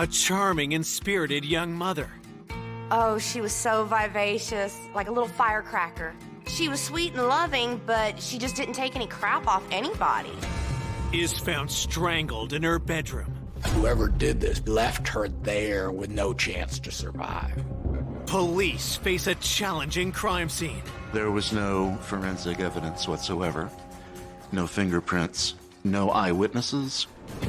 a charming and spirited young mother. Oh, she was so vivacious, like a little firecracker. She was sweet and loving, but she just didn't take any crap off anybody. Is found strangled in her bedroom. Whoever did this left her there with no chance to survive. Police face a challenging crime scene. There was no forensic evidence whatsoever. No fingerprints, no eyewitnesses.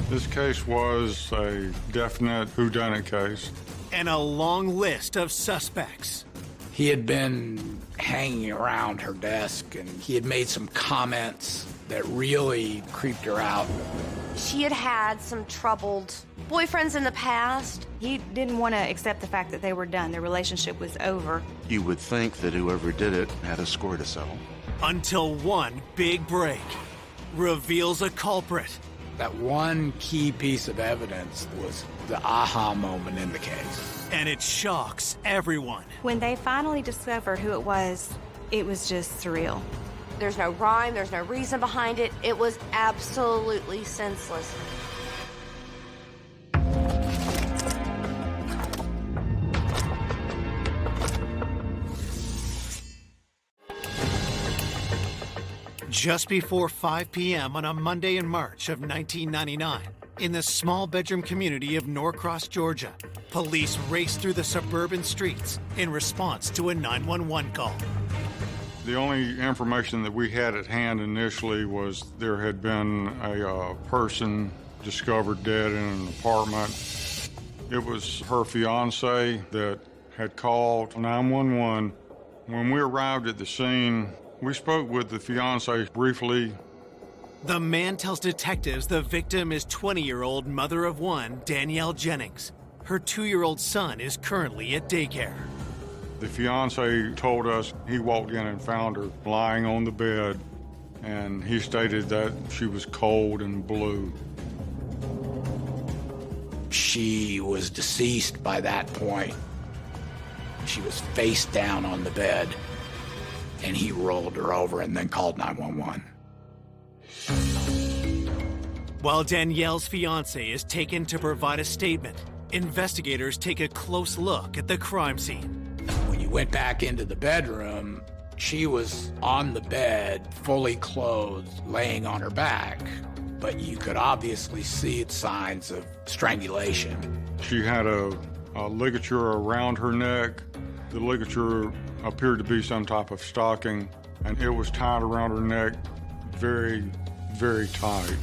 This case was a definite whodunit case. And a long list of suspects. He had been hanging around her desk, and he had made some comments that really creeped her out. She had had some troubled boyfriends in the past. He didn't want to accept the fact that they were done. Their relationship was over. You would think that whoever did it had a score to settle. Until one big break reveals a culprit. That one key piece of evidence was the aha moment in the case. And it shocks everyone. When they finally discovered who it was just surreal. There's no rhyme, there's no reason behind it. It was absolutely senseless. Just before 5 p.m. on a Monday in March of 1999, in the small bedroom community of Norcross, Georgia, police raced through the suburban streets in response to a 911 call. The only information that we had at hand initially was there had been a person discovered dead in an apartment. It was her fiance that had called 911. When we arrived at the scene, we spoke with the fiance briefly. The man tells detectives the victim is 20-year-old mother of one, Danielle Jennings. Her 2-year-old son is currently at daycare. The fiance told us he walked in and found her lying on the bed, and he stated that she was cold and blue. She was deceased by that point. She was face down on the bed, and he rolled her over and then called 911. While Danielle's fiance is taken to provide a statement, investigators take a close look at the crime scene. When you went back into the bedroom, she was on the bed, fully clothed, laying on her back, but you could obviously see signs of strangulation. She had a ligature around her neck. The ligature appeared to be some type of stocking, and it was tied around her neck very, very tight.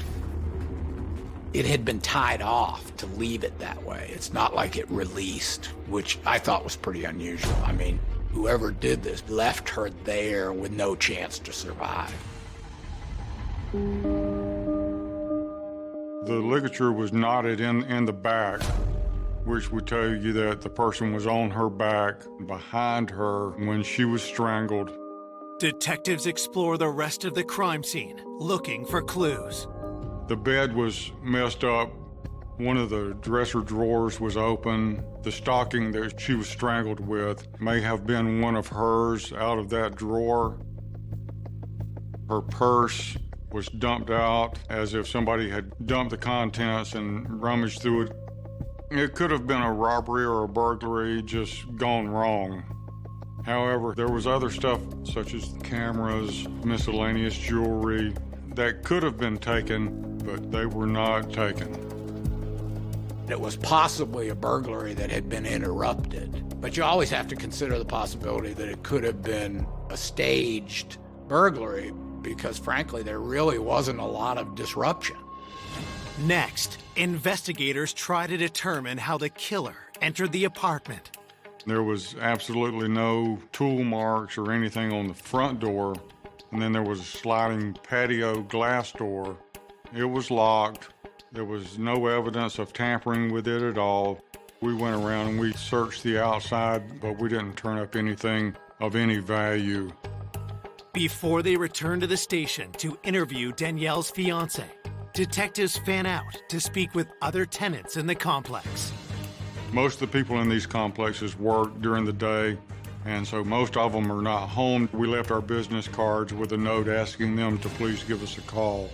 It had been tied off to leave it that way. It's not like it released, which I thought was pretty unusual. I mean, whoever did this left her there with no chance to survive. The ligature was knotted in the back, which would tell you that the person was on her back, behind her, when she was strangled. Detectives explore the rest of the crime scene, looking for clues. The bed was messed up. One of the dresser drawers was open. The stocking that she was strangled with may have been one of hers out of that drawer. Her purse was dumped out as if somebody had dumped the contents and rummaged through it. It could have been a robbery or a burglary just gone wrong. However, there was other stuff such as cameras, miscellaneous jewelry that could have been taken, but they were not taken. It was possibly a burglary that had been interrupted, but you always have to consider the possibility that it could have been a staged burglary because, frankly, there really wasn't a lot of disruption. Next, investigators try to determine how the killer entered the apartment. There was absolutely no tool marks or anything on the front door, and then there was a sliding patio glass door. It was locked. There was no evidence of tampering with it at all. We went around and we searched the outside, but we didn't turn up anything of any value. Before they return to the station to interview Danielle's fiance, detectives fan out to speak with other tenants in the complex. Most of the people in these complexes work during the day, and so most of them are not home. We left our business cards with a note asking them to please give us a call.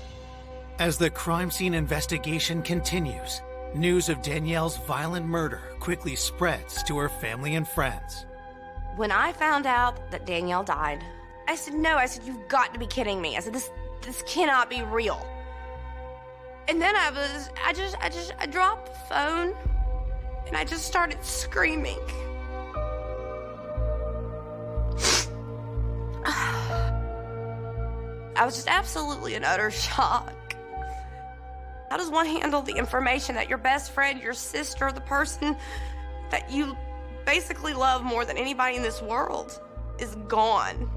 As the crime scene investigation continues, news of Danielle's violent murder quickly spreads to her family and friends. When I found out that Danielle died, I said, no, you've got to be kidding me. I said, this cannot be real. And then I dropped the phone and I just started screaming. I was just absolutely in utter shock. How does one handle the information that your best friend, your sister, the person that you basically love more than anybody in this world is gone?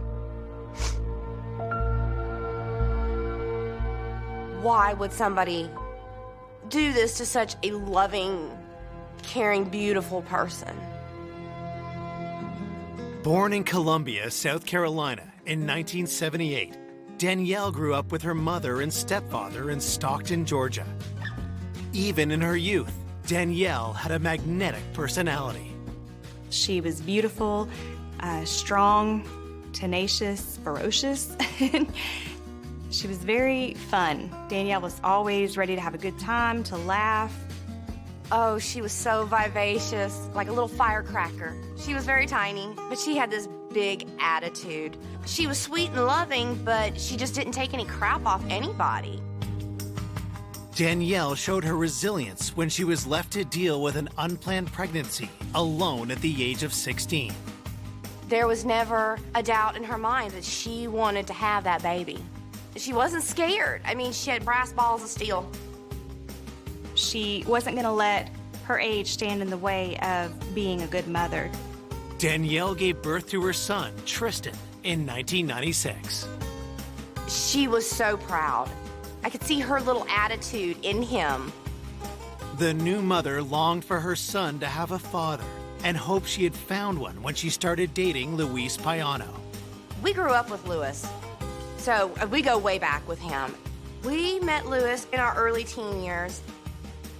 Why would somebody do this to such a loving, caring, beautiful person? Born in Columbia, South Carolina in 1978, Danielle grew up with her mother and stepfather in Stockton, Georgia. Even in her youth, Danielle had a magnetic personality. She was beautiful, strong, tenacious, ferocious. She was very fun. Danielle was always ready to have a good time, to laugh. Oh, she was so vivacious, like a little firecracker. She was very tiny, but she had this big attitude. She was sweet and loving, but she just didn't take any crap off anybody. Danielle showed her resilience when she was left to deal with an unplanned pregnancy alone at the age of 16. There was never a doubt in her mind that she wanted to have that baby. She wasn't scared. I mean, she had brass balls of steel. She wasn't going to let her age stand in the way of being a good mother. Danielle gave birth to her son, Tristan, in 1996. She was so proud. I could see her little attitude in him. The new mother longed for her son to have a father and hoped she had found one when she started dating Luis Payano. We grew up with Luis, so we go way back with him. We met Luis in our early teen years.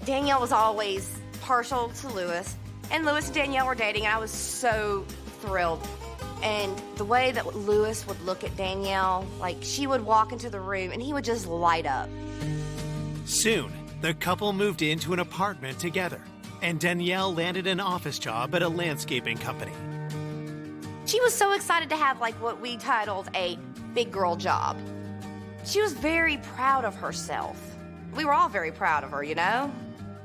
Danielle was always partial to Luis, and Luis and Danielle were dating, and I was so thrilled. And the way that Luis would look at Danielle, like she would walk into the room and he would just light up. Soon, the couple moved into an apartment together, and Danielle landed an office job at a landscaping company. She was so excited to have like what we titled a big girl job. She was very proud of herself. We were all very proud of her, you know?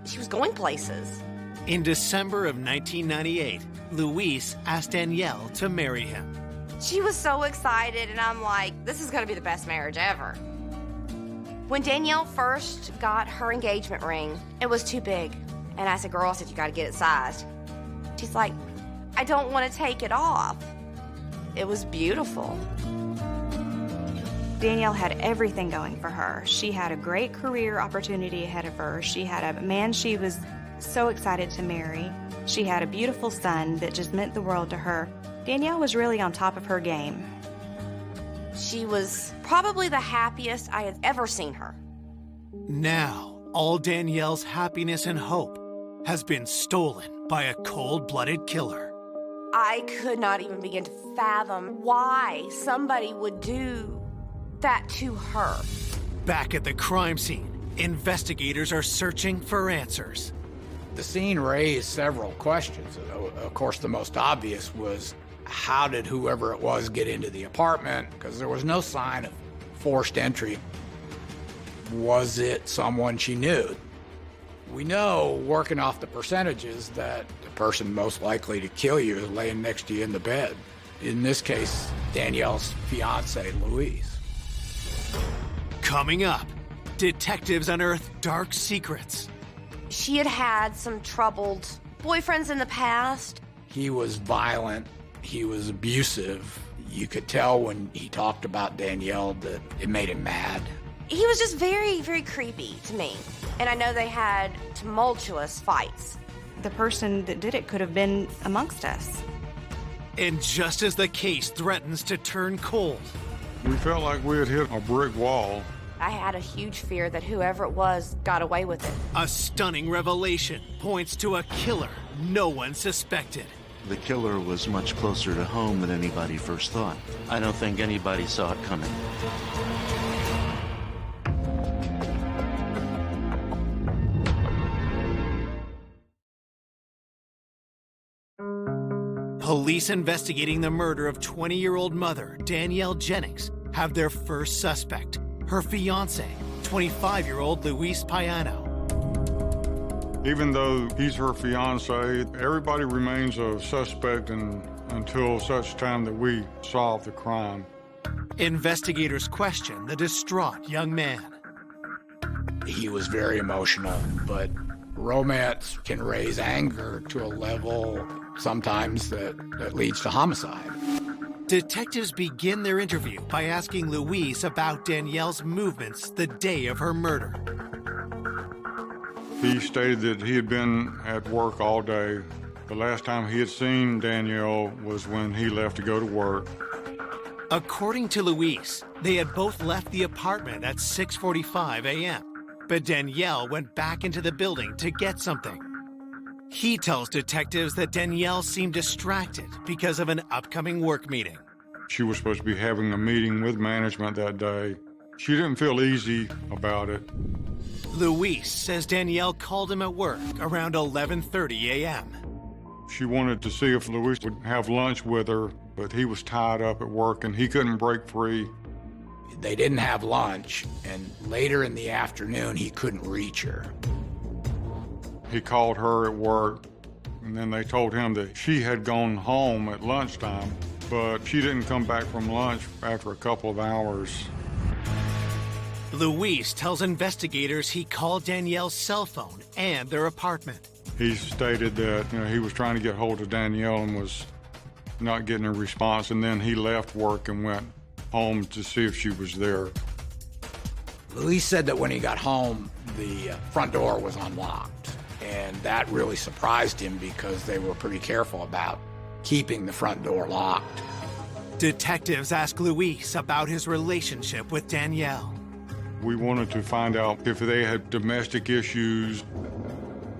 She was going places. In December of 1998, Luis asked Danielle to marry him. She was so excited, and I'm like, this is gonna be the best marriage ever. When Danielle first got her engagement ring, it was too big. And I said, girl, you gotta get it sized. She's like, I don't wanna take it off. It was beautiful. Danielle had everything going for her. She had a great career opportunity ahead of her. She had a man she was so excited to marry. She had a beautiful son that just meant the world to her. Danielle was really on top of her game. She was probably the happiest I had ever seen her. Now, all Danielle's happiness and hope has been stolen by a cold-blooded killer. I could not even begin to fathom why somebody would do that to her. Back at the crime scene, investigators are searching for answers. The scene raised several questions. Of course, the most obvious was, how did whoever it was get into the apartment? Because there was no sign of forced entry. Was it someone she knew? We know, working off the percentages, that the person most likely to kill you is laying next to you in the bed. In this case, Danielle's fiance, Luis. Coming up, detectives unearth dark secrets. She had had some troubled boyfriends in the past. He was violent. He was abusive. You could tell when he talked about Danielle that it made him mad. He was just very, very creepy to me. And I know they had tumultuous fights. The person that did it could have been amongst us. And just as the case threatens to turn cold, We felt like we had hit a brick wall. I had a huge fear that whoever it was got away with it. a stunning revelation points to a killer no one suspected. The killer was much closer to home than anybody first thought. I don't think anybody saw it coming. Police investigating the murder of 20-year-old mother Danielle Jennings have their first suspect, her fiancé, 25-year-old Luis Payano. Even though he's her fiance, everybody remains a suspect until such time that we solve the crime. Investigators question the distraught young man. He was very emotional, but romance can raise anger to a level sometimes that leads to homicide. Detectives begin their interview by asking Luis about Danielle's movements the day of her murder. He stated that he had been at work all day. The last time he had seen Danielle was when he left to go to work. According to Luis, they had both left the apartment at 6:45 a.m., but Danielle went back into the building to get something. He tells detectives that Danielle seemed distracted because of an upcoming work meeting. She was supposed to be having a meeting with management that day. She didn't feel easy about it. Luis says Danielle called him at work around 11:30 a.m. She wanted to see if Luis would have lunch with her, but he was tied up at work and he couldn't break free. They didn't have lunch, and later in the afternoon, he couldn't reach her. He called her at work, and then they told him that she had gone home at lunchtime, but she didn't come back from lunch after a couple of hours. Luis tells investigators he called Danielle's cell phone and their apartment. He stated that he was trying to get hold of Danielle and was not getting a response, and then he left work and went home to see if she was there. Luis said that when he got home, the front door was unlocked, and that really surprised him because they were pretty careful about keeping the front door locked. Detectives ask Luis about his relationship with Danielle. We wanted to find out if they had domestic issues.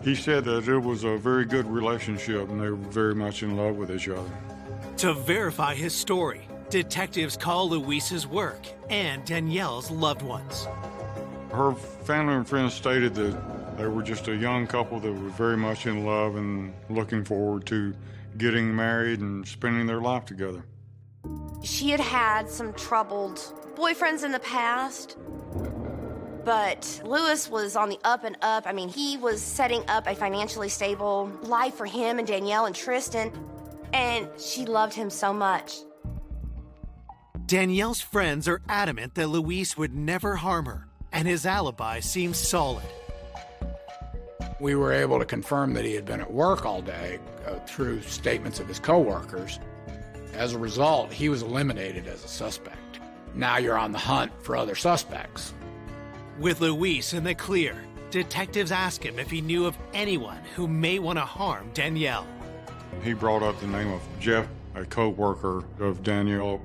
He said that it was a very good relationship and they were very much in love with each other. To verify his story, detectives call Luis's work and Danielle's loved ones. Her family and friends stated that they were just a young couple that were very much in love and looking forward to getting married and spending their life together. She had had some troubled boyfriends in the past, but Luis was on the up and up. I mean, he was setting up a financially stable life for him and Danielle and Tristan, and she loved him so much. Danielle's friends are adamant that Luis would never harm her, and his alibi seems solid. We were able to confirm that he had been at work all day through statements of his coworkers. As a result, he was eliminated as a suspect. Now you're on the hunt for other suspects. With Luis in the clear, detectives ask him if he knew of anyone who may want to harm Danielle. He brought up the name of Jeff, a co-worker of Danielle.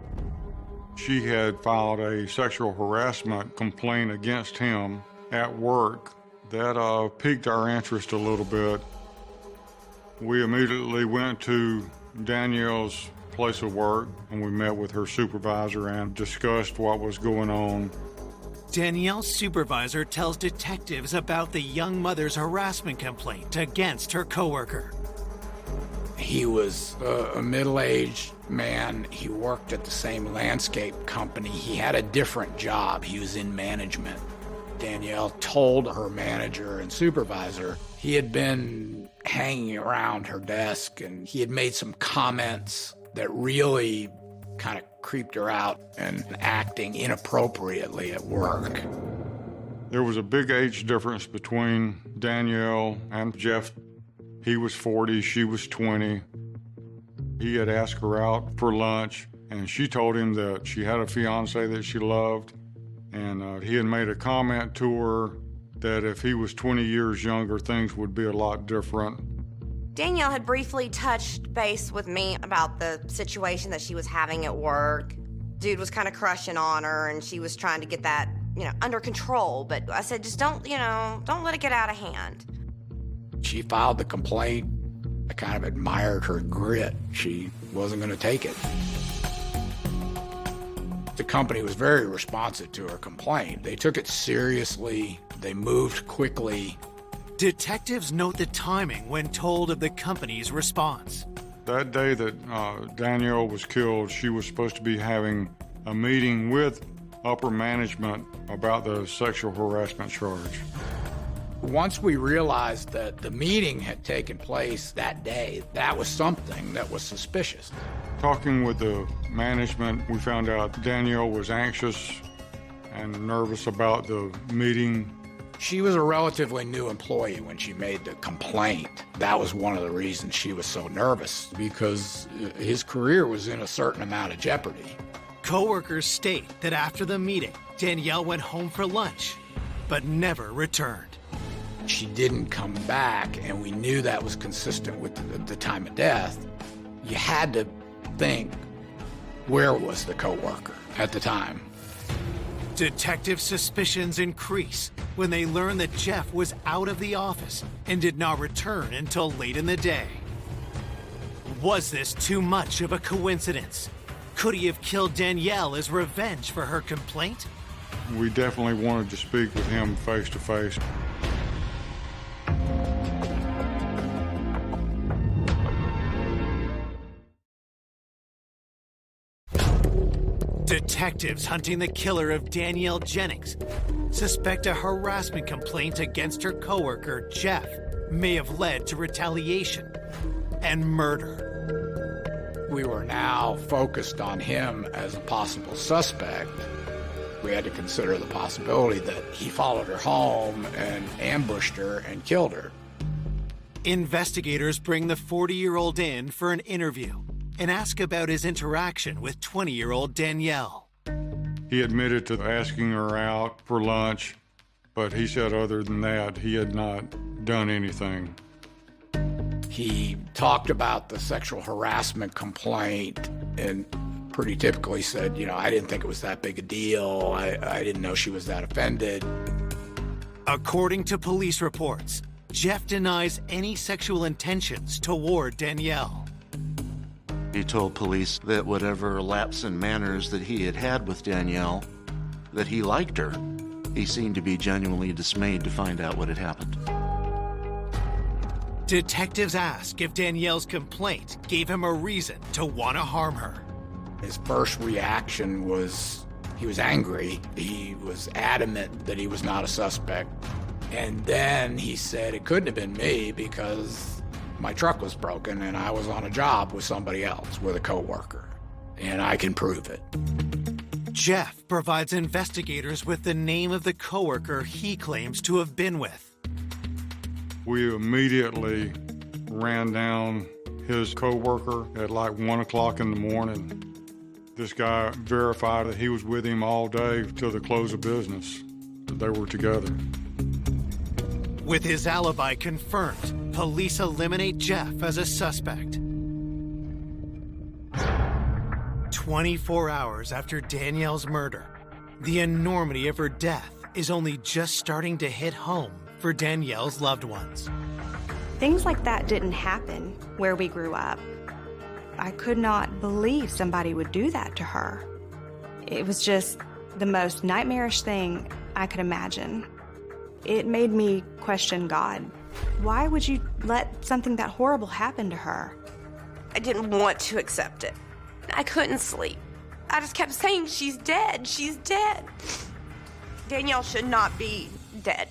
She had filed a sexual harassment complaint against him at work. That piqued our interest a little bit. We immediately went to Danielle's place of work and we met with her supervisor and discussed what was going on. Danielle's supervisor tells detectives about the young mother's harassment complaint against her coworker. He was a middle-aged man. He worked at the same landscape company. He had a different job. He was in management. Danielle told her manager and supervisor he had been hanging around her desk and he had made some comments that really kind of creeped her out and acting inappropriately at work. There was a big age difference between Danielle and Jeff. He was 40, she was 20. He had asked her out for lunch, and she told him that she had a fiance that she loved, and he had made a comment to her that if he was 20 years younger, things would be a lot different. Danielle had briefly touched base with me about the situation that she was having at work. Dude was kind of crushing on her, and she was trying to get that, under control. But I said, just don't let it get out of hand. She filed the complaint. I kind of admired her grit. She wasn't going to take it. The company was very responsive to her complaint. They took it seriously. They moved quickly. Detectives note the timing when told of the company's response. That day that Danielle was killed, she was supposed to be having a meeting with upper management about the sexual harassment charge. Once we realized that the meeting had taken place that day, that was something that was suspicious. Talking with the management, we found out Danielle was anxious and nervous about the meeting. She was a relatively new employee when she made the complaint. That was one of the reasons she was so nervous, because his career was in a certain amount of jeopardy. Coworkers state that after the meeting, Danielle went home for lunch, but never returned. She didn't come back, and we knew that was consistent with the time of death. You had to think, where was the coworker at the time? Detective suspicions increase when they learn that Jeff was out of the office and did not return until late in the day. Was this too much of a coincidence? Could he have killed Danielle as revenge for her complaint? We definitely wanted to speak with him face to face. Detectives hunting the killer of Danielle Jennings suspect a harassment complaint against her coworker, Jeff, may have led to retaliation and murder. We were now focused on him as a possible suspect. We had to consider the possibility that he followed her home and ambushed her and killed her. Investigators bring the 40-year-old in for an interview and ask about his interaction with 20-year-old Danielle. He admitted to asking her out for lunch, but he said other than that, he had not done anything. He talked about the sexual harassment complaint and pretty typically said, I didn't think it was that big a deal. I didn't know she was that offended. According to police reports, Jeff denies any sexual intentions toward Danielle. He told police that whatever lapse in manners that he had had with Danielle, that he liked her. He seemed to be genuinely dismayed to find out what had happened. Detectives ask if Danielle's complaint gave him a reason to want to harm her. His first reaction was he was angry. He was adamant that he was not a suspect. And then he said it couldn't have been me because my truck was broken and I was on a job with somebody else, with a coworker, and I can prove it. Jeff provides investigators with the name of the coworker he claims to have been with. We immediately ran down his coworker at like 1 o'clock in the morning. This guy verified that he was with him all day till the close of business, that they were together. With his alibi confirmed, police eliminate Jeff as a suspect. 24 hours after Danielle's murder, the enormity of her death is only just starting to hit home for Danielle's loved ones. Things like that didn't happen where we grew up. I could not believe somebody would do that to her. It was just the most nightmarish thing I could imagine. It made me question God. Why would you let something that horrible happen to her? I didn't want to accept it. I couldn't sleep. I just kept saying, she's dead, she's dead. Danielle should not be dead.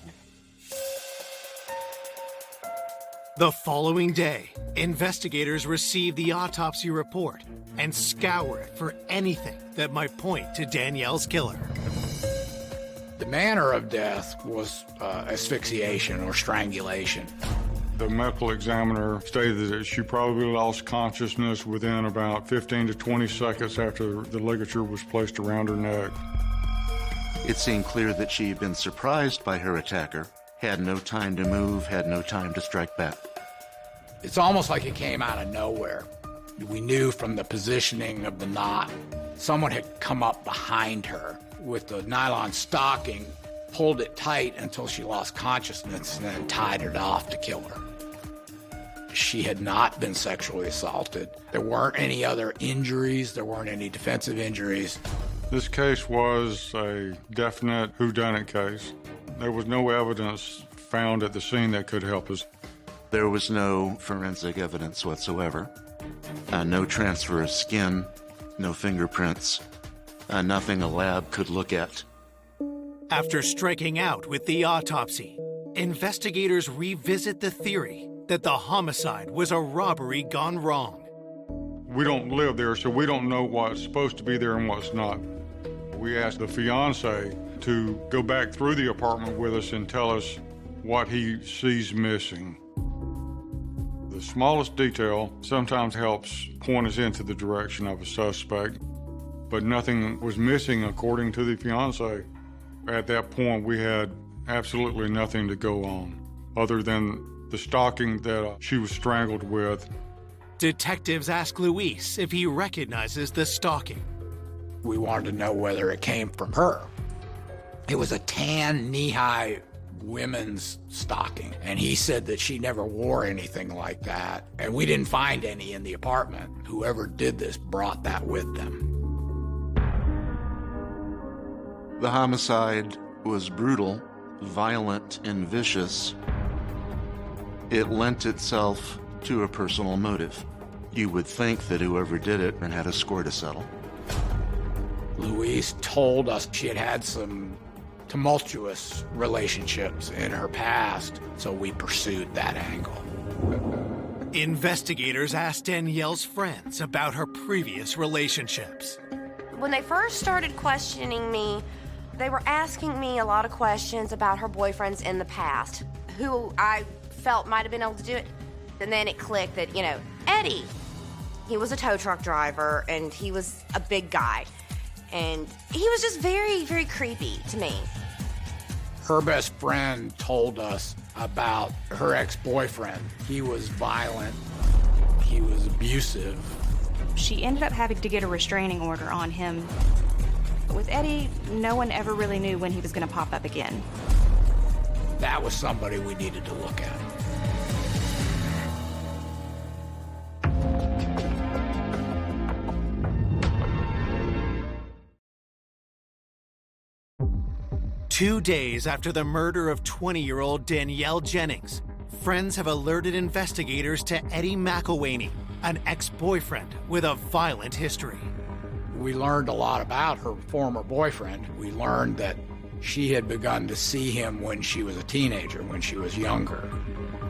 The following day, investigators receive the autopsy report and scour it for anything that might point to Danielle's killer. The manner of death was asphyxiation or strangulation. The medical examiner stated that she probably lost consciousness within about 15 to 20 seconds after the ligature was placed around her neck. It seemed clear that she had been surprised by her attacker, had no time to move, had no time to strike back. It's almost like it came out of nowhere. We knew from the positioning of the knot, someone had come up behind her with the nylon stocking, pulled it tight until she lost consciousness, and then tied it off to kill her. She had not been sexually assaulted. There weren't any other injuries. There weren't any defensive injuries. This case was a definite whodunit case. There was no evidence found at the scene that could help us. There was no forensic evidence whatsoever. No transfer of skin, no fingerprints, nothing a lab could look at. After striking out with the autopsy, investigators revisit the theory that the homicide was a robbery gone wrong. We don't live there, so we don't know what's supposed to be there and what's not. We asked the fiance to go back through the apartment with us and tell us what he sees missing. The smallest detail sometimes helps point us into the direction of a suspect, but nothing was missing according to the fiance. At that point, we had absolutely nothing to go on other than the stalking that she was strangled with. Detectives ask Luis if he recognizes the stalking. We wanted to know whether it came from her. It was a tan, knee-high women's stocking, and he said that she never wore anything like that, and we didn't find any in the apartment. Whoever did this brought that with them. The homicide was brutal, violent, and vicious. It lent itself to a personal motive. You would think that whoever did it had a score to settle. Louise told us she had had some tumultuous relationships in her past, so we pursued that angle. Investigators asked Danielle's friends about her previous relationships. When they first started questioning me, they were asking me a lot of questions about her boyfriends in the past, who I felt might have been able to do it. And then it clicked that, Eddie, he was a tow truck driver, and he was a big guy. And he was just very, very creepy to me. Her best friend told us about her ex-boyfriend. He was violent. He was abusive. She ended up having to get a restraining order on him. With Eddie, no one ever really knew when he was going to pop up again. That was somebody we needed to look at. Two days after the murder of 20-year-old Danielle Jennings, friends have alerted investigators to Eddie McElwaney, an ex-boyfriend with a violent history. We learned a lot about her former boyfriend. We learned that she had begun to see him when she was a teenager, when she was younger.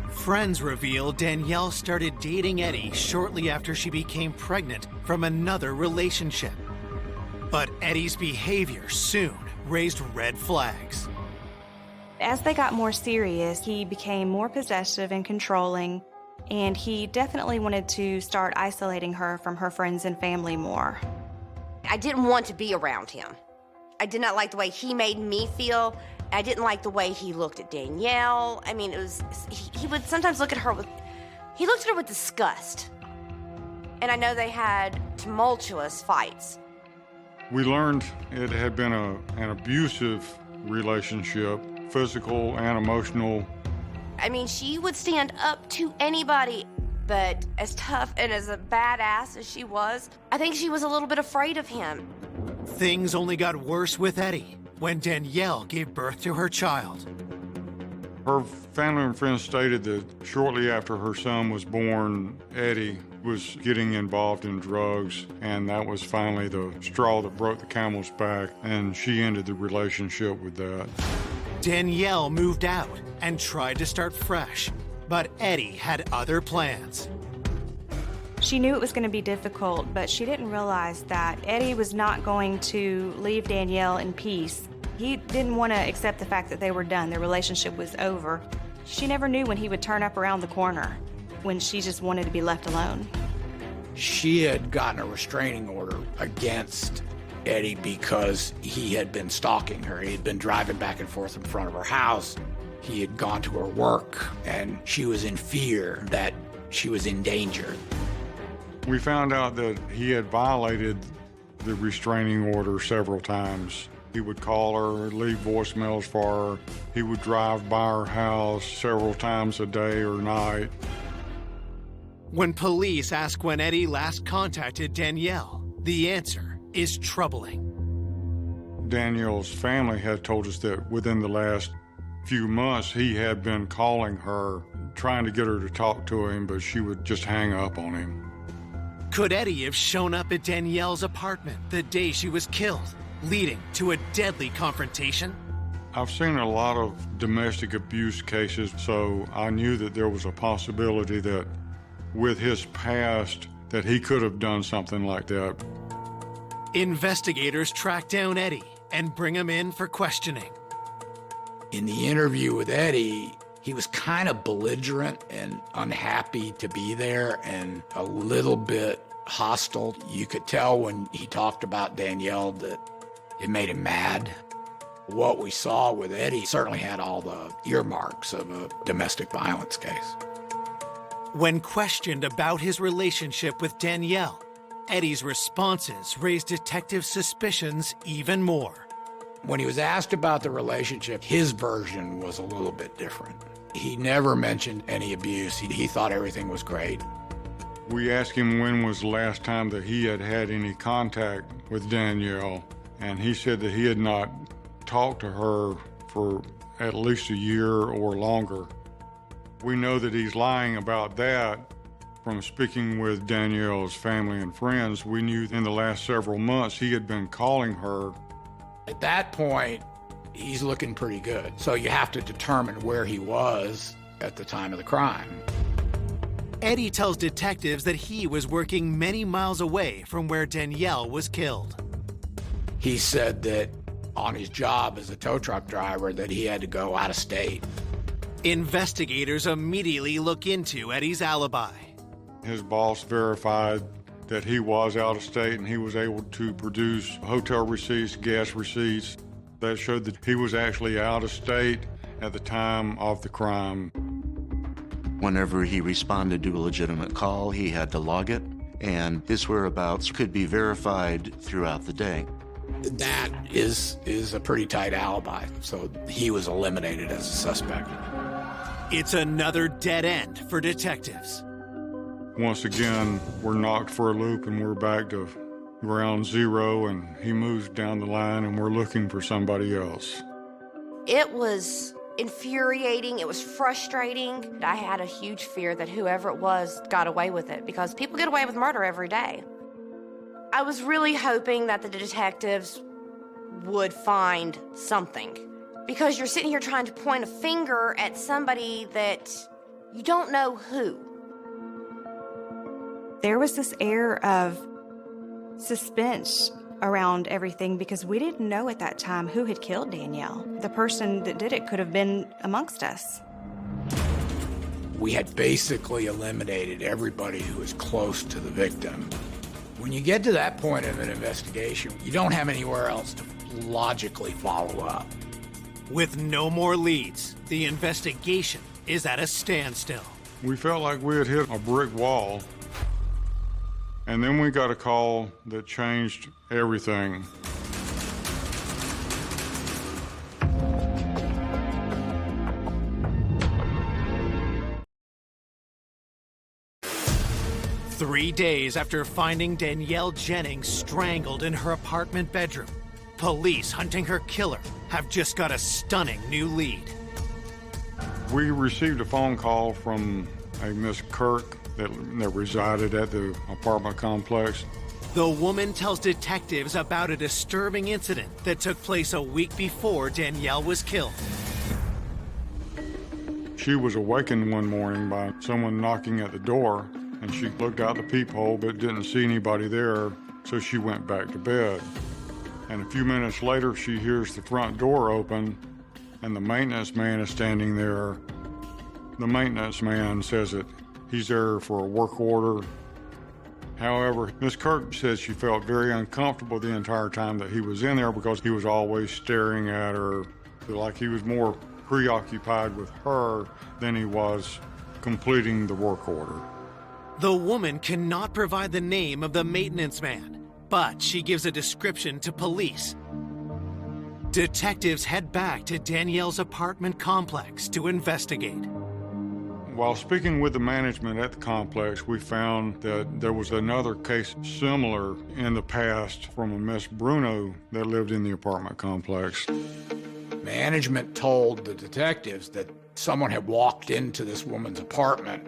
Friends reveal Danielle started dating Eddie shortly after she became pregnant from another relationship. But Eddie's behavior soon raised red flags. As they got more serious, he became more possessive and controlling, and he definitely wanted to start isolating her from her friends and family more. I didn't want to be around him. I did not like the way he made me feel. I didn't like the way he looked at Danielle. I mean, he would sometimes look at her with disgust. And I know they had tumultuous fights. We learned it had been an abusive relationship, physical and emotional. I mean, she would stand up to anybody, but as tough and as a badass as she was, I think she was a little bit afraid of him. Things only got worse with Eddie when Danielle gave birth to her child. Her family and friends stated that shortly after her son was born, Eddie was getting involved in drugs, and that was finally the straw that broke the camel's back, and she ended the relationship with that. Danielle moved out and tried to start fresh, but Eddie had other plans. She knew it was going to be difficult, but she didn't realize that Eddie was not going to leave Danielle in peace. He didn't want to accept the fact that they were done, their relationship was over. She never knew when he would turn up around the corner, when she just wanted to be left alone. She had gotten a restraining order against Eddie because he had been stalking her. He had been driving back and forth in front of her house. He had gone to her work, and she was in fear that she was in danger. We found out that he had violated the restraining order several times. He would call her, leave voicemails for her. He would drive by her house several times a day or night. When police ask when Eddie last contacted Danielle, the answer is troubling. Danielle's family had told us that within the last few months, he had been calling her, trying to get her to talk to him, but she would just hang up on him. Could Eddie have shown up at Danielle's apartment the day she was killed, leading to a deadly confrontation? I've seen a lot of domestic abuse cases, so I knew that there was a possibility that with his past that he could have done something like that. Investigators track down Eddie and bring him in for questioning. In the interview with Eddie, he was kind of belligerent and unhappy to be there and a little bit hostile. You could tell when he talked about Danielle that it made him mad. What we saw with Eddie certainly had all the earmarks of a domestic violence case. When questioned about his relationship with Danielle, Eddie's responses raised detectives' suspicions even more. When he was asked about the relationship, his version was a little bit different. He never mentioned any abuse. He thought everything was great. We asked him when was the last time that he had had any contact with Danielle, and he said that he had not talked to her for at least a year or longer. We know that he's lying about that. From speaking with Danielle's family and friends, we knew in the last several months he had been calling her. At that point, he's looking pretty good. So you have to determine where he was at the time of the crime. Eddie tells detectives that he was working many miles away from where Danielle was killed. He said that on his job as a tow truck driver that he had to go out of state. Investigators immediately look into Eddie's alibi. His boss verified that he was out of state and he was able to produce hotel receipts, gas receipts that showed that he was actually out of state at the time of the crime. Whenever he responded to a legitimate call, he had to log it, and his whereabouts could be verified throughout the day. That is a pretty tight alibi, so he was eliminated as a suspect. It's another dead end for detectives. Once again, we're knocked for a loop and we're back to ground zero, and he moves down the line and we're looking for somebody else. It was infuriating. It was frustrating. I had a huge fear that whoever it was got away with it, because people get away with murder every day. I was really hoping that the detectives would find something, because you're sitting here trying to point a finger at somebody that you don't know who. There was this air of suspense around everything because we didn't know at that time who had killed Danielle. The person that did it could have been amongst us. We had basically eliminated everybody who was close to the victim. When you get to that point of an investigation, you don't have anywhere else to logically follow up. With no more leads, the investigation is at a standstill. We felt like we had hit a brick wall, and then we got a call that changed everything. Three days after finding Danielle Jennings strangled in her apartment bedroom, police hunting her killer have just got a stunning new lead. We received a phone call from a Miss Kirk that resided at the apartment complex. The woman tells detectives about a disturbing incident that took place a week before Danielle was killed. She was awakened one morning by someone knocking at the door, and she looked out the peephole but didn't see anybody there, so she went back to bed. And a few minutes later, she hears the front door open, and the maintenance man is standing there. The maintenance man says that he's there for a work order. However, Miss Kirk says she felt very uncomfortable the entire time that he was in there because he was always staring at her, like he was more preoccupied with her than he was completing the work order. The woman cannot provide the name of the maintenance man, but she gives a description to police. Detectives head back to Danielle's apartment complex to investigate. While speaking with the management at the complex, we found that there was another case similar in the past from a Miss Bruno that lived in the apartment complex. Management told the detectives that someone had walked into this woman's apartment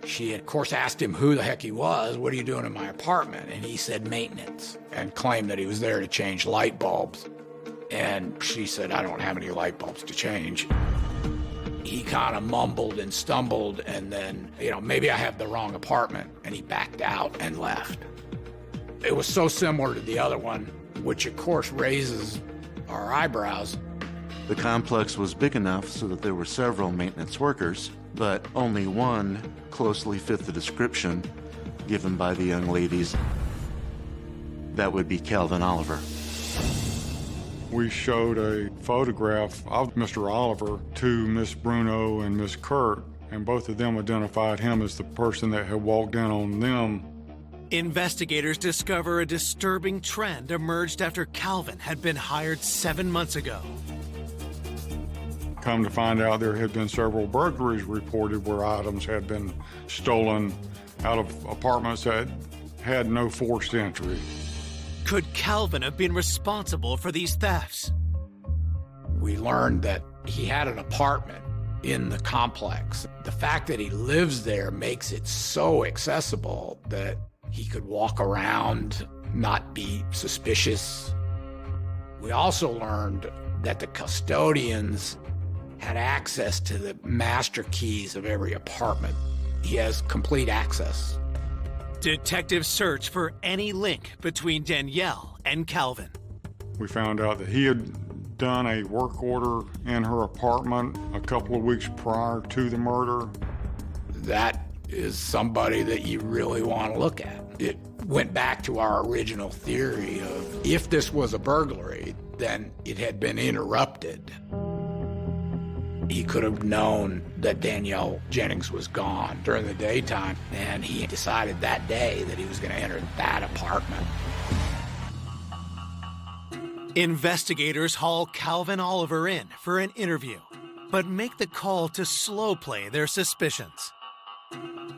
She had, of course, asked him who the heck he was. What are you doing in my apartment? And he said maintenance, and claimed that he was there to change light bulbs. And she said, I don't have any light bulbs to change. He kind of mumbled and stumbled, and then, maybe I have the wrong apartment, and he backed out and left. It was so similar to the other one, which of course raises our eyebrows. The complex was big enough so that there were several maintenance workers, but only one closely fit the description given by the young ladies. That would be Calvin Oliver. We showed a photograph of Mr. Oliver to Miss Bruno and Miss Kurt, and both of them identified him as the person that had walked in on them. Investigators discover a disturbing trend emerged after Calvin had been hired 7 months ago. Come to find out, there had been several burglaries reported where items had been stolen out of apartments that had no forced entry. Could Calvin have been responsible for these thefts? We learned that he had an apartment in the complex. The fact that he lives there makes it so accessible that he could walk around, not be suspicious. We also learned that the custodians had access to the master keys of every apartment. He has complete access. Detectives search for any link between Danielle and Calvin. We found out that he had done a work order in her apartment a couple of weeks prior to the murder. That is somebody that you really want to look at. It went back to our original theory of if this was a burglary, then it had been interrupted. He could have known that Danielle Jennings was gone during the daytime, and he decided that day that he was going to enter that apartment. Investigators haul Calvin Oliver in for an interview, but make the call to slow play their suspicions.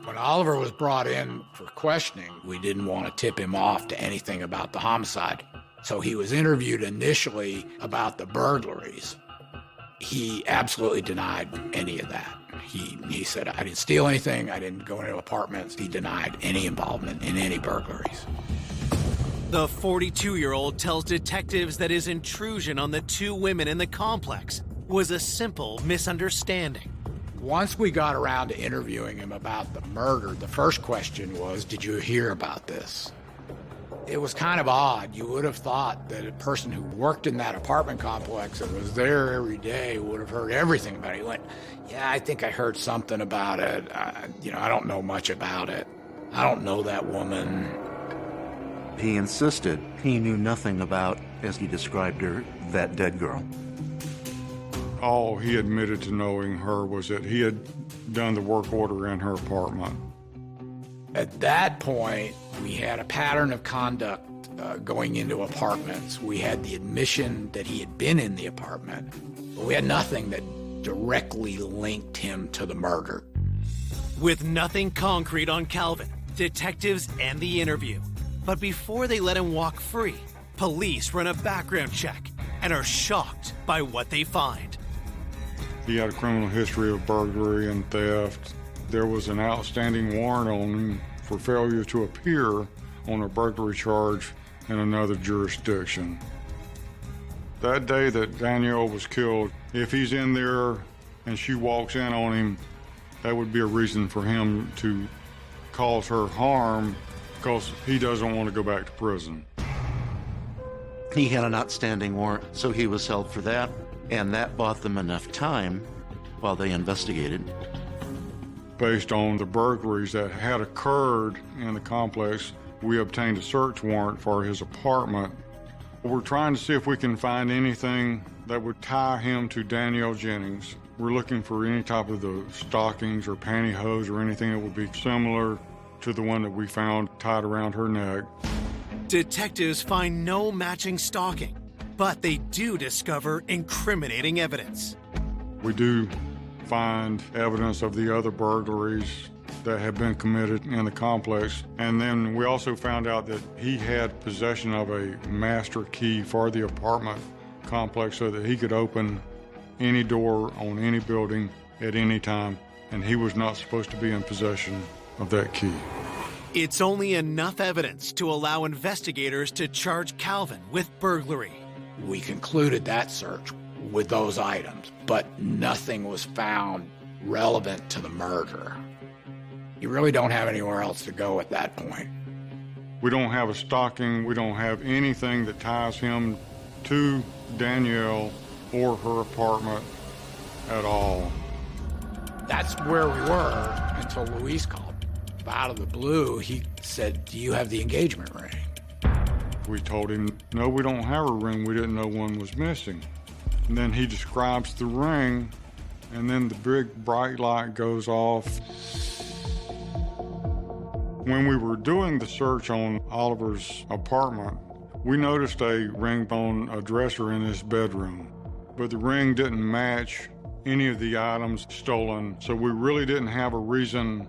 When Oliver was brought in for questioning, we didn't want to tip him off to anything about the homicide. So he was interviewed initially about the burglaries. He absolutely denied any of that. He said, I didn't steal anything, I didn't go into apartments. He denied any involvement in any burglaries. The 42-year-old tells detectives that his intrusion on the two women in the complex was a simple misunderstanding. Once we got around to interviewing him about the murder, the first question was, did you hear about this? It was kind of odd. You would have thought that a person who worked in that apartment complex and was there every day would have heard everything about it. He went, yeah, I think I heard something about it. I don't know much about it. I don't know that woman. He insisted he knew nothing about, as he described her, that dead girl. All he admitted to knowing her was that he had done the work order in her apartment. At that point, we had a pattern of conduct going into apartments. We had the admission that he had been in the apartment, but we had nothing that directly linked him to the murder. With nothing concrete on Calvin, detectives end the interview. But before they let him walk free, police run a background check and are shocked by what they find. He had a criminal history of burglary and theft. There was an outstanding warrant on him for failure to appear on a burglary charge in another jurisdiction. That day that Danielle was killed, if he's in there and she walks in on him, that would be a reason for him to cause her harm because he doesn't want to go back to prison. He had an outstanding warrant, so he was held for that, and that bought them enough time while they investigated. Based on the burglaries that had occurred in the complex, we obtained a search warrant for his apartment. We're trying to see if we can find anything that would tie him to Danielle Jennings. We're looking for any type of the stockings or pantyhose or anything that would be similar to the one that we found tied around her neck. Detectives find no matching stocking, but they do discover incriminating evidence. We do find evidence of the other burglaries that have been committed in the complex. And then we also found out that he had possession of a master key for the apartment complex so that he could open any door on any building at any time, and he was not supposed to be in possession of that key. It's only enough evidence to allow investigators to charge Calvin with burglary. We concluded that search with those items, but nothing was found relevant to the murder. You really don't have anywhere else to go at that point. We don't have a stocking, we don't have anything that ties him to Danielle or her apartment at all. That's where we were until Luis called. Out of the blue, he said, "Do you have the engagement ring?" We told him, no, we don't have a ring. We didn't know one was missing. And then he describes the ring, and then the big bright light goes off. When we were doing the search on Oliver's apartment, we noticed a ring on a dresser in his bedroom, but the ring didn't match any of the items stolen, so we really didn't have a reason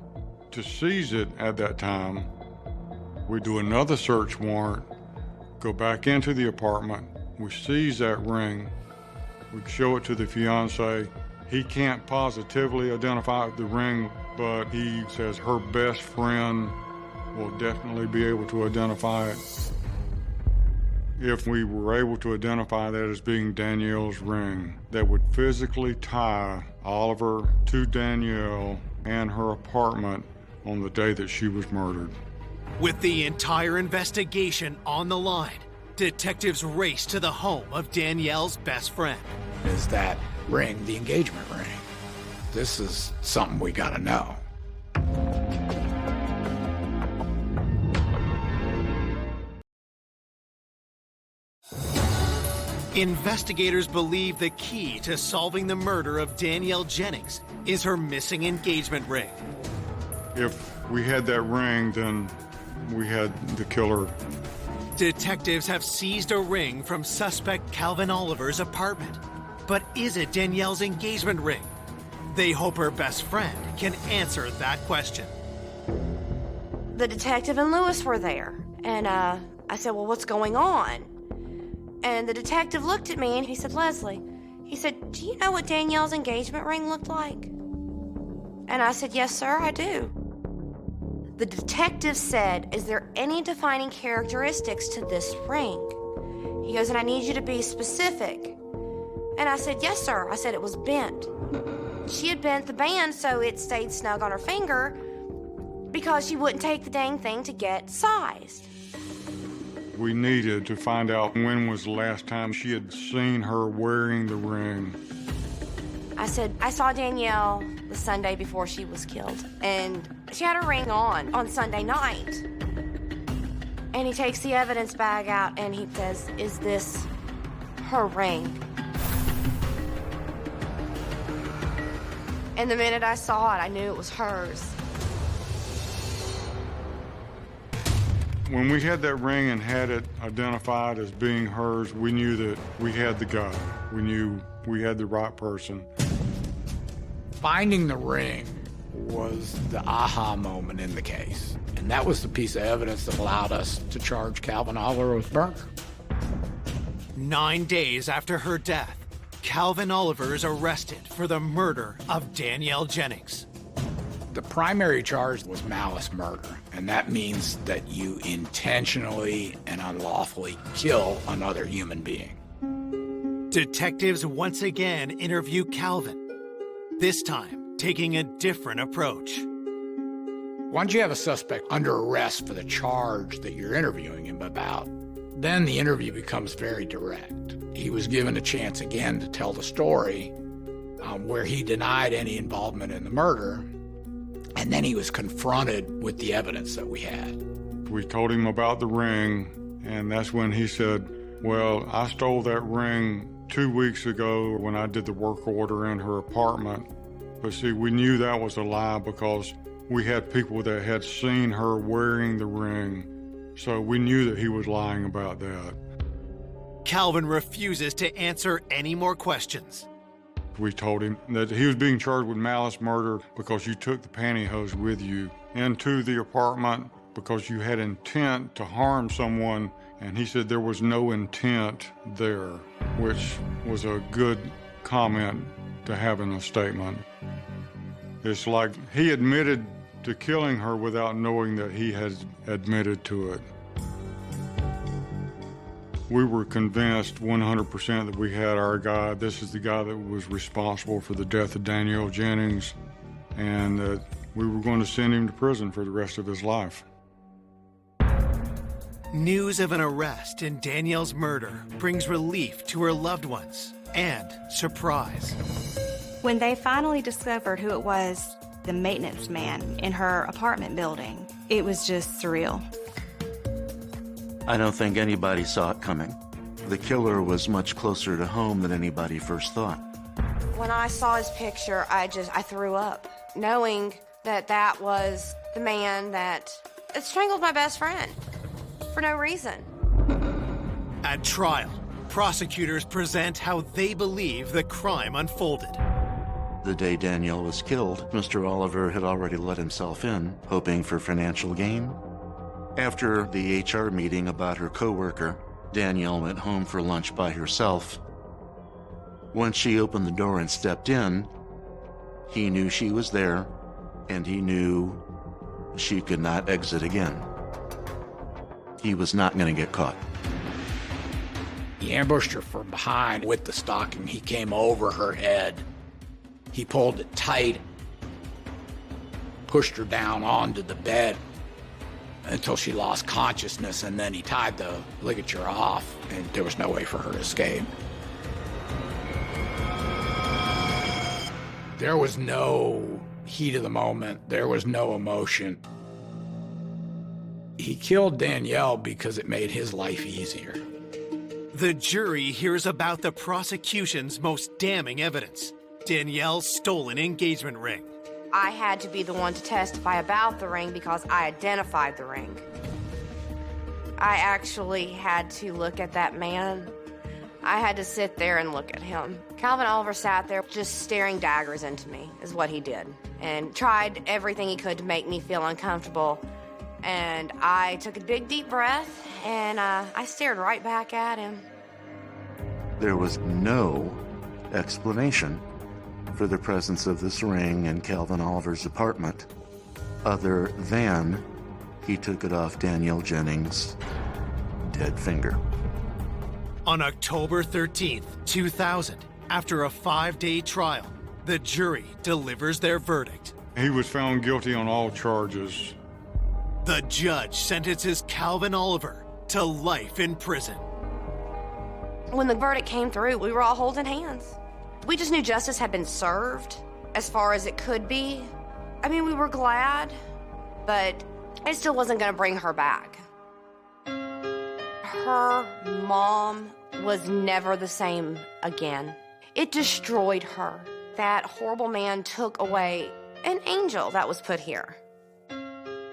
to seize it at that time. We do another search warrant, go back into the apartment, we seize that ring, we show it to the fiance. He can't positively identify the ring, but he says her best friend will definitely be able to identify it. If we were able to identify that as being Danielle's ring, that would physically tie Oliver to Danielle and her apartment on the day that she was murdered. With the entire investigation on the line, detectives race to the home of Danielle's best friend. Is that ring the engagement ring? This is something we gotta know. Investigators believe the key to solving the murder of Danielle Jennings is her missing engagement ring. If we had that ring, then we had the killer. Detectives have seized a ring from suspect Calvin Oliver's apartment. But is it Danielle's engagement ring? They hope her best friend can answer that question. The detective and Lewis were there, and I said, "Well, what's going on?" And the detective looked at me and he said, "Leslie," he said, "do you know what Danielle's engagement ring looked like?" And I said, "Yes, sir, I do." The detective said, "Is there any defining characteristics to this ring?" He goes, "And I need you to be specific." And I said, "Yes, sir." I said, "It was bent." She had bent the band so it stayed snug on her finger because she wouldn't take the dang thing to get sized. We needed to find out when was the last time she had seen her wearing the ring. I said, "I saw Danielle the Sunday before she was killed, and she had her ring on Sunday night." And he takes the evidence bag out and he says, "Is this her ring?" And the minute I saw it, I knew it was hers. When we had that ring and had it identified as being hers, we knew that we had the guy. We knew we had the right person. Finding the ring was the aha moment in the case. And that was the piece of evidence that allowed us to charge Calvin Oliver with murder. 9 days after her death, Calvin Oliver is arrested for the murder of Danielle Jennings. The primary charge was malice murder, and that means that you intentionally and unlawfully kill another human being. Detectives once again interview Calvin, this time taking a different approach. Once you have a suspect under arrest for the charge that you're interviewing him about, then the interview becomes very direct. He was given a chance again to tell the story where he denied any involvement in the murder, and then he was confronted with the evidence that we had. We told him about the ring, and that's when he said, "Well, I stole that ring 2 weeks ago when I did the work order in her apartment." But see, we knew that was a lie because we had people that had seen her wearing the ring, so we knew that he was lying about that. Calvin refuses to answer any more questions. We told him that he was being charged with malice murder because you took the pantyhose with you into the apartment because you had intent to harm someone, and he said there was no intent there, which was a good comment to have in a statement. It's like he admitted to killing her without knowing that he had admitted to it. We were convinced 100% that we had our guy. This is the guy that was responsible for the death of Danielle Jennings, and that we were going to send him to prison for the rest of his life. News of an arrest in Danielle's murder brings relief to her loved ones and surprise. When they finally discovered who it was, the maintenance man in her apartment building, it was just surreal. I don't think anybody saw it coming. The killer was much closer to home than anybody first thought. When I saw his picture, I threw up, knowing that that was the man that strangled my best friend for no reason. At trial, prosecutors present how they believe the crime unfolded. The day Danielle was killed, Mr. Oliver had already let himself in, hoping for financial gain. After the HR meeting about her coworker, Danielle went home for lunch by herself. Once she opened the door and stepped in, he knew she was there, and he knew she could not exit again. He was not going to get caught. He ambushed her from behind with the stocking. He came over her head. He pulled it tight, pushed her down onto the bed until she lost consciousness, and then he tied the ligature off, and there was no way for her to escape. There was no heat of the moment. There was no emotion. He killed Danielle because it made his life easier. The jury hears about the prosecution's most damning evidence, Danielle's stolen engagement ring. I had to be the one to testify about the ring because I identified the ring. I actually had to look at that man. I had to sit there and look at him. Calvin Oliver sat there just staring daggers into me, is what he did, and tried everything he could to make me feel uncomfortable. And I took a big, deep breath, and I stared right back at him. There was no explanation for the presence of this ring in Calvin Oliver's apartment, other than he took it off Danielle Jennings' dead finger. On October 13th, 2000, after a 5-day trial, the jury delivers their verdict. He was found guilty on all charges. The judge sentences Calvin Oliver to life in prison. When the verdict came through, we were all holding hands. We just knew justice had been served as far as it could be. I mean, we were glad, but it still wasn't going to bring her back. Her mom was never the same again. It destroyed her. That horrible man took away an angel that was put here.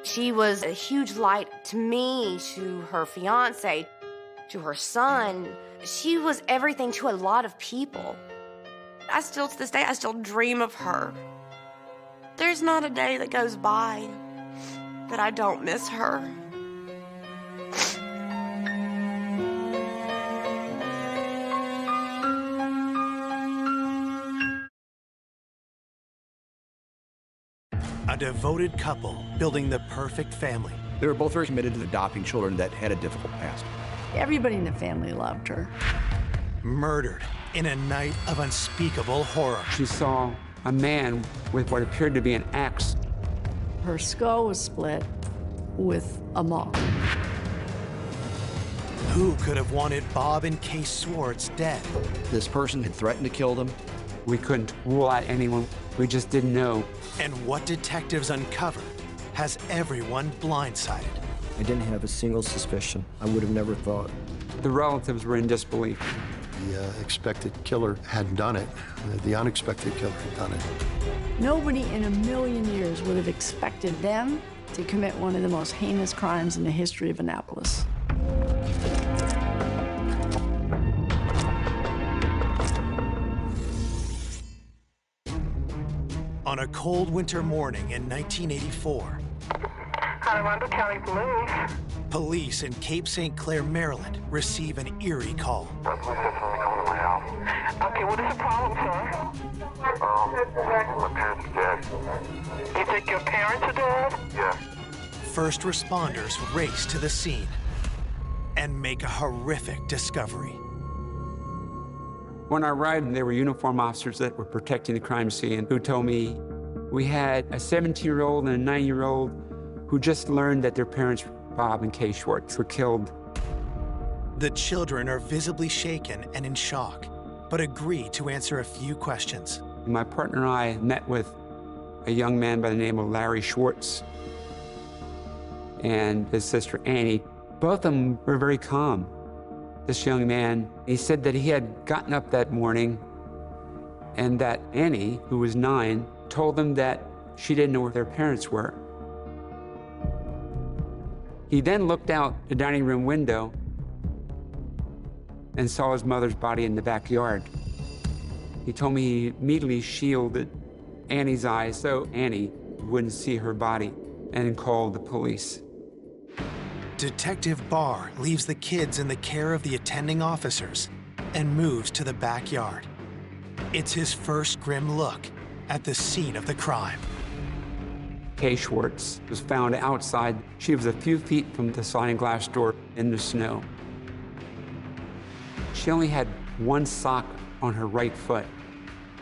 She was a huge light to me, to her fiance, to her son. She was everything to a lot of people. To this day, I still dream of her. There's not a day that goes by that I don't miss her. A devoted couple building the perfect family. They were both very committed to adopting children that had a difficult past. Everybody in the family loved her. Murdered in a night of unspeakable horror. She saw a man with what appeared to be an axe. Her skull was split with a maul. Who could have wanted Bob and Kay Swartz dead? This person had threatened to kill them. We couldn't rule out anyone. We just didn't know. And what detectives uncovered has everyone blindsided. I didn't have a single suspicion. I would have never thought. The relatives were in disbelief. The expected killer hadn't done it. The unexpected killer had done it. Nobody in a million years would have expected them to commit one of the most heinous crimes in the history of Annapolis. On a cold winter morning in 1984, police in Cape St. Clair, Maryland, receive an eerie call. Okay, what is the problem, sir? My parents are dead. You think your parents are dead? Yeah. First responders race to the scene and make a horrific discovery. When I arrived, there were uniformed officers that were protecting the crime scene who told me we had a 17-year-old and a 9-year-old who just learned that their parents, Bob and Kay Schwartz, were killed. The children are visibly shaken and in shock, but agree to answer a few questions. My partner and I met with a young man by the name of Larry Schwartz and his sister Annie. Both of them were very calm. This young man, he said that he had gotten up that morning and that Annie, who was 9, told them that she didn't know where their parents were. He then looked out the dining room window and saw his mother's body in the backyard. He told me he immediately shielded Annie's eyes so Annie wouldn't see her body and called the police. Detective Barr leaves the kids in the care of the attending officers and moves to the backyard. It's his first grim look at the scene of the crime. Kay Schwartz was found outside. She was a few feet from the sliding glass door in the snow. She only had one sock on her right foot.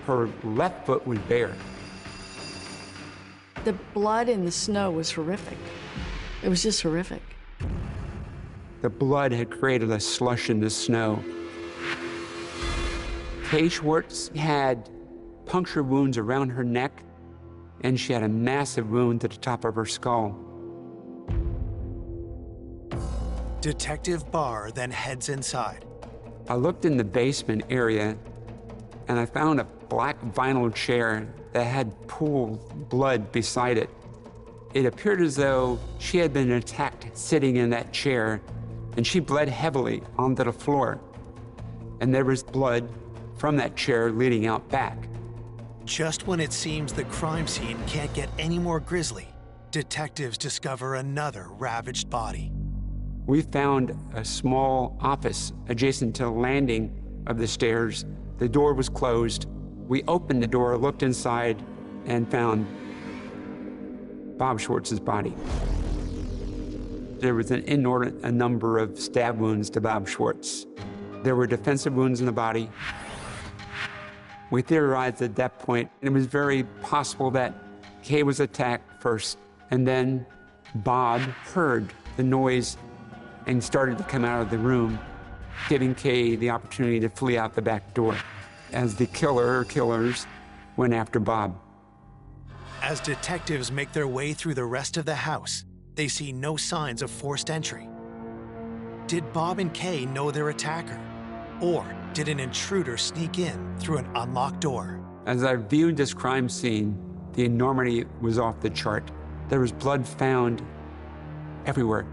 Her left foot was bare. The blood in the snow was horrific. It was just horrific. The blood had created a slush in the snow. Kay Schwartz had puncture wounds around her neck, and she had a massive wound to the top of her skull. Detective Barr then heads inside. I looked in the basement area, and I found a black vinyl chair that had pooled blood beside it. It appeared as though she had been attacked sitting in that chair, and she bled heavily onto the floor. And there was blood from that chair leading out back. Just when it seems the crime scene can't get any more grisly, detectives discover another ravaged body. We found a small office adjacent to the landing of the stairs. The door was closed. We opened the door, looked inside, and found Bob Schwartz's body. There was an inordinate number of stab wounds to Bob Schwartz. There were defensive wounds in the body. We theorized at that point it was very possible that Kay was attacked first, and then Bob heard the noise and started to come out of the room, giving Kay the opportunity to flee out the back door as the killer or killers went after Bob. As detectives make their way through the rest of the house, they see no signs of forced entry. Did Bob and Kay know their attacker? Or did an intruder sneak in through an unlocked door? As I viewed this crime scene, the enormity was off the chart. There was blood found everywhere.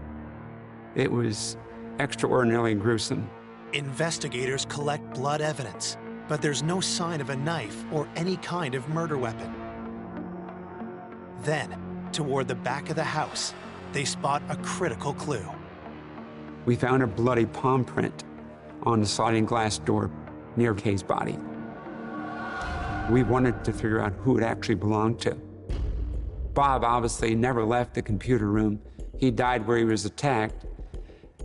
It was extraordinarily gruesome. Investigators collect blood evidence, but there's no sign of a knife or any kind of murder weapon. Then, toward the back of the house, they spot a critical clue. We found a bloody palm print on the sliding glass door near Kay's body. We wanted to figure out who it actually belonged to. Bob obviously never left the computer room. He died where he was attacked.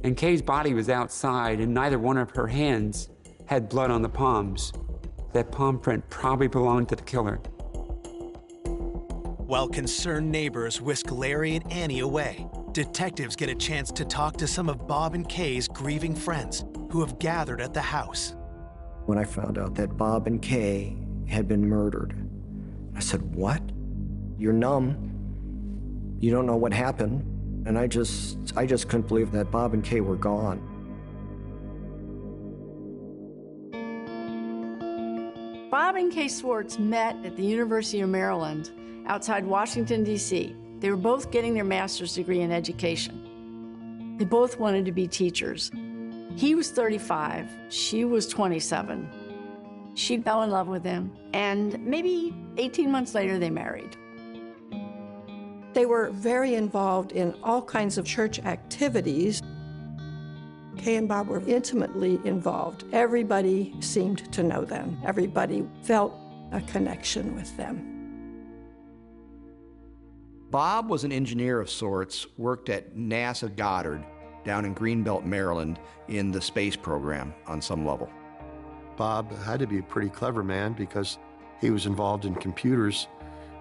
And Kay's body was outside, and neither one of her hands had blood on the palms. That palm print probably belonged to the killer. While concerned neighbors whisk Larry and Annie away, detectives get a chance to talk to some of Bob and Kay's grieving friends who have gathered at the house. When I found out that Bob and Kay had been murdered, I said, "What? You're numb. You don't know what happened." And I just couldn't believe that Bob and Kay were gone. Bob and Kay Schwartz met at the University of Maryland outside Washington, D.C. They were both getting their master's degree in education. They both wanted to be teachers. He was 35, she was 27. She fell in love with him, and maybe 18 months later, they married. They were very involved in all kinds of church activities. Kay and Bob were intimately involved. Everybody seemed to know them. Everybody felt a connection with them. Bob was an engineer of sorts, worked at NASA Goddard down in Greenbelt, Maryland, in the space program on some level. Bob had to be a pretty clever man because he was involved in computers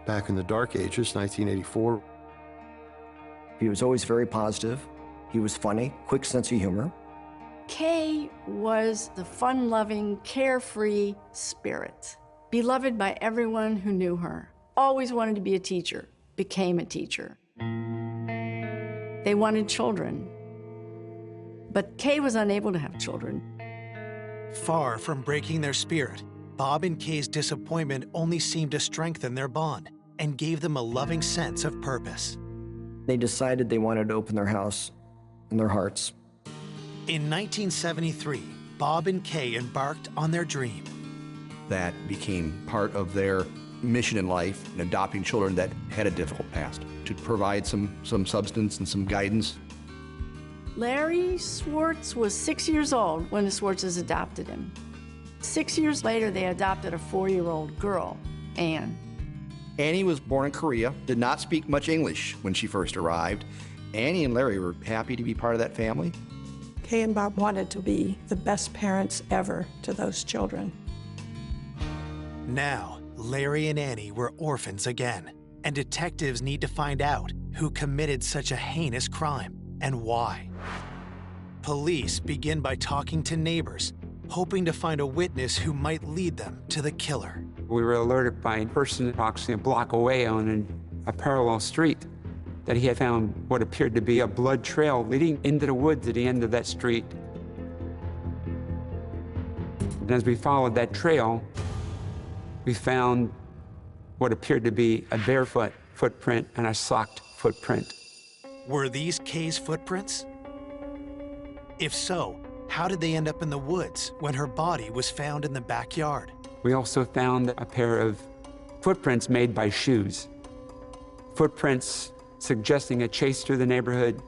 back in the dark ages, 1984. He was always very positive. He was funny, quick sense of humor. Kay was the fun-loving, carefree spirit, beloved by everyone who knew her. Always wanted to be a teacher, became a teacher. They wanted children, but Kay was unable to have children. Far from breaking their spirit, Bob and Kay's disappointment only seemed to strengthen their bond and gave them a loving sense of purpose. They decided they wanted to open their house and their hearts. In 1973, Bob and Kay embarked on their dream. That became part of their mission in life, in adopting children that had a difficult past, to provide some substance and some guidance. Larry Swartz was 6 years old when the Swartzes adopted him. 6 years later, they adopted a 4-year-old girl, Anne. Annie was born in Korea, did not speak much English when she first arrived. Annie and Larry were happy to be part of that family. Kay and Bob wanted to be the best parents ever to those children. Now, Larry and Annie were orphans again, and detectives need to find out who committed such a heinous crime and why. Police begin by talking to neighbors, hoping to find a witness who might lead them to the killer. We were alerted by a person approximately a block away on a parallel street that he had found what appeared to be a blood trail leading into the woods at the end of that street. And as we followed that trail, we found what appeared to be a barefoot footprint and a socked footprint. Were these Kay's footprints? If so, how did they end up in the woods when her body was found in the backyard? We also found a pair of footprints made by shoes. Footprints suggesting a chase through the neighborhood.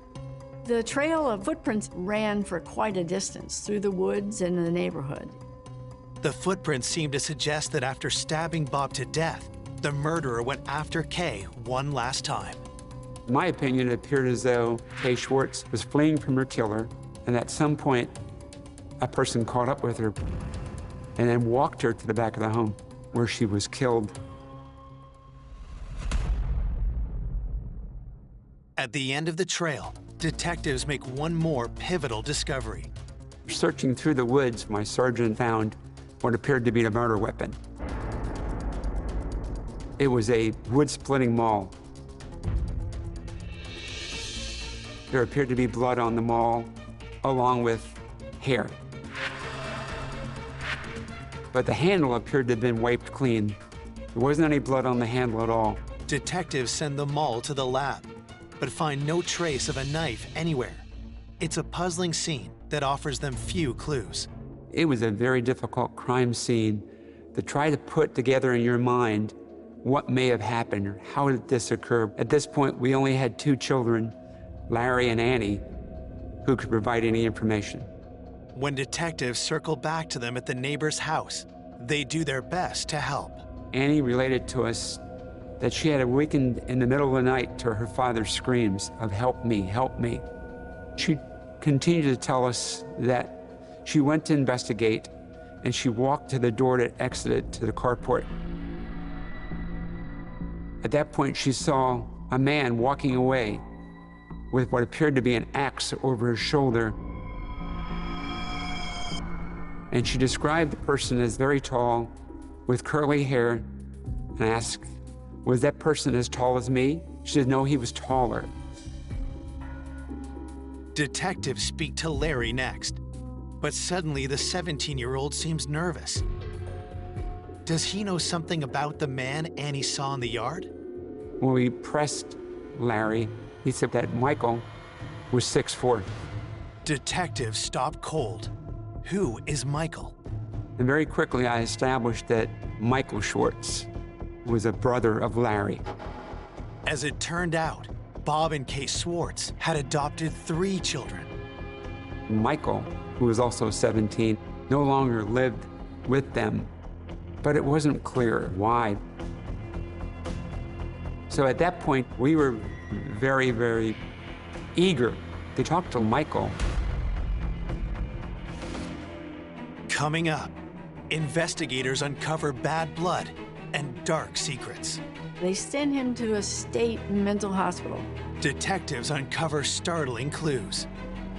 The trail of footprints ran for quite a distance through the woods and the neighborhood. The footprints seemed to suggest that after stabbing Bob to death, the murderer went after Kay one last time. In my opinion, it appeared as though Kay Schwartz was fleeing from her killer, and at some point, a person caught up with her and then walked her to the back of the home where she was killed. At the end of the trail, detectives make one more pivotal discovery. Searching through the woods, my sergeant found what appeared to be a murder weapon. It was a wood-splitting maul. There appeared to be blood on the maul, along with hair. But the handle appeared to have been wiped clean. There wasn't any blood on the handle at all. Detectives send the maul to the lab, but find no trace of a knife anywhere. It's a puzzling scene that offers them few clues. It was a very difficult crime scene to try to put together in your mind what may have happened or how did this occur. At this point, we only had 2 children, Larry and Annie, who could provide any information. When detectives circle back to them at the neighbor's house, they do their best to help. Annie related to us that she had awakened in the middle of the night to her father's screams of "help me, help me." She continued to tell us that she went to investigate and she walked to the door that exited to the carport. At that point, she saw a man walking away with what appeared to be an axe over his shoulder. And she described the person as very tall, with curly hair, and asked, "Was that person as tall as me?" She said, "No, he was taller." Detectives speak to Larry next, but suddenly the 17-year-old seems nervous. Does he know something about the man Annie saw in the yard? When we pressed Larry, he said that Michael was 6'4". Detectives stop cold. Who is Michael? And very quickly, I established that Michael Schwartz was a brother of Larry. As it turned out, Bob and Kay Schwartz had adopted 3 children. Michael, who was also 17, no longer lived with them. but it wasn't clear why. So at that point, we were very, very eager to talk to Michael. Coming up, investigators uncover bad blood and dark secrets. They send him to a state mental hospital. Detectives uncover startling clues.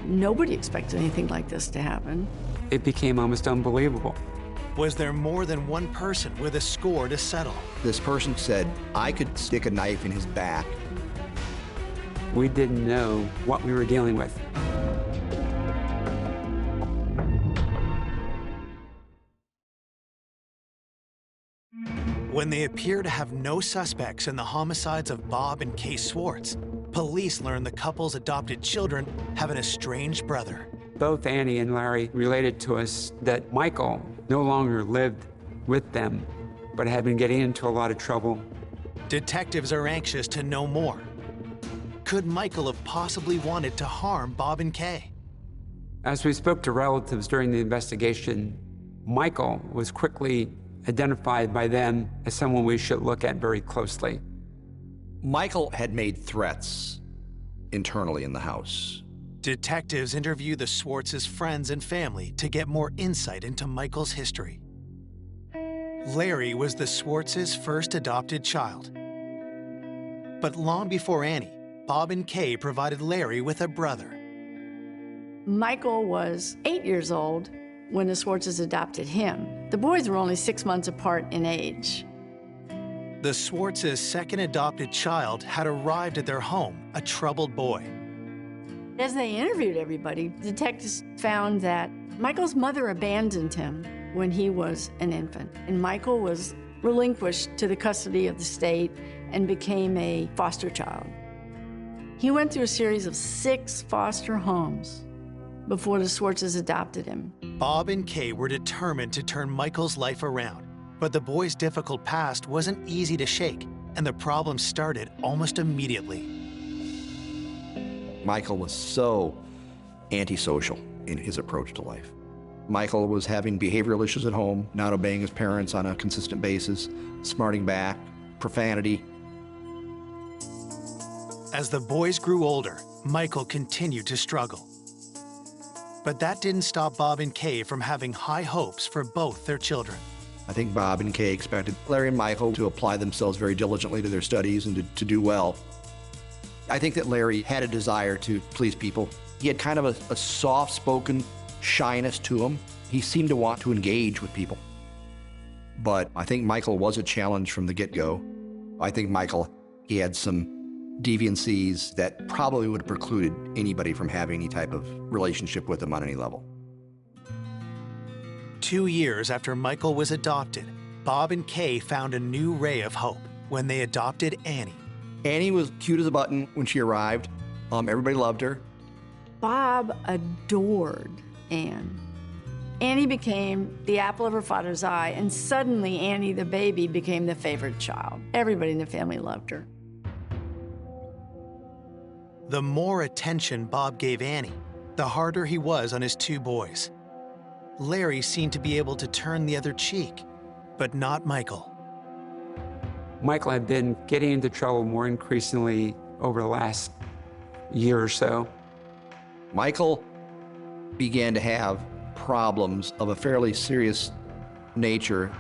Nobody expected anything like this to happen. It became almost unbelievable. Was there more than one person with a score to settle? This person said, I could stick a knife in his back. We didn't know what we were dealing with. When they appear to have no suspects in the homicides of Bob and Kay Swartz, police learn the couple's adopted children have an estranged brother. Both Annie and Larry related to us that Michael no longer lived with them, but had been getting into a lot of trouble. Detectives are anxious to know more. Could Michael have possibly wanted to harm Bob and Kay? As we spoke to relatives during the investigation, Michael was quickly identified by them as someone we should look at very closely. Michael had made threats internally in the house. Detectives interview the Swartz's friends and family to get more insight into Michael's history. Larry was the Swartz's first adopted child. But long before Annie, Bob and Kay provided Larry with a brother. Michael was 8 years old when the Swartzes adopted him. The boys were only 6 months apart in age. The Swartz's second adopted child had arrived at their home, a troubled boy. As they interviewed everybody, detectives found that Michael's mother abandoned him when he was an infant, and Michael was relinquished to the custody of the state and became a foster child. He went through a series of 6 foster homes before the Swartzes adopted him. Bob and Kay were determined to turn Michael's life around, but the boy's difficult past wasn't easy to shake, and the problem started almost immediately. Michael was so antisocial in his approach to life. Michael was having behavioral issues at home, not obeying his parents on a consistent basis, smarting back, profanity. As the boys grew older, Michael continued to struggle. But that didn't stop Bob and Kay from having high hopes for both their children. I think Bob and Kay expected Larry and Michael to apply themselves very diligently to their studies and to do well. I think that Larry had a desire to please people. He had kind of a soft-spoken shyness to him. He seemed to want to engage with people. But I think Michael was a challenge from the get-go. I think Michael, he had some deviancies that probably would have precluded anybody from having any type of relationship with him on any level. 2 years after Michael was adopted, Bob and Kay found a new ray of hope when they adopted Annie. Annie was cute as a button when she arrived. Everybody loved her. Bob adored Anne. Annie became the apple of her father's eye, and suddenly Annie, the baby, became the favorite child. Everybody in the family loved her. The more attention Bob gave Annie, the harder he was on his 2 boys. Larry seemed to be able to turn the other cheek, but not Michael. Michael had been getting into trouble more increasingly over the last year or so. Michael began to have problems of a fairly serious nature.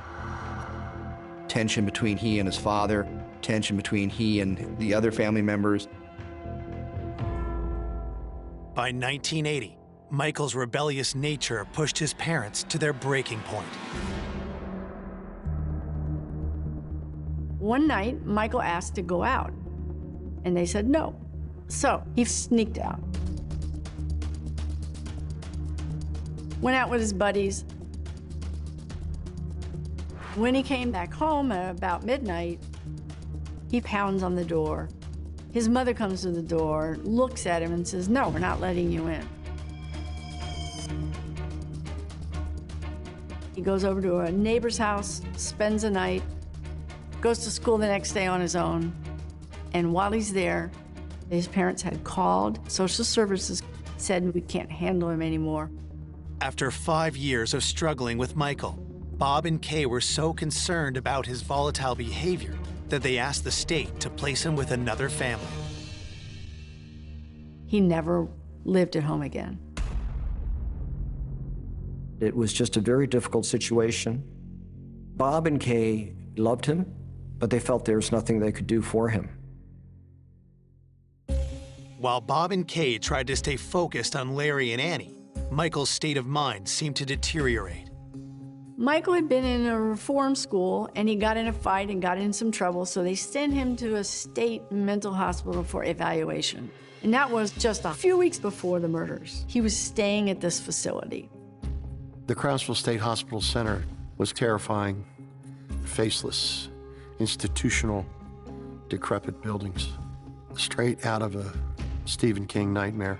Tension between he and his father, tension between he and the other family members. By 1980, Michael's rebellious nature pushed his parents to their breaking point. One night, Michael asked to go out, and they said no. So he sneaked out. Went out with his buddies. When he came back home at about midnight, he pounds on the door. His mother comes to the door, looks at him and says, "No, we're not letting you in." He goes over to a neighbor's house, spends the night, goes to school the next day on his own. And while he's there, his parents had called. Social services said, "We can't handle him anymore." After 5 years of struggling with Michael, Bob and Kay were so concerned about his volatile behavior that they asked the state to place him with another family. He never lived at home again. It was just a very difficult situation. Bob and Kay loved him, but they felt there was nothing they could do for him. While Bob and Kay tried to stay focused on Larry and Annie, Michael's state of mind seemed to deteriorate. Michael had been in a reform school, and he got in a fight and got in some trouble, so they sent him to a state mental hospital for evaluation. And that was just a few weeks before the murders. He was staying at this facility. The Crownsville State Hospital Center was terrifying, faceless, institutional, decrepit buildings, straight out of a Stephen King nightmare.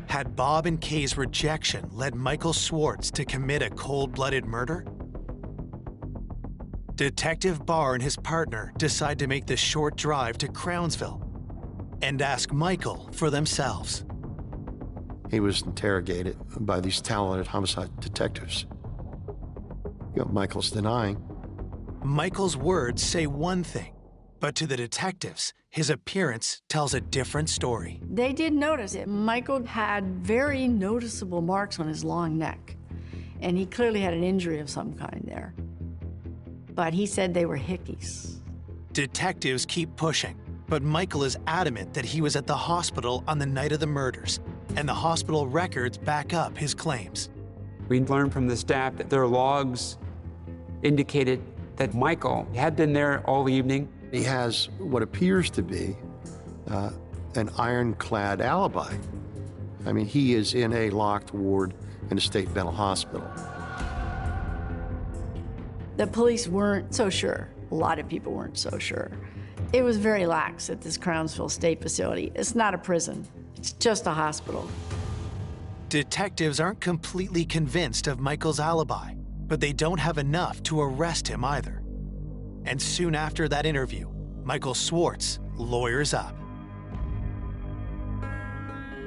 Had Bob and Kay's rejection led Michael Schwartz to commit a cold-blooded murder? Detective Barr and his partner decide to make the short drive to Crownsville and ask Michael for themselves. He was interrogated by these talented homicide detectives. Michael's denying. Michael's words say one thing, but to the detectives, his appearance tells a different story. They did notice it. Michael had very noticeable marks on his long neck, and he clearly had an injury of some kind there. But he said they were hickeys. Detectives keep pushing, but Michael is adamant that he was at the hospital on the night of the murders, and the hospital records back up his claims. We learned from the staff that their logs indicated that Michael had been there all evening. He has what appears to be an ironclad alibi. I mean, he is in a locked ward in a state mental hospital. The police weren't so sure. A lot of people weren't so sure. It was very lax at this Crownsville State facility. It's not a prison. It's just a hospital. Detectives aren't completely convinced of Michael's alibi, but they don't have enough to arrest him either. And soon after that interview, Michael Schwartz lawyers up.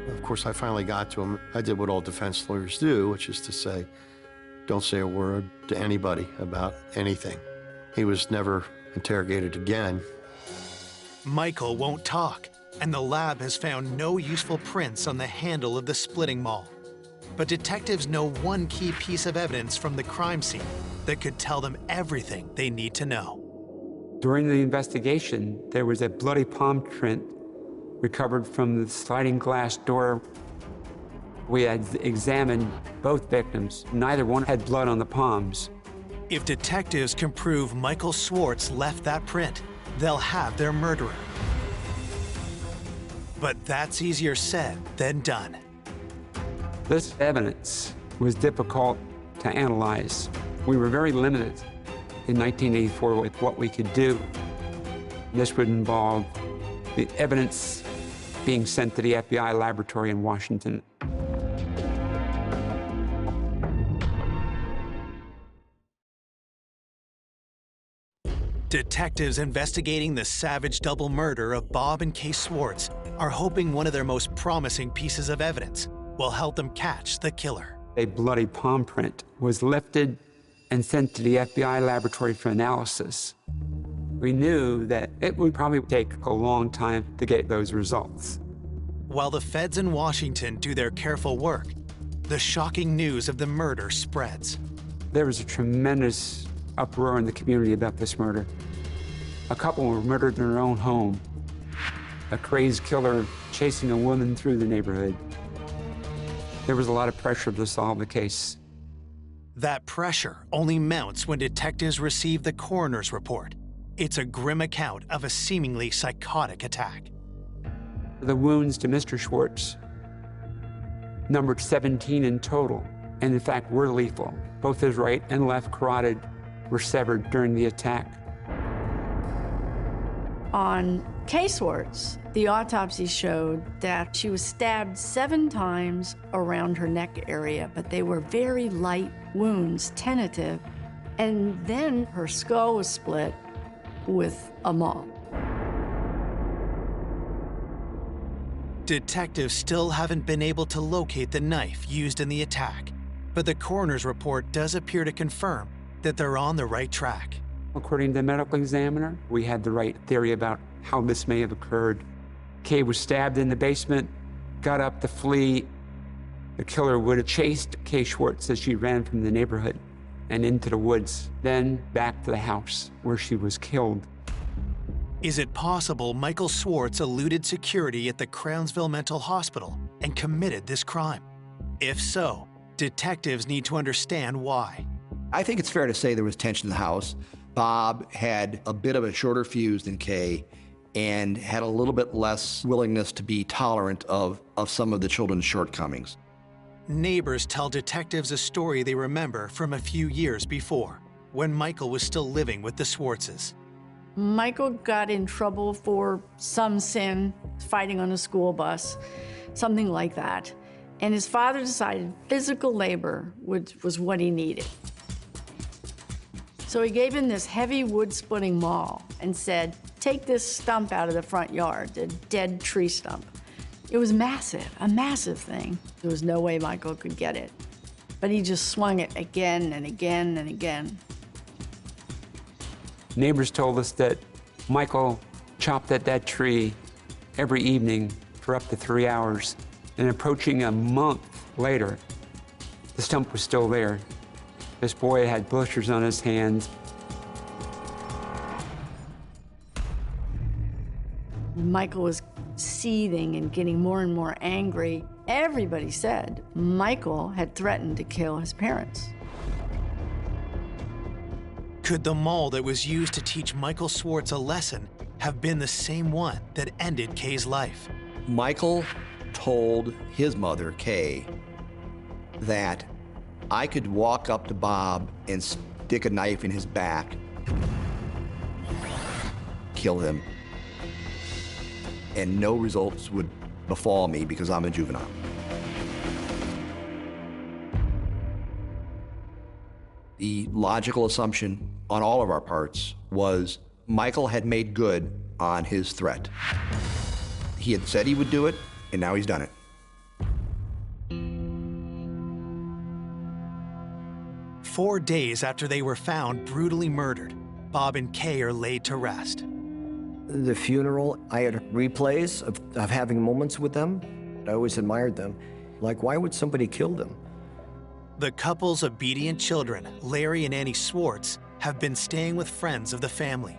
Of course, I finally got to him. I did what all defense lawyers do, which is to say, don't say a word to anybody about anything. He was never interrogated again. Michael won't talk, and the lab has found no useful prints on the handle of the splitting maul. But detectives know one key piece of evidence from the crime scene that could tell them everything they need to know. During the investigation, there was a bloody palm print recovered from the sliding glass door. We had examined both victims. Neither one had blood on the palms. If detectives can prove Michael Schwartz left that print, they'll have their murderer. But that's easier said than done. This evidence was difficult to analyze. We were very limited in 1984 with what we could do. This would involve the evidence being sent to the FBI laboratory in Washington. Detectives investigating the savage double murder of Bob and Kay Schwartz are hoping one of their most promising pieces of evidence will help them catch the killer. A bloody palm print was lifted and sent to the FBI laboratory for analysis. We knew that it would probably take a long time to get those results. While the feds in Washington do their careful work, the shocking news of the murder spreads. There was a tremendous uproar in the community about this murder. A couple were murdered in their own home. A crazed killer chasing a woman through the neighborhood. There was a lot of pressure to solve the case. That pressure only mounts when detectives receive the coroner's report. It's a grim account of a seemingly psychotic attack. The wounds to Mr. Schwartz numbered 17 in total, and in fact were lethal. Both his right and left carotid were severed during the attack. On Kay Schwartz, the autopsy showed that she was stabbed 7 times around her neck area, but they were very light wounds, tentative, and then her skull was split with a maul. Detectives still haven't been able to locate the knife used in the attack, But the coroner's report does appear to confirm that they're on the right track. According to the medical examiner, we had the right theory about how this may have occurred. Kay was stabbed in the basement, got up to flee. The killer would have chased Kay Schwartz as she ran from the neighborhood and into the woods, then back to the house where she was killed. Is it possible Michael Schwartz eluded security at the Crownsville Mental Hospital and committed this crime? If so, detectives need to understand why. I think it's fair to say there was tension in the house. Bob had a bit of a shorter fuse than Kay and had a little bit less willingness to be tolerant of some of the children's shortcomings. Neighbors tell detectives a story they remember from a few years before, when Michael was still living with the Schwartzes. Michael got in trouble for some sin, fighting on a school bus, something like that. And his father decided physical labor was what he needed. So he gave him this heavy wood splitting maul and said, take this stump out of the front yard, the dead tree stump. It was massive, a massive thing. There was no way Michael could get it. But he just swung it again and again and again. Neighbors told us that Michael chopped at that tree every evening for up to 3 hours. And approaching a month later, the stump was still there. This boy had blisters on his hands. Michael was seething and getting more and more angry. Everybody said Michael had threatened to kill his parents. Could the maul that was used to teach Michael Schwartz a lesson have been the same one that ended Kay's life? Michael told his mother, Kay, that I could walk up to Bob and stick a knife in his back, kill him, and no results would befall me because I'm a juvenile. The logical assumption on all of our parts was Michael had made good on his threat. He had said he would do it, and now he's done it. Four days after they were found brutally murdered, Bob and Kay are laid to rest. The funeral, I had replays of having moments with them. I always admired them. Like, why would somebody kill them? The couple's obedient children, Larry and Annie Schwartz, have been staying with friends of the family,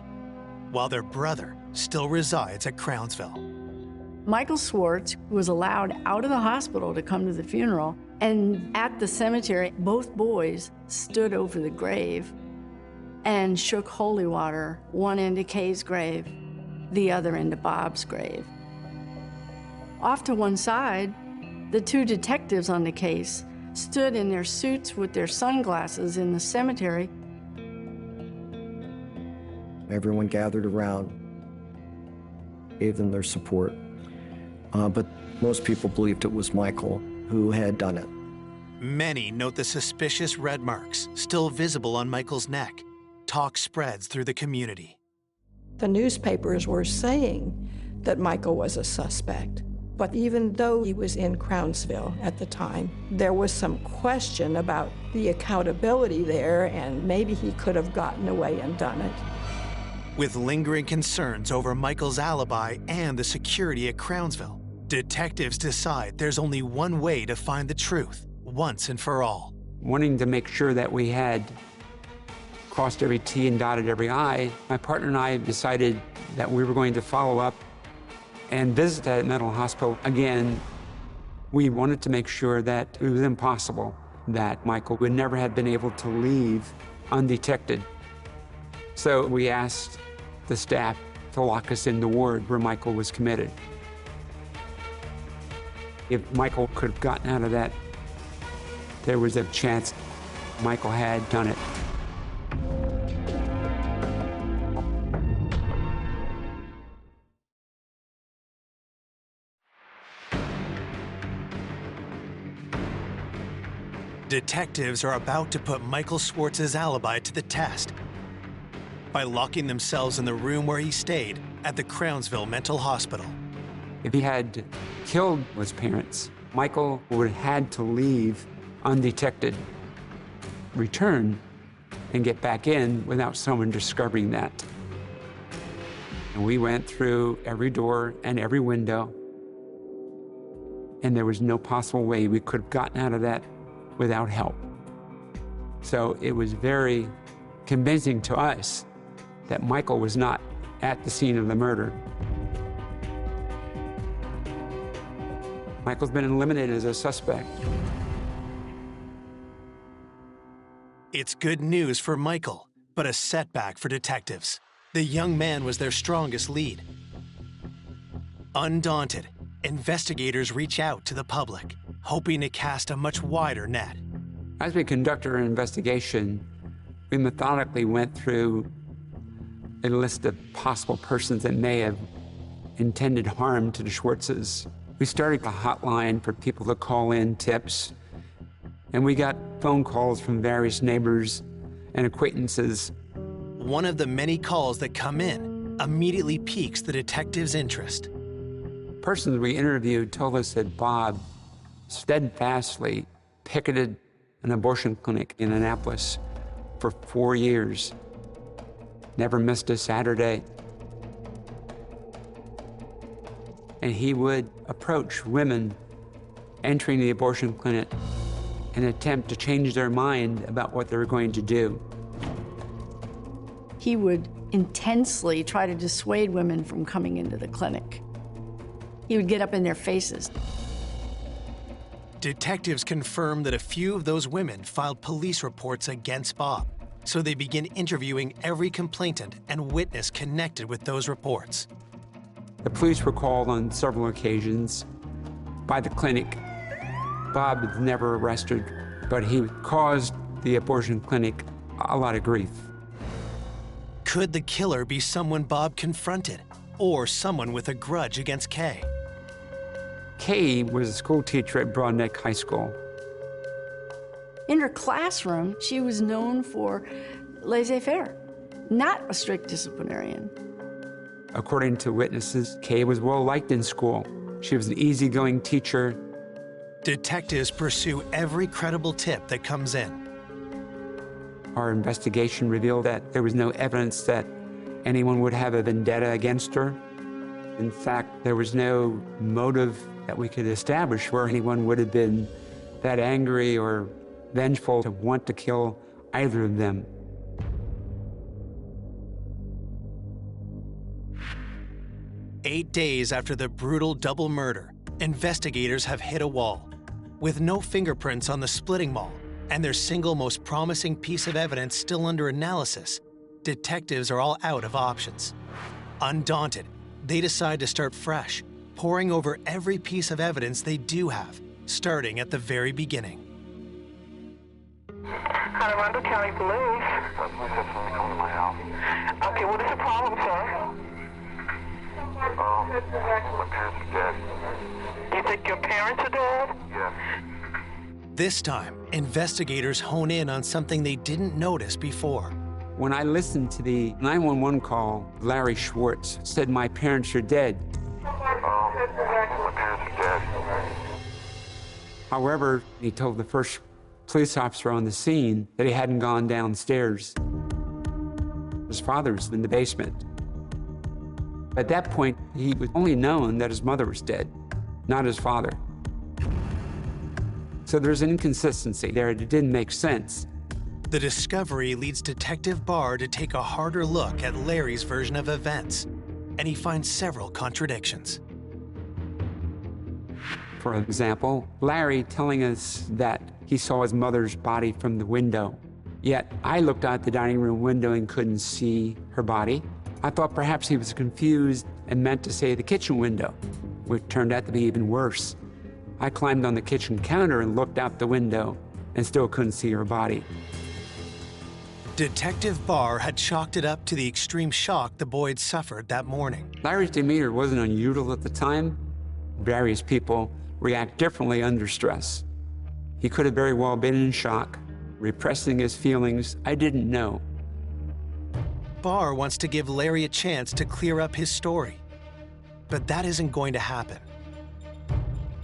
while their brother still resides at Crownsville. Michael Schwartz was allowed out of the hospital to come to the funeral, and at the cemetery, both boys stood over the grave and shook holy water, one into Kay's grave, the other into Bob's grave. Off to one side, the two detectives on the case stood in their suits with their sunglasses in the cemetery. Everyone gathered around, gave them their support. But most people believed it was Michael who had done it. Many note the suspicious red marks still visible on Michael's neck. Talk spreads through the community. The newspapers were saying that Michael was a suspect. But even though he was in Crownsville at the time, there was some question about the accountability there, and maybe he could have gotten away and done it. With lingering concerns over Michael's alibi and the security at Crownsville, detectives decide there's only one way to find the truth, once and for all. Wanting to make sure that we had crossed every T and dotted every I, my partner and I decided that we were going to follow up and visit that mental hospital again. We wanted to make sure that it was impossible that Michael would never have been able to leave undetected. So we asked the staff to lock us in the ward where Michael was committed. If Michael could have gotten out of that, there was a chance Michael had done it. Detectives are about to put Michael Schwartz's alibi to the test by locking themselves in the room where he stayed at the Crownsville Mental Hospital. If he had killed his parents, Michael would have had to leave undetected return and get back in without someone discovering that. And we went through every door and every window, and there was no possible way we could have gotten out of that without help. So it was very convincing to us that Michael was not at the scene of the murder. Michael's been eliminated as a suspect. It's good news for Michael, but a setback for detectives. The young man was their strongest lead. Undaunted, investigators reach out to the public, hoping to cast a much wider net. As we conducted our investigation, we methodically went through a list of possible persons that may have intended harm to the Schwartzes. We started a hotline for people to call in tips, and we got phone calls from various neighbors and acquaintances. One of the many calls that come in immediately piques the detectives' interest. Persons we interviewed told us that Bob steadfastly picketed an abortion clinic in Annapolis for 4 years, never missed a Saturday. And he would approach women entering the abortion clinic and attempt to change their mind about what they were going to do. He would intensely try to dissuade women from coming into the clinic. He would get up in their faces. Detectives confirm that a few of those women filed police reports against Bob, so they begin interviewing every complainant and witness connected with those reports. The police were called on several occasions by the clinic. Bob was never arrested, but he caused the abortion clinic a lot of grief. Could the killer be someone Bob confronted, or someone with a grudge against Kay? Kay was a school teacher at Broad Neck High School. In her classroom, she was known for laissez-faire, not a strict disciplinarian. According to witnesses, Kay was well-liked in school. She was an easygoing teacher. Detectives pursue every credible tip that comes in. Our investigation revealed that there was no evidence that anyone would have a vendetta against her. In fact, there was no motive that we could establish where anyone would have been that angry or vengeful to want to kill either of them. "8 days after the brutal double murder, investigators have hit a wall. With no fingerprints on the splitting mall and their single most promising piece of evidence still under analysis, detectives are all out of options. Undaunted, they decide to start fresh, poring over every piece of evidence they do have, starting at the very beginning. Colorado County Police. Okay, what is the problem, sir? My parents are dead. You think your parents are dead? Yes. This time, investigators hone in on something they didn't notice before. When I listened to the 911 call, Larry Schwartz said, "My parents are dead." My parents are dead. However, he told the first police officer on the scene that he hadn't gone downstairs. His father was in the basement. At that point, he was only known that his mother was dead, not his father. So there's an inconsistency there. It didn't make sense. The discovery leads Detective Barr to take a harder look at Larry's version of events, and he finds several contradictions. For example, Larry telling us that he saw his mother's body from the window. Yet I looked out the dining room window and couldn't see her body. I thought perhaps he was confused and meant to say the kitchen window, which turned out to be even worse. I climbed on the kitchen counter and looked out the window and still couldn't see her body. Detective Barr had chalked it up to the extreme shock the boy had suffered that morning. Larry's demeanor wasn't unusual at the time. Various people react differently under stress. He could have very well been in shock, repressing his feelings. I didn't know. Barr wants to give Larry a chance to clear up his story, but that isn't going to happen.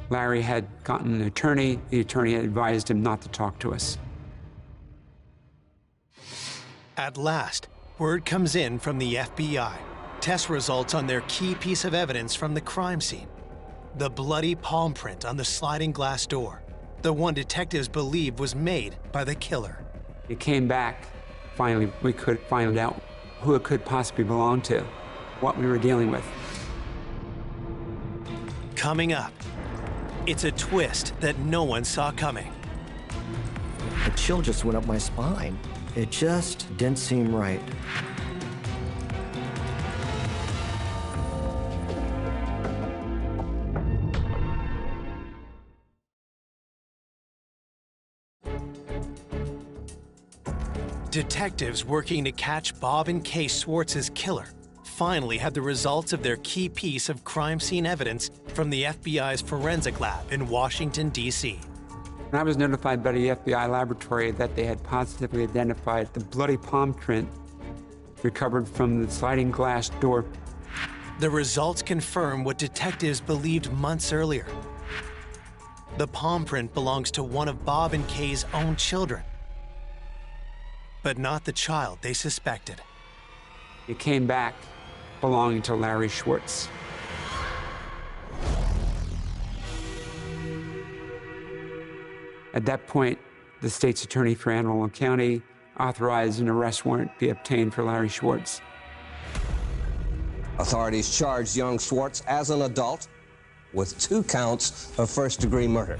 Larry had gotten an attorney. The attorney had advised him not to talk to us. At last, word comes in from the FBI. Test results on their key piece of evidence from the crime scene. The bloody palm print on the sliding glass door. The one detectives believed was made by the killer. It came back. Finally, we could find out who it could possibly belong to, what we were dealing with. Coming up, it's a twist that no one saw coming. A chill just went up my spine. It just didn't seem right. Detectives working to catch Bob and Kay Schwartz's killer finally had the results of their key piece of crime scene evidence from the FBI's forensic lab in Washington, D.C. I was notified by the FBI laboratory that they had positively identified the bloody palm print recovered from the sliding glass door. The results confirm what detectives believed months earlier. The palm print belongs to one of Bob and Kay's own children, but not the child they suspected. It came back belonging to Larry Schwartz. At that point, the state's attorney for Anne Arundel County authorized an arrest warrant be obtained for Larry Schwartz. Authorities charged young Schwartz as an adult with 2 counts of first-degree murder.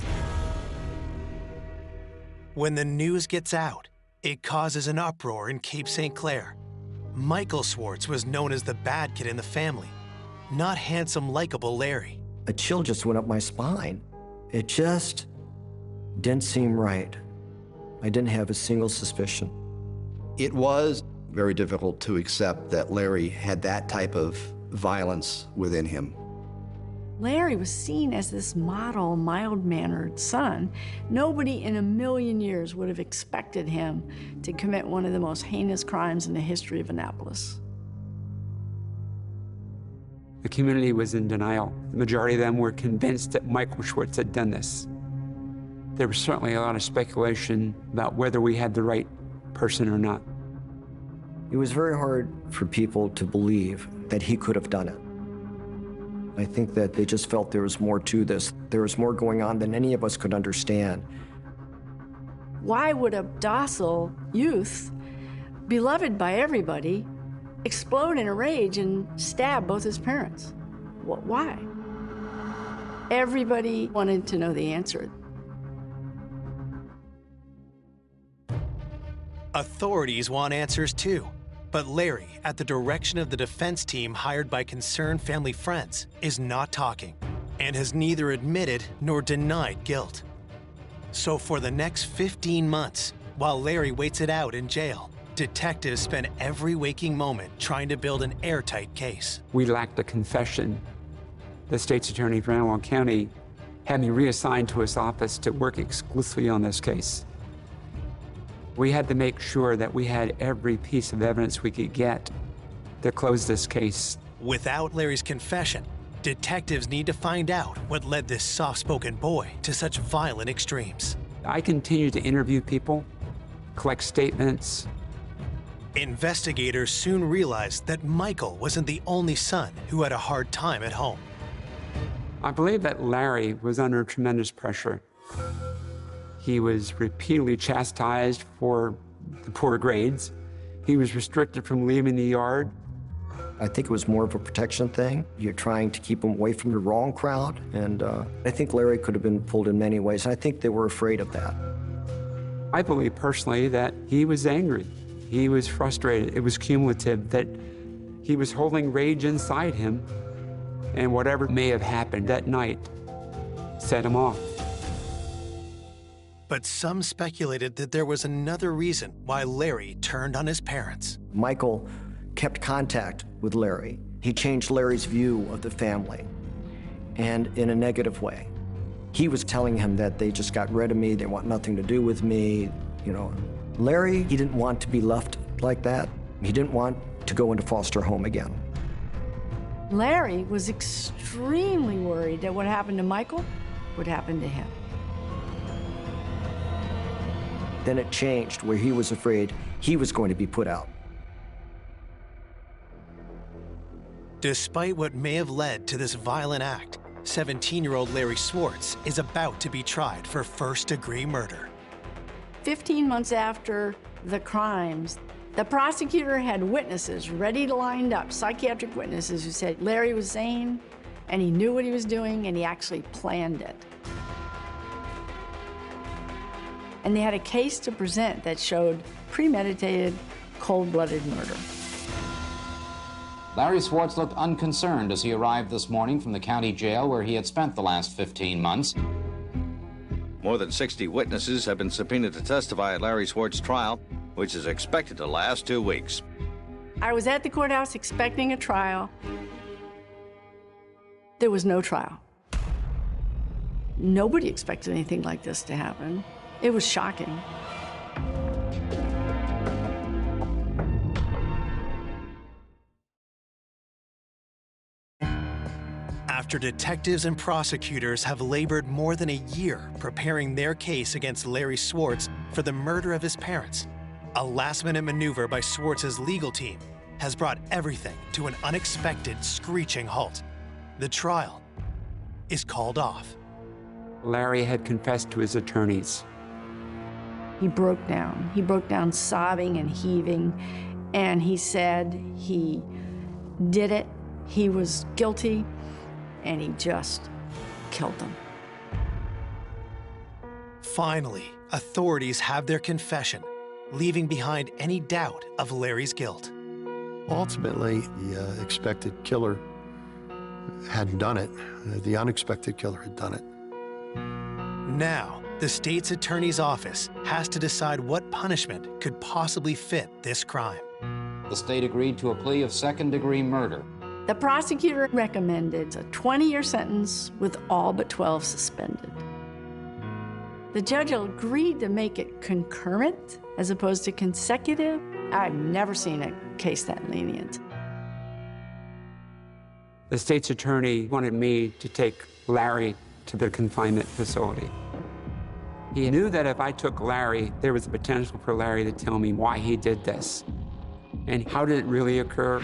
When the news gets out, it causes an uproar in Cape St. Clair. Michael Schwartz was known as the bad kid in the family, not handsome, likable Larry. A chill just went up my spine. It just didn't seem right. I didn't have a single suspicion. It was very difficult to accept that Larry had that type of violence within him. Larry was seen as this model, mild-mannered son. Nobody in a million years would have expected him to commit one of the most heinous crimes in the history of Annapolis. The community was in denial. The majority of them were convinced that Michael Schwartz had done this. There was certainly a lot of speculation about whether we had the right person or not. It was very hard for people to believe that he could have done it. I think that they just felt there was more to this. There was more going on than any of us could understand. Why would a docile youth, beloved by everybody, explode in a rage and stab both his parents? Why? Everybody wanted to know the answer. Authorities want answers too. But Larry, at the direction of the defense team hired by concerned family friends, is not talking and has neither admitted nor denied guilt. So for the next 15 months, while Larry waits it out in jail, detectives spend every waking moment trying to build an airtight case. We lacked a confession. The state's attorney for Anne Arundel County had me reassigned to his office to work exclusively on this case. We had to make sure that we had every piece of evidence we could get to close this case. Without Larry's confession, detectives need to find out what led this soft-spoken boy to such violent extremes. I continued to interview people, collect statements. Investigators soon realized that Michael wasn't the only son who had a hard time at home. I believe that Larry was under tremendous pressure. He was repeatedly chastised for the poor grades. He was restricted from leaving the yard. I think it was more of a protection thing. You're trying to keep him away from the wrong crowd, and I think Larry could have been pulled in many ways, and I think they were afraid of that. I believe personally that he was angry. He was frustrated. It was cumulative, that he was holding rage inside him, and whatever may have happened that night set him off. But some speculated that there was another reason why Larry turned on his parents. Michael kept contact with Larry. He changed Larry's view of the family, and in a negative way. He was telling him that they just got rid of me, they want nothing to do with me, you know. Larry, he didn't want to be left like that. He didn't want to go into foster home again. Larry was extremely worried that what happened to Michael would happen to him. Then it changed, where he was afraid he was going to be put out. Despite what may have led to this violent act, 17-year-old Larry Swartz is about to be tried for first-degree murder. 15 months after the crimes, the prosecutor had witnesses ready to lined up, psychiatric witnesses who said Larry was sane, and he knew what he was doing, and he actually planned it. And they had a case to present that showed premeditated, cold-blooded murder. Larry Swartz looked unconcerned as he arrived this morning from the county jail where he had spent the last 15 months. More than 60 witnesses have been subpoenaed to testify at Larry Swartz's trial, which is expected to last 2 weeks. I was at the courthouse expecting a trial. There was no trial. Nobody expected anything like this to happen. It was shocking. After detectives and prosecutors have labored more than a year preparing their case against Larry Swartz for the murder of his parents, a last-minute maneuver by Swartz's legal team has brought everything to an unexpected, screeching halt. The trial is called off. Larry had confessed to his attorneys. He broke down. He broke down sobbing and heaving, and he said he did it, he was guilty, and he just killed them. Finally, authorities have their confession, leaving behind any doubt of Larry's guilt. Ultimately, the expected killer hadn't done it. The unexpected killer had done it. Now, the state's attorney's office has to decide what punishment could possibly fit this crime. The state agreed to a plea of second-degree murder. The prosecutor recommended a 20-year sentence with all but 12 suspended. The judge agreed to make it concurrent as opposed to consecutive. I've never seen a case that lenient. The state's attorney wanted me to take Larry to the confinement facility. He knew that if I took Larry, there was a potential for Larry to tell me why he did this and how did it really occur.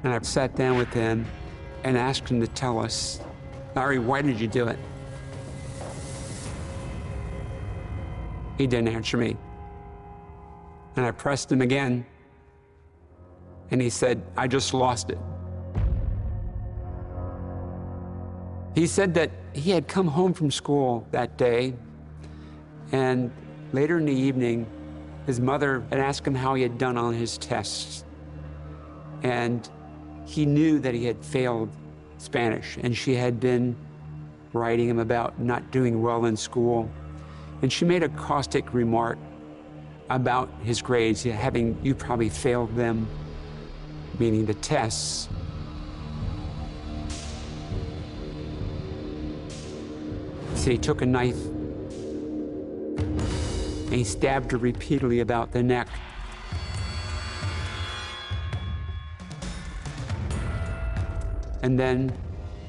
And I sat down with him and asked him to tell us, Larry, why did you do it? He didn't answer me. And I pressed him again, and he said, I just lost it. He said that he had come home from school that day, and later in the evening, his mother had asked him how he had done on his tests. And he knew that he had failed Spanish, and she had been writing him about not doing well in school. And she made a caustic remark about his grades, having you probably failed them, meaning the tests. So he took a knife and he stabbed her repeatedly about the neck. And then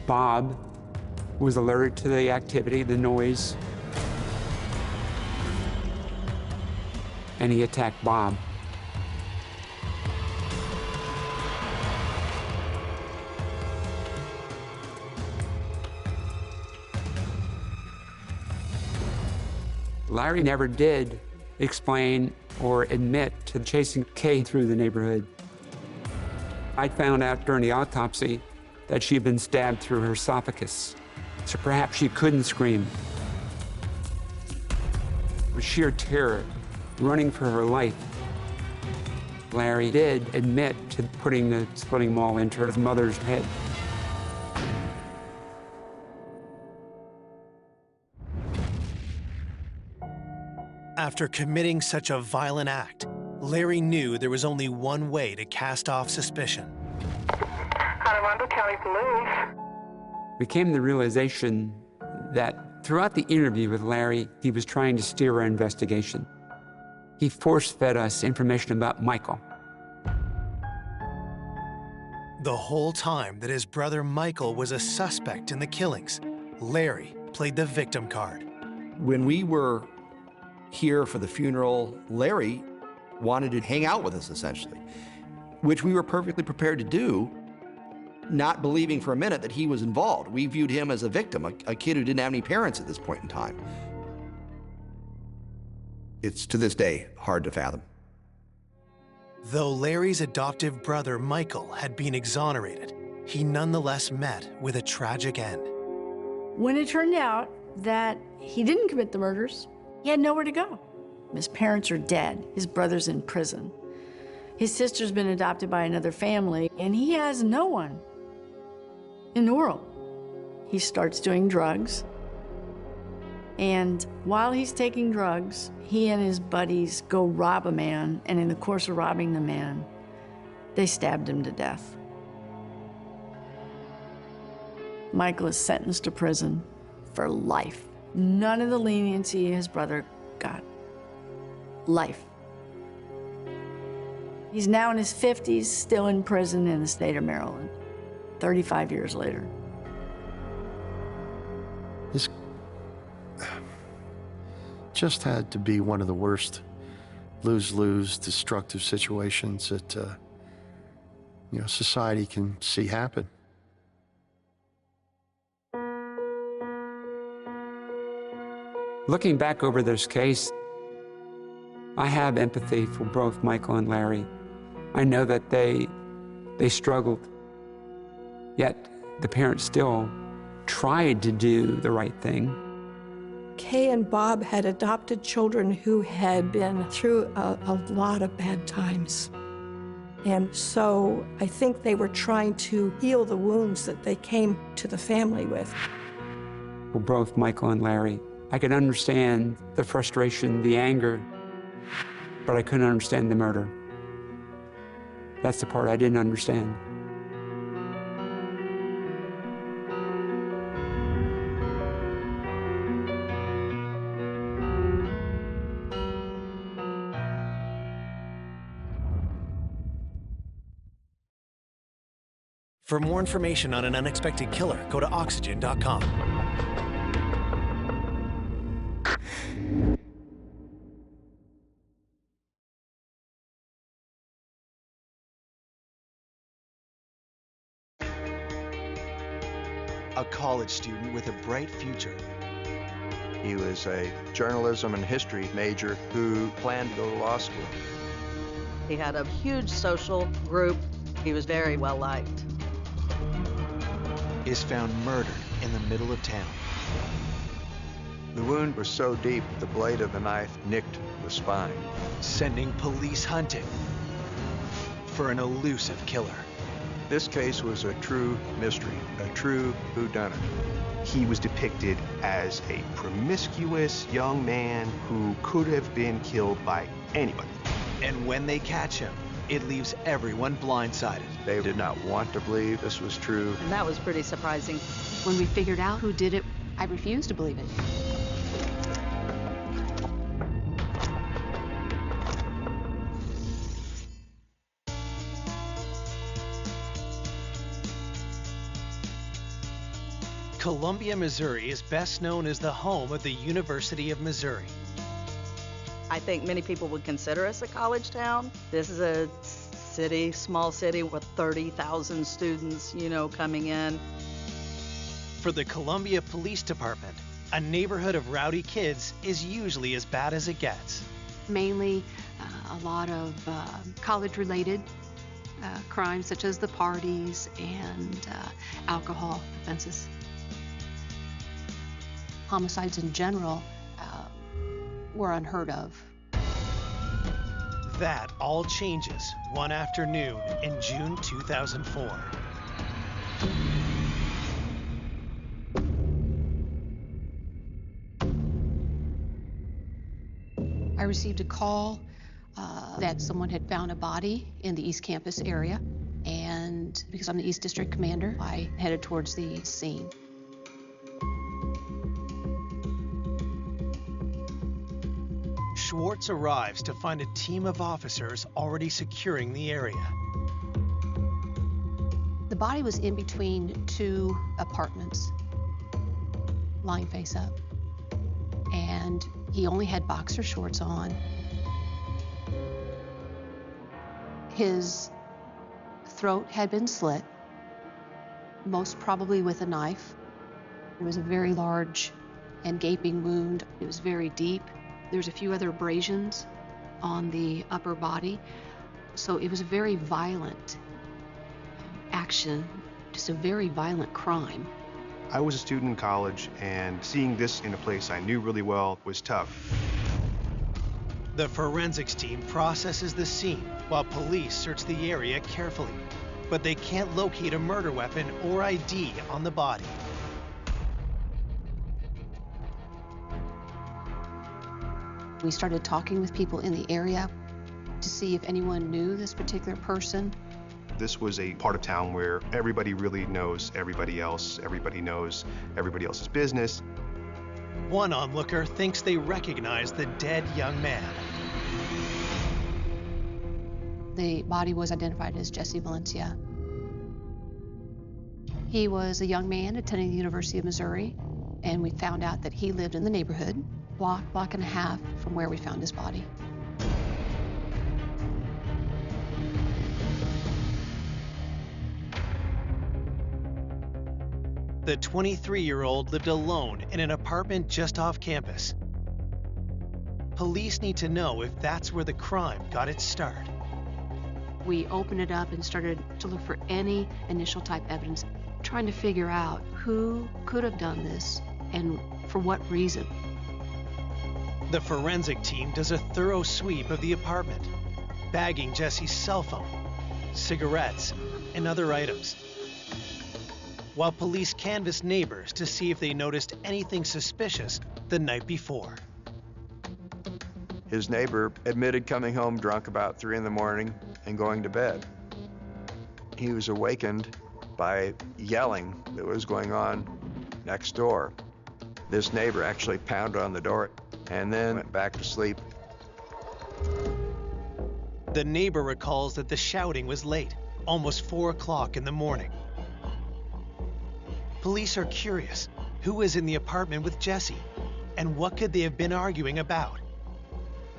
Bob was alerted to the activity, the noise, and he attacked Bob. Larry never did explain or admit to chasing Kay through the neighborhood. I found out during the autopsy that she had been stabbed through her esophagus, so perhaps she couldn't scream. With sheer terror, running for her life, Larry did admit to putting the splitting maul into his mother's head. After committing such a violent act, Larry knew there was only one way to cast off suspicion. County Police. We came to the realization that throughout the interview with Larry, he was trying to steer our investigation. He force-fed us information about Michael. The whole time that his brother Michael was a suspect in the killings, Larry played the victim card. When we were here for the funeral, Larry wanted to hang out with us, essentially, which we were perfectly prepared to do, not believing for a minute that he was involved. We viewed him as a victim, a kid who didn't have any parents at this point in time. It's, to this day, hard to fathom. Though Larry's adoptive brother, Michael, had been exonerated, he nonetheless met with a tragic end. When it turned out that he didn't commit the murders, he had nowhere to go. His parents are dead. His brother's in prison. His sister's been adopted by another family, and he has no one in the world. He starts doing drugs, and while he's taking drugs, he and his buddies go rob a man, and in the course of robbing the man, they stabbed him to death. Michael is sentenced to prison for life. None of the leniency his brother got. Life. He's now in his 50s, still in prison in the state of Maryland, 35 years later. This just had to be one of the worst lose-lose destructive situations that society can see happen. Looking back over this case, I have empathy for both Michael and Larry. I know that they struggled, yet the parents still tried to do the right thing. Kay and Bob had adopted children who had been through a lot of bad times. And so I think they were trying to heal the wounds that they came to the family with. For both Michael and Larry, I could understand the frustration, the anger, but I couldn't understand the murder. That's the part I didn't understand. For more information on an unexpected killer, go to oxygen.com. A college student with a bright future. He was a journalism and history major who planned to go to law school. He had a huge social group. He was very well liked. Is found murdered in the middle of town. The wound was so deep, the blade of the knife nicked the spine. Sending police hunting for an elusive killer. This case was a true mystery, a true whodunit. He was depicted as a promiscuous young man who could have been killed by anybody. And when they catch him, it leaves everyone blindsided. They did not want to believe this was true. And that was pretty surprising. When we figured out who did it, I refused to believe it. Columbia, Missouri is best known as the home of the University of Missouri. I think many people would consider us a college town. This is a city, small city with 30,000 students, coming in. For the Columbia Police Department, a neighborhood of rowdy kids is usually as bad as it gets. Mainly a lot of college-related crimes, such as the parties and alcohol offenses. Homicides in general were unheard of. That all changes one afternoon in June 2004. I received a call that someone had found a body in the East Campus area, and because I'm the East District Commander, I headed towards the scene. Schwartz arrives to find a team of officers already securing the area. The body was in between two apartments. lying face up. And he only had boxer shorts on. His throat had been slit, most probably with a knife. It was a very large and gaping wound. It was very deep. There was a few other abrasions on the upper body. So it was a very violent action, just a very violent crime. I was a student in college, and seeing this in a place I knew really well was tough. The forensics team processes the scene while police search the area carefully, but they can't locate a murder weapon or ID on the body. We started talking with people in the area to see if anyone knew this particular person. This was a part of town where everybody really knows everybody else. Everybody knows everybody else's business. One onlooker thinks they recognize the dead young man. The body was identified as Jesse Valencia. He was a young man attending the University of Missouri, and we found out that he lived in the neighborhood, block and a half from where we found his body. The 23-year-old lived alone in an apartment just off campus. Police need to know if that's where the crime got its start. We opened it up and started to look for any initial type evidence, trying to figure out who could have done this and for what reason. The forensic team does a thorough sweep of the apartment, bagging Jesse's cell phone, cigarettes, and other items, while police canvass neighbors to see if they noticed anything suspicious the night before. His neighbor admitted coming home drunk about 3 in the morning and going to bed. He was awakened by yelling that was going on next door. This neighbor actually pounded on the door and then went back to sleep. The neighbor recalls that the shouting was late, almost 4 o'clock in the morning. Police are curious who was in the apartment with Jesse and what could they have been arguing about.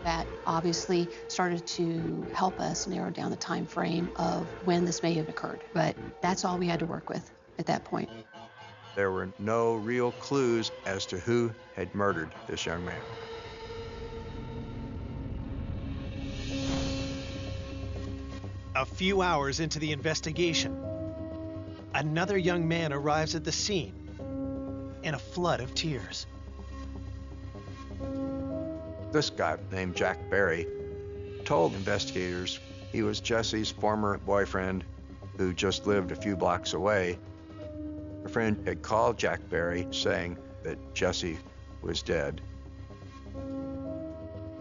That obviously started to help us narrow down the time frame of when this may have occurred, but that's all we had to work with at that point. There were no real clues as to who had murdered this young man. A few hours into the investigation, another young man arrives at the scene in a flood of tears. This guy named Jack Berry told investigators he was Jesse's former boyfriend who just lived a few blocks away. A friend had called Jack Berry saying that Jesse was dead.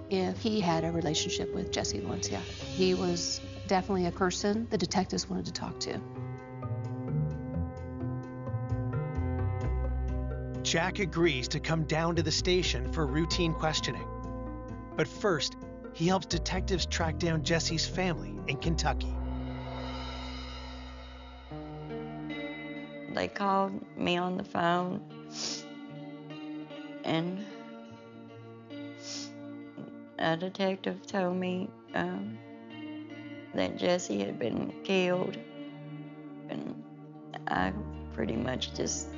If he had a relationship with Jesse Valencia, he was definitely a person the detectives wanted to talk to. Jack agrees to come down to the station for routine questioning. But first, he helps detectives track down Jesse's family in Kentucky. They called me on the phone, and a detective told me that Jesse had been killed, and I pretty much just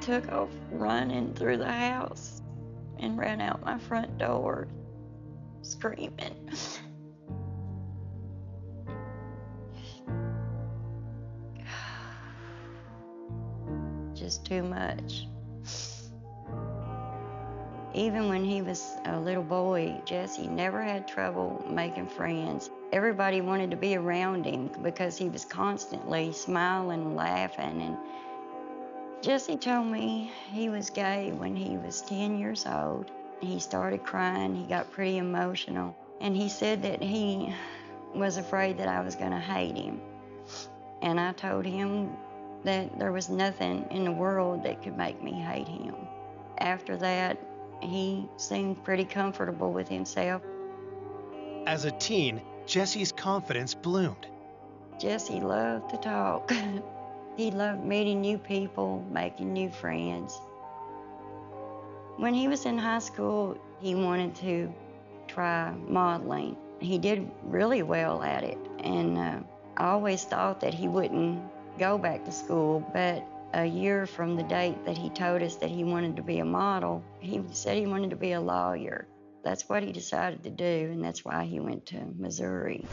took off running through the house and ran out my front door screaming. Just too much. Even when he was a little boy, Jesse never had trouble making friends. Everybody wanted to be around him because he was constantly smiling, laughing, and Jesse told me he was gay when he was 10 years old. He started crying, he got pretty emotional, and he said that he was afraid that I was gonna hate him. And I told him that there was nothing in the world that could make me hate him. After that, He seemed pretty comfortable with himself. As a teen, Jesse's confidence bloomed. Jesse loved to talk. He loved meeting new people, making new friends. When he was in high school, he wanted to try modeling. He did really well at it, and I always thought that he wouldn't go back to school, but a year from the date that he told us that he wanted to be a model, he said he wanted to be a lawyer. That's what he decided to do, and that's why he went to Missouri.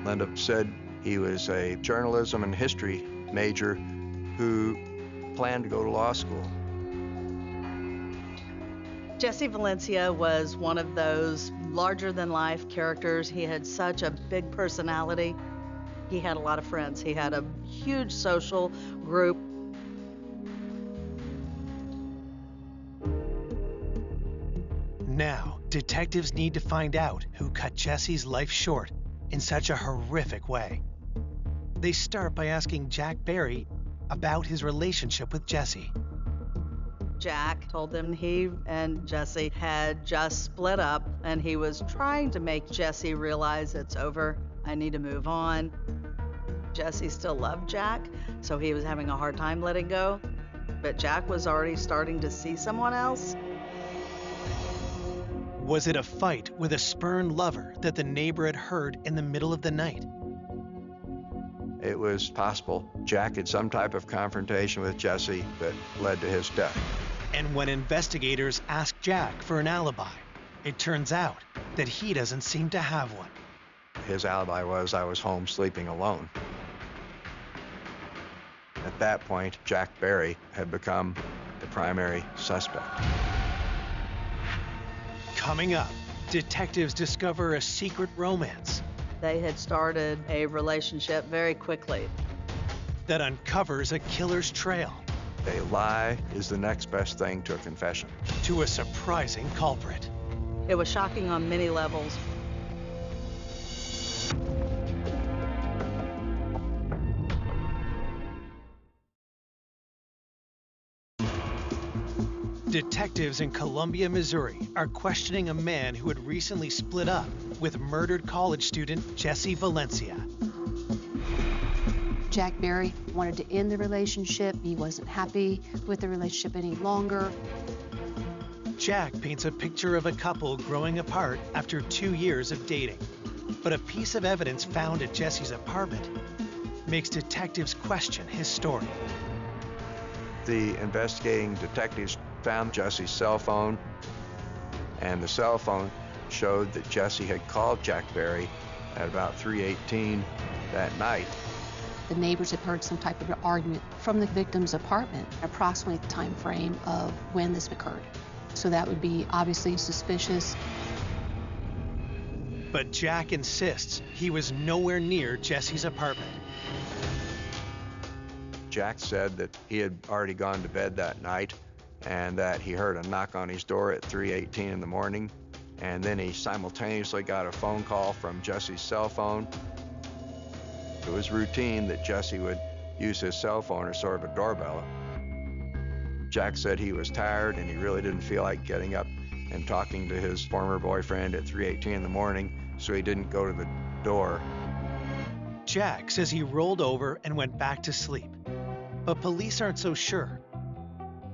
Linda said he was a journalism and history major who planned to go to law school. Jesse Valencia was one of those larger-than-life characters. He had such a big personality. He had a lot of friends. He had a huge social group. Now, detectives need to find out who cut Jesse's life short in such a horrific way. They start by asking Jack Barry about his relationship with Jesse. Jack told them he and Jesse had just split up, and he was trying to make Jesse realize it's over. I need to move on. Jesse still loved Jack, so he was having a hard time letting go. But Jack was already starting to see someone else. Was it a fight with a spurned lover that the neighbor had heard in the middle of the night? It was possible Jack had some type of confrontation with Jesse that led to his death. And when investigators asked Jack for an alibi, it turns out that he doesn't seem to have one. His alibi was, I was home sleeping alone. At that point, Jack Barry had become the primary suspect. Coming up, detectives discover a secret romance They had started a relationship very quickly that uncovers a killer's trail A lie is the next best thing to a confession. to a surprising culprit. It was shocking on many levels. Detectives in Columbia, Missouri are questioning a man who had recently split up with murdered college student Jesse Valencia. Jack Barry wanted to end the relationship. He wasn't happy with the relationship any longer. Jack paints a picture of a couple growing apart after 2 years of dating. But a piece of evidence found at Jesse's apartment makes detectives question his story. The investigating detectives found Jesse's cell phone, and the cell phone showed that Jesse had called Jack Barry at about 3:18 that night. The neighbors had heard some type of an argument from the victim's apartment, approximately the time frame of when this occurred. So that would be obviously suspicious. But Jack insists he was nowhere near Jesse's apartment. Jack said that he had already gone to bed that night and that he heard a knock on his door at 3:18 in the morning, and then he simultaneously got a phone call from Jesse's cell phone. It was routine that Jesse would use his cell phone as sort of a doorbell. Jack said he was tired and he really didn't feel like getting up and talking to his former boyfriend at 3:18 in the morning, so he didn't go to the door. Jack says he rolled over and went back to sleep. But police aren't so sure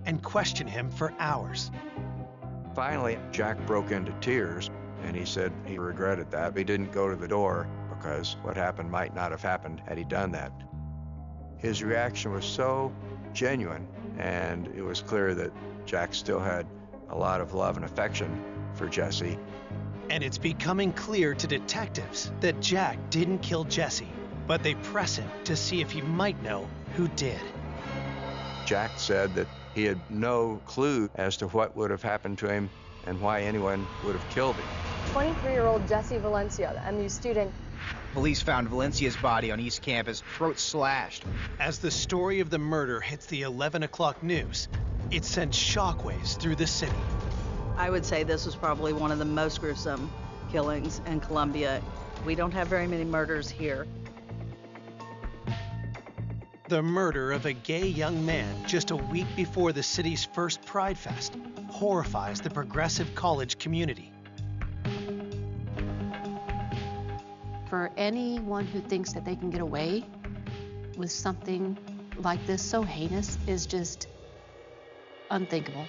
and question him for hours. Finally, Jack broke into tears, and he said he regretted that. He didn't go to the door because what happened might not have happened had he done that. His reaction was so genuine, and it was clear that Jack still had a lot of love and affection for Jesse. And it's becoming clear to detectives that Jack didn't kill Jesse, but they press him to see if he might know who did. Jack said that he had no clue as to what would have happened to him and why anyone would have killed him. 23-year-old Jesse Valencia, the MU student. Police found Valencia's body on East Campus, throat slashed. As the story of the murder hits the 11 o'clock news, it sent shockwaves through the city. I would say this was probably one of the most gruesome killings in Columbia. We don't have very many murders here. The murder of a gay young man just a week before the city's first Pride Fest horrifies the progressive college community. For anyone who thinks that they can get away with something like this so heinous is just unthinkable.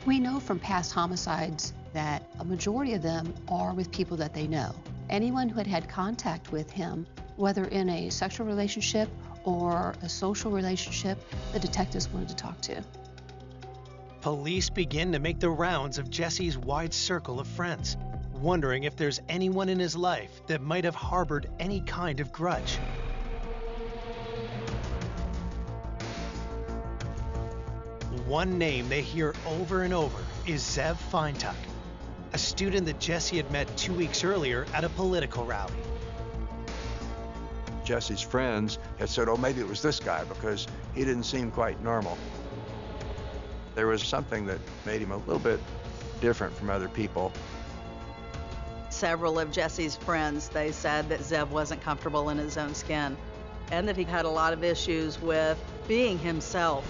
We know from past homicides that a majority of them are with people that they know. Anyone who had had contact with him, whether in a sexual relationship or a social relationship, the detectives wanted to talk to. Police begin to make the rounds of Jesse's wide circle of friends, wondering if there's anyone in his life that might have harbored any kind of grudge. One name they hear over and over is 𝐔𝐬𝐥𝐿𝐥𝐿𝐿𝐿, a student that Jesse had met 2 weeks earlier at a political rally. Jesse's friends had said, oh, maybe it was this guy because he didn't seem quite normal. There was something that made him a little bit different from other people. Several of Jesse's friends, they said that Zev wasn't comfortable in his own skin and that he had a lot of issues with being himself.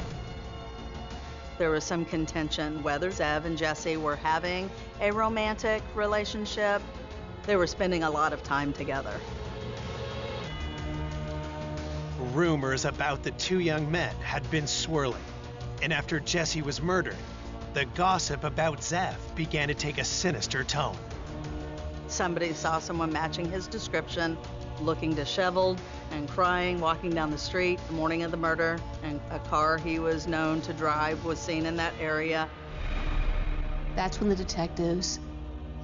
There was some contention whether Zev and Jesse were having a romantic relationship. They were spending a lot of time together. Rumors about the two young men had been swirling, and after Jesse was murdered, the gossip about Zev began to take a sinister tone. Somebody saw someone matching his description, looking disheveled and crying, walking down the street the morning of the murder, and a car he was known to drive was seen in that area. That's when the detectives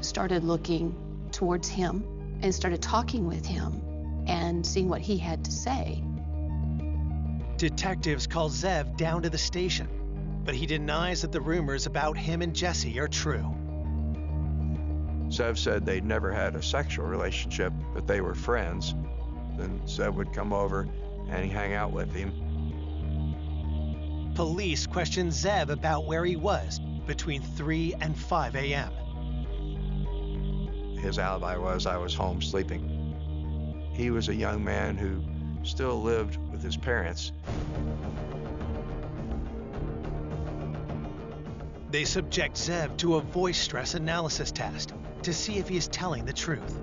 started looking towards him and started talking with him and seeing what he had to say. Detectives call Zev down to the station, but he denies that the rumors about him and Jesse are true. Zev said they'd never had a sexual relationship, but they were friends. Then Zev would come over and he'd hang out with him. Police questioned Zev about where he was between 3 and 5 a.m. His alibi was I was home sleeping. He was a young man who still lived with his parents. They subject Zev to a voice stress analysis test to see if he is telling the truth.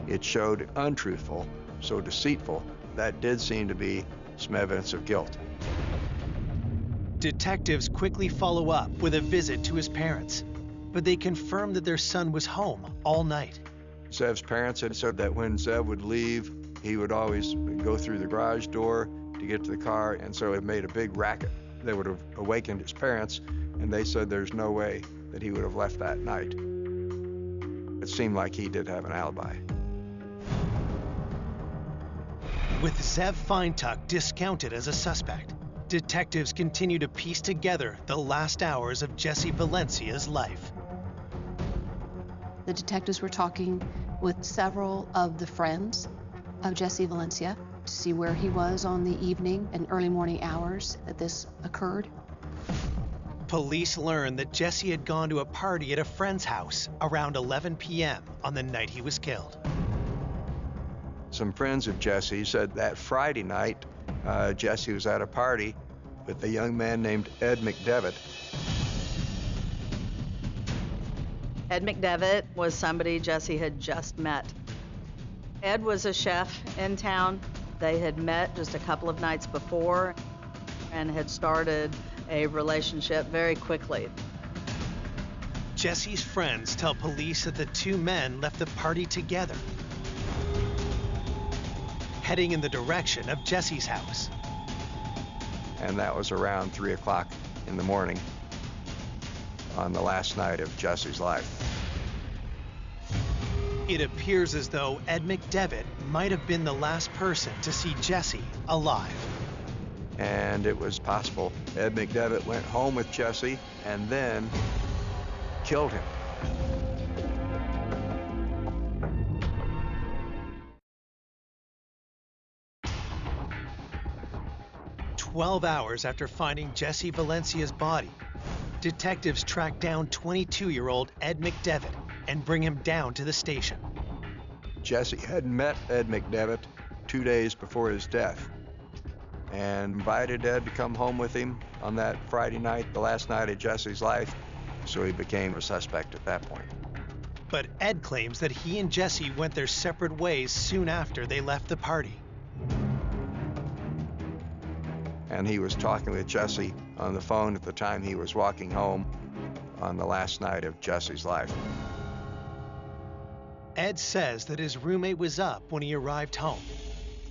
It showed untruthful, so deceitful. That did seem to be some evidence of guilt. Detectives quickly follow up with a visit to his parents, but they confirm that their son was home all night. Zev's parents had said that when Zev would leave, he would always go through the garage door to get to the car, and so it made a big racket. They would have awakened his parents, and they said there's no way that he would have left that night. It seemed like he did have an alibi. With 𝐔𝐬𝐿𝐥𝐿𝐿 discounted as a suspect, detectives continue to piece together the last hours of Jesse Valencia's life. The detectives were talking with several of the friends of Jesse Valencia to see where he was on the evening and early morning hours that this occurred. Police learned that Jesse had gone to a party at a friend's house around 11 p.m. on the night he was killed. Some friends of Jesse said that Friday night, Jesse was at a party with a young man named Ed McDevitt. Ed McDevitt was somebody Jesse had just met. Ed was a chef in town. They had met just a couple of nights before and had started a relationship very quickly. Jesse's friends tell police that the two men left the party together, heading in the direction of Jesse's house. And that was around 3 o'clock in the morning on the last night of Jesse's life. It appears as though Ed McDevitt might have been the last person to see Jesse alive. And it was possible Ed McDevitt went home with Jesse and then killed him. "12 hours after finding Jesse Valencia's body, detectives track down 22-year-old Ed McDevitt and bring him down to the station. Jesse had met Ed McDevitt 2 days before his death. and invited Ed to come home with him on that Friday night, the last night of Jesse's life, so he became a suspect at that point. But Ed claims that he and Jesse went their separate ways soon after they left the party. And he was talking with Jesse on the phone at the time he was walking home on the last night of Jesse's life. Ed says that his roommate was up when he arrived home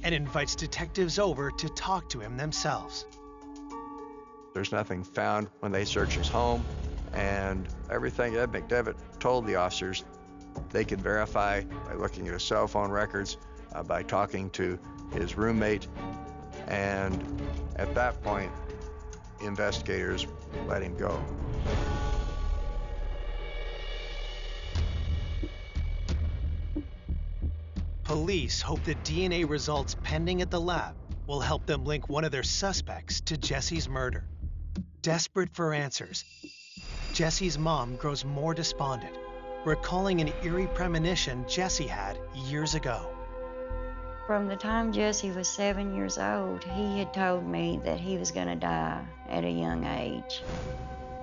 and invites detectives over to talk to him themselves. There's nothing found when they searched his home, and everything Ed McDevitt told the officers, they could verify by looking at his cell phone records, by talking to his roommate, and at that point, investigators let him go. Police hope the DNA results pending at the lab will help them link one of their suspects to Jesse's murder. Desperate for answers, Jesse's mom grows more despondent, recalling an eerie premonition Jesse had years ago. From the time Jesse was 7 years old, he had told me that he was going to die at a young age.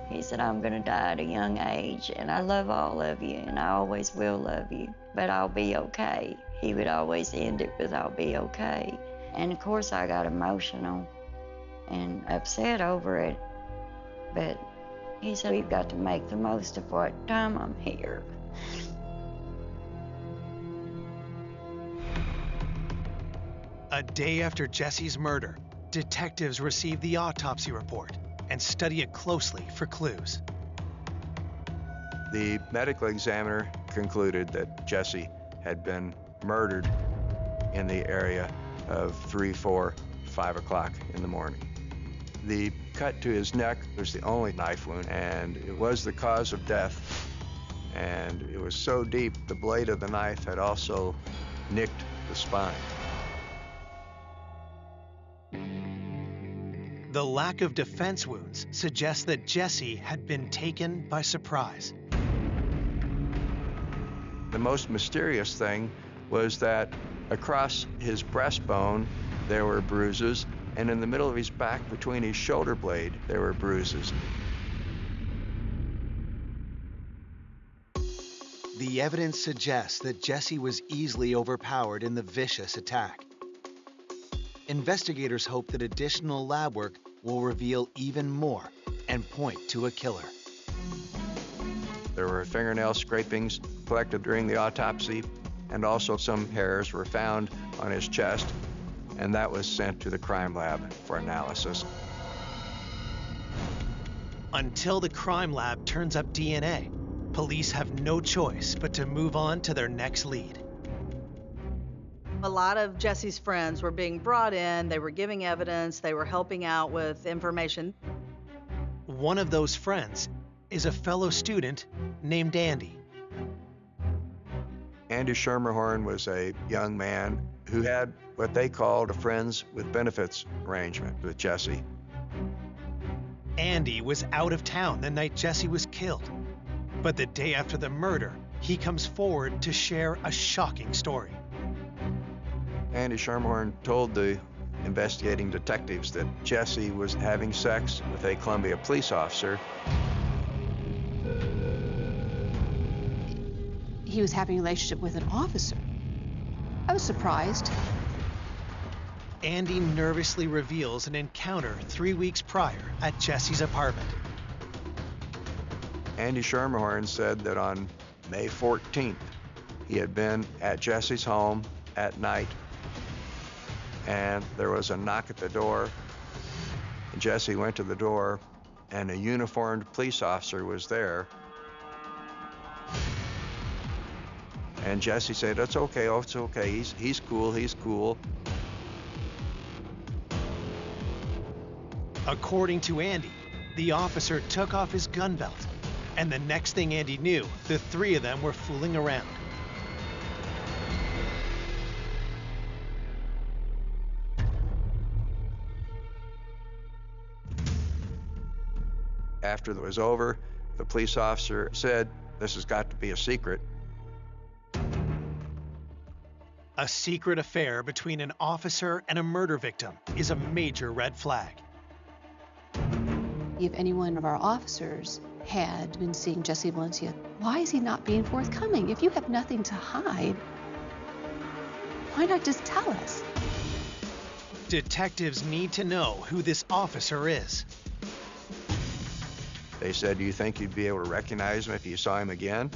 He said, I'm going to die at a young age, and I love all of you, and I always will love you, but I'll be okay. He would always end it with, I'll be okay. And of course, I got emotional and upset over it, but he said, we've got to make the most of what time I'm here. A day after Jesse's murder, detectives receive the autopsy report and study it closely for clues. The medical examiner concluded that Jesse had been murdered in the area of 3, 4, 5 o'clock in the morning. The cut to his neck was the only knife wound, and it was the cause of death. And it was so deep, the blade of the knife had also nicked the spine. The lack of defense wounds suggests that Jesse had been taken by surprise. The most mysterious thing was that across his breastbone there were bruises, and in the middle of his back between his shoulder blade there were bruises. The evidence suggests that Jesse was easily overpowered in the vicious attack. Investigators hope that additional lab work will reveal even more and point to a killer. There were fingernail scrapings collected during the autopsy, and also some hairs were found on his chest, and that was sent to the crime lab for analysis. Until the crime lab turns up DNA, police have no choice but to move on to their next lead. A lot of Jesse's friends were being brought in, they were giving evidence, they were helping out with information. One of those friends is a fellow student named Andy. Andy Schermerhorn was a young man who had what they called a friends with benefits arrangement with Jesse. Andy was out of town the night Jesse was killed, but the day after the murder, he comes forward to share a shocking story. Andy Schermerhorn told the investigating detectives that Jesse was having sex with a Columbia police officer. He was having a relationship with an officer. I was surprised. Andy nervously reveals an encounter 3 weeks prior at Jesse's apartment. Andy Schermerhorn said that on May 14th, he had been at Jesse's home at night, and there was a knock at the door. Jesse went to the door, and a uniformed police officer was there. And Jesse said, "It's okay, oh, it's okay, he's cool, he's cool." According to Andy, the officer took off his gun belt, and the next thing Andy knew, the three of them were fooling around. After it was over, the police officer said, "This has got to be a secret." A secret affair between an officer and a murder victim is a major red flag. If any one of our officers had been seeing Jesse Valencia, why is he not being forthcoming? If you have nothing to hide, why not just tell us? Detectives need to know who this officer is. They said, do you think you'd be able to recognize him if you saw him again?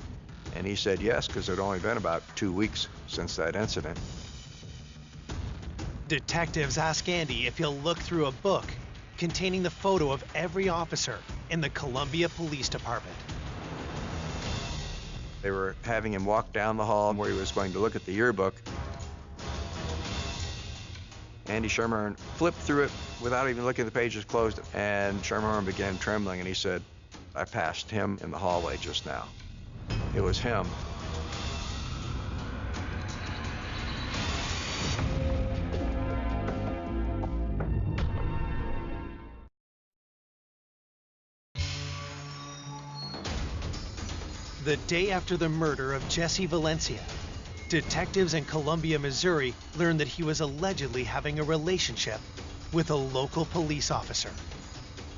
And he said yes, because it had only been about 2 weeks since that incident. Detectives ask Andy if he'll look through a book containing the photo of every officer in the Columbia Police Department. They were having him walk down the hall where he was going to look at the yearbook. Andy Schermerhorn flipped through it without even looking at the pages, closed it, and Schermerhorn began trembling, and he said, I passed him in the hallway just now. It was him. The day after the murder of Jesse Valencia, detectives in Columbia, Missouri learned that he was allegedly having a relationship with a local police officer.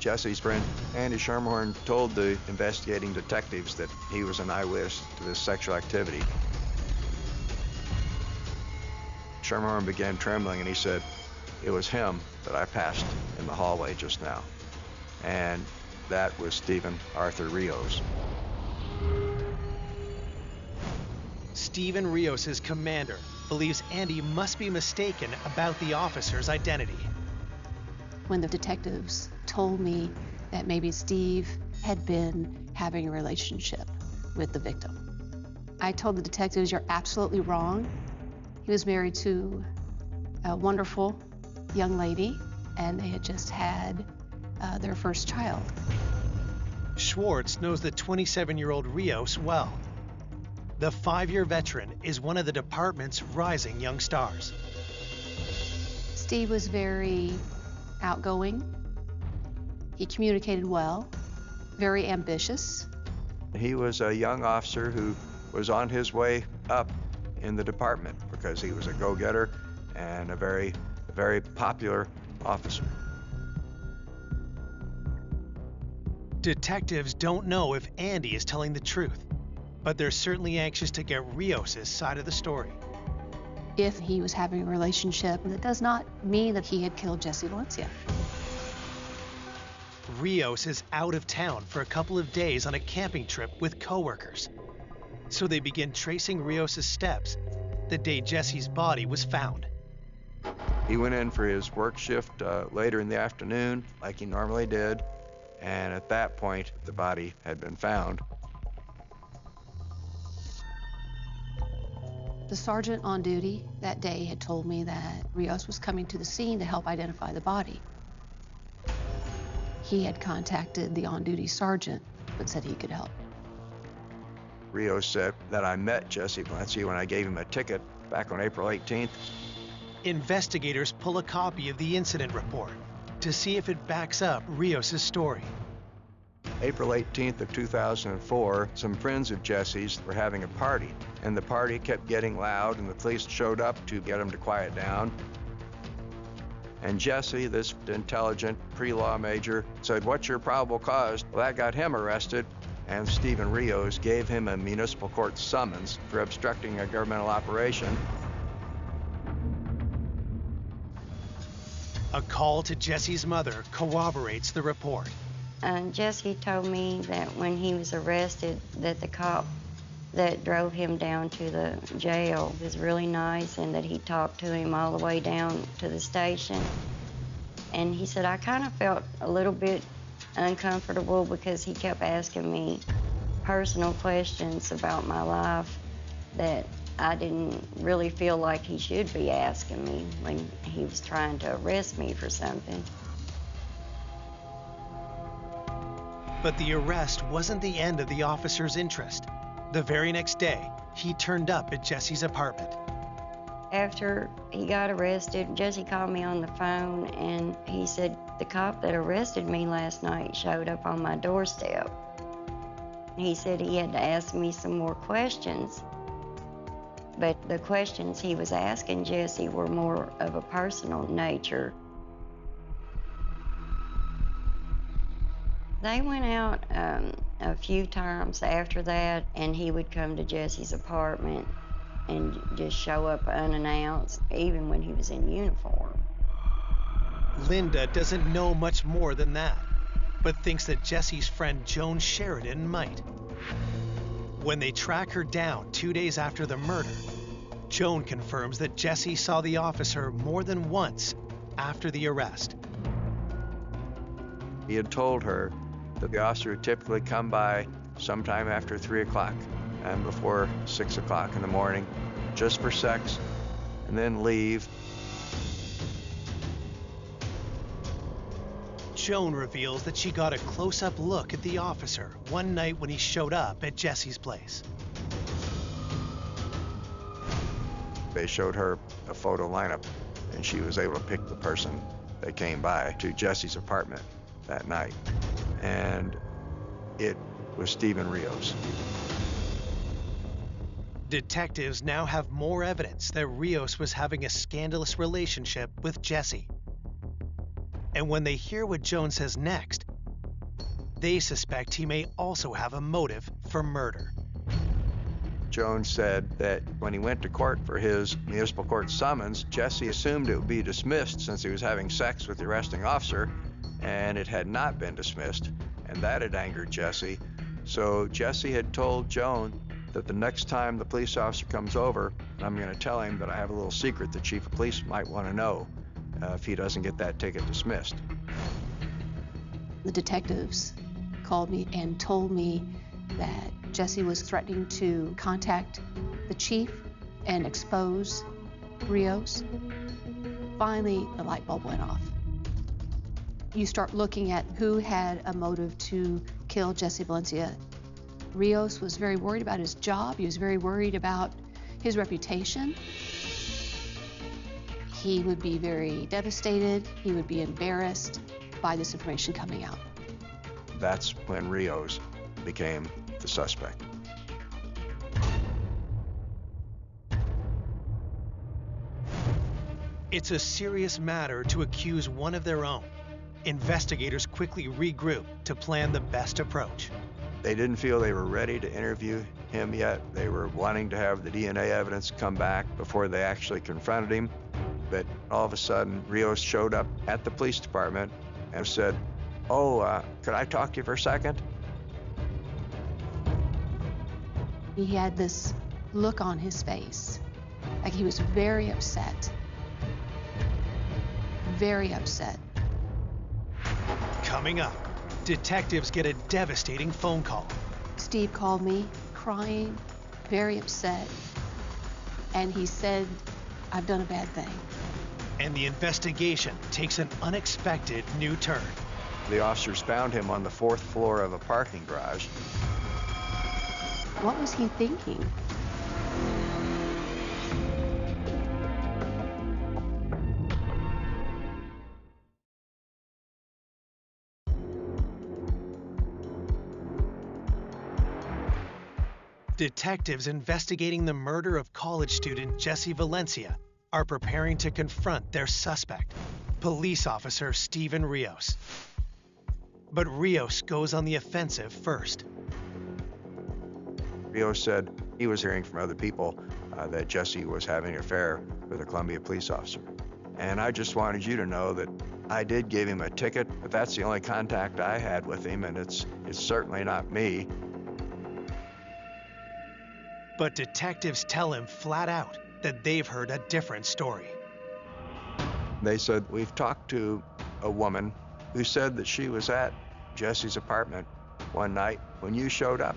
Jesse's friend, Andy Schermerhorn, told the investigating detectives that he was an eyewitness to this sexual activity. Schermerhorn began trembling, and he said, it was him that I passed in the hallway just now. And that was Stephen Arthur Rios. Stephen Rios' commander believes Andy must be mistaken about the officer's identity. When the detectives told me that maybe Steve had been having a relationship with the victim, I told the detectives, you're absolutely wrong. He was married to a wonderful young lady, and they had just had their first child. Schwartz knows the 27-year-old Rios well. The 5-year veteran is one of the department's rising young stars. Steve was very outgoing. He communicated well, very ambitious. He was a young officer who was on his way up in the department because he was a go-getter and a very popular officer. Detectives don't know if Andy is telling the truth, but they're certainly anxious to get Rios' side of the story. If he was having a relationship, that does not mean that he had killed Jesse Valencia. Rios is out of town for a couple of days on a camping trip with coworkers. So they begin tracing Rios' steps the day Jesse's body was found. He went in for his work shift later in the afternoon, like he normally did, and at that point, the body had been found. The sergeant on duty that day had told me that Rios was coming to the scene to help identify the body. He had contacted the on-duty sergeant, but said he could help. Rios said that I met Jesse Valencia when I gave him a ticket back on April 18th. Investigators pull a copy of the incident report to see if it backs up Rios' story. April 18th of 2004, some friends of Jesse's were having a party, and the party kept getting loud, and the police showed up to get them to quiet down. And Jesse, this intelligent pre-law major, said, "What's your probable cause?" Well, that got him arrested, and Stephen Rios gave him a municipal court summons for obstructing a governmental operation. A call to Jesse's mother corroborates the report. Jesse told me that when he was arrested, that the cop that drove him down to the jail was really nice, and that he talked to him all the way down to the station. And he said, I kind of felt a little bit uncomfortable because he kept asking me personal questions about my life that I didn't really feel like he should be asking me when he was trying to arrest me for something. But the arrest wasn't the end of the officer's interest. The very next day, he turned up at Jesse's apartment. After he got arrested, Jesse called me on the phone, and he said, the cop that arrested me last night showed up on my doorstep. He said he had to ask me some more questions but the questions he was asking Jesse were more of a personal nature. They went out a few times after that, and he would come to Jesse's apartment and just show up unannounced, even when he was in uniform. Linda doesn't know much more than that, but thinks that Jesse's friend Joan Sheridan might. When they track her down 2 days after the murder, Joan confirms that Jesse saw the officer more than once after the arrest. He had told her that the officer would typically come by sometime after 3 o'clock and before 6 o'clock in the morning, just for sex, and then leave. Joan reveals that she got a close-up look at the officer one night when he showed up at Jesse's place. They showed her a photo lineup, and she was able to pick the person that came by to Jesse's apartment that night. And it was Stephen Rios. Detectives now have more evidence that Rios was having a scandalous relationship with Jesse. And when they hear what Joan says next, they suspect he may also have a motive for murder. Joan said that when he went to court for his municipal court summons, Jesse assumed it would be dismissed since he was having sex with the arresting officer, and it had not been dismissed, and that had angered Jesse. So Jesse had told Joan that the next time the police officer comes over, I'm going to tell him that I have a little secret the chief of police might want to know if he doesn't get that ticket dismissed. The detectives called me and told me that Jesse was threatening to contact the chief and expose Rios. Finally, the light bulb went off. You start looking at who had a motive to kill Jesse Valencia. Rios was very worried about his job. He was very worried about his reputation. He would be very devastated. He would be embarrassed by this information coming out. That's when Rios became the suspect. It's a serious matter to accuse one of their own. Investigators quickly regroup to plan the best approach. They didn't feel they were ready to interview him yet. They were wanting to have the DNA evidence come back before they actually confronted him. But all of a sudden, Rios showed up at the police department and said, could I talk to you for a second? He had this look on his face, like he was very upset. Very upset. Coming up, detectives get a devastating phone call. Steve called me, crying, very upset, and he said, I've done a bad thing. And the investigation takes an unexpected new turn. The officers found him on the 4th floor of a parking garage. What was he thinking? Detectives investigating the murder of college student Jesse Valencia are preparing to confront their suspect, police officer Stephen Rios. But Rios goes on the offensive first. Rios said he was hearing from other people that Jesse was having an affair with a Columbia police officer. And I just wanted you to know that I did give him a ticket, but that's the only contact I had with him, and it's certainly not me. But detectives tell him flat out that they've heard a different story. They said, we've talked to a woman who said that she was at Jesse's apartment one night when you showed up.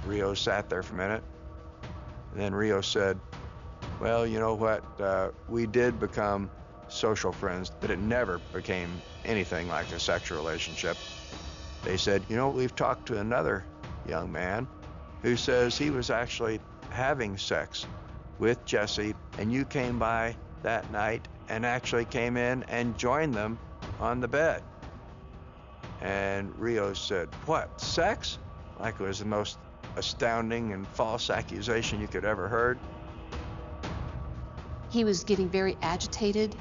Rios sat there for a minute, and then Rios said, well, you know what, we did become social friends, but it never became anything like a sexual relationship. They said, you know, we've talked to another young man who says he was actually having sex with Jesse, and you came by that night and actually came in and joined them on the bed. And Rios said, what, sex? Like it was the most astounding and false accusation you could ever heard. He was getting very agitated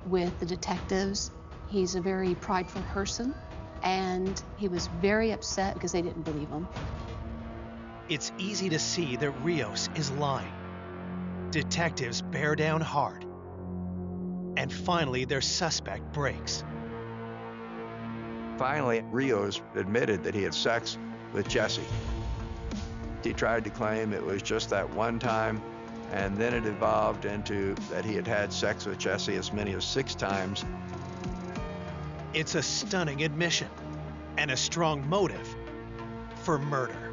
with the detectives. He's a very prideful person, and he was very upset because they didn't believe him. It's easy to see that Rios is lying. Detectives bear down hard. And finally, their suspect breaks. Finally, Rios admitted that he had sex with Jessie. He tried to claim it was just that one time, and then it evolved into that he had had sex with Jessie as many as 6 times. It's a stunning admission and a strong motive for murder.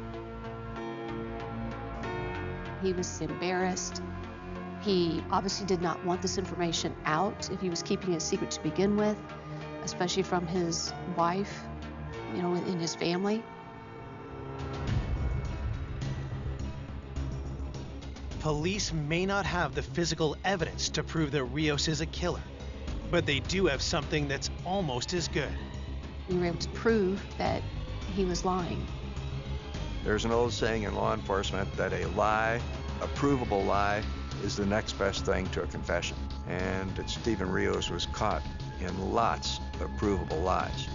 He was embarrassed. He obviously did not want this information out if he was keeping it secret to begin with, especially from his wife, you know, in his family. Police may not have the physical evidence to prove that Rios is a killer, but they do have something that's almost as good. We were able to prove that he was lying. There's an old saying in law enforcement that a lie, a provable lie, is the next best thing to a confession. And that Stephen Rios was caught in lots of provable lies.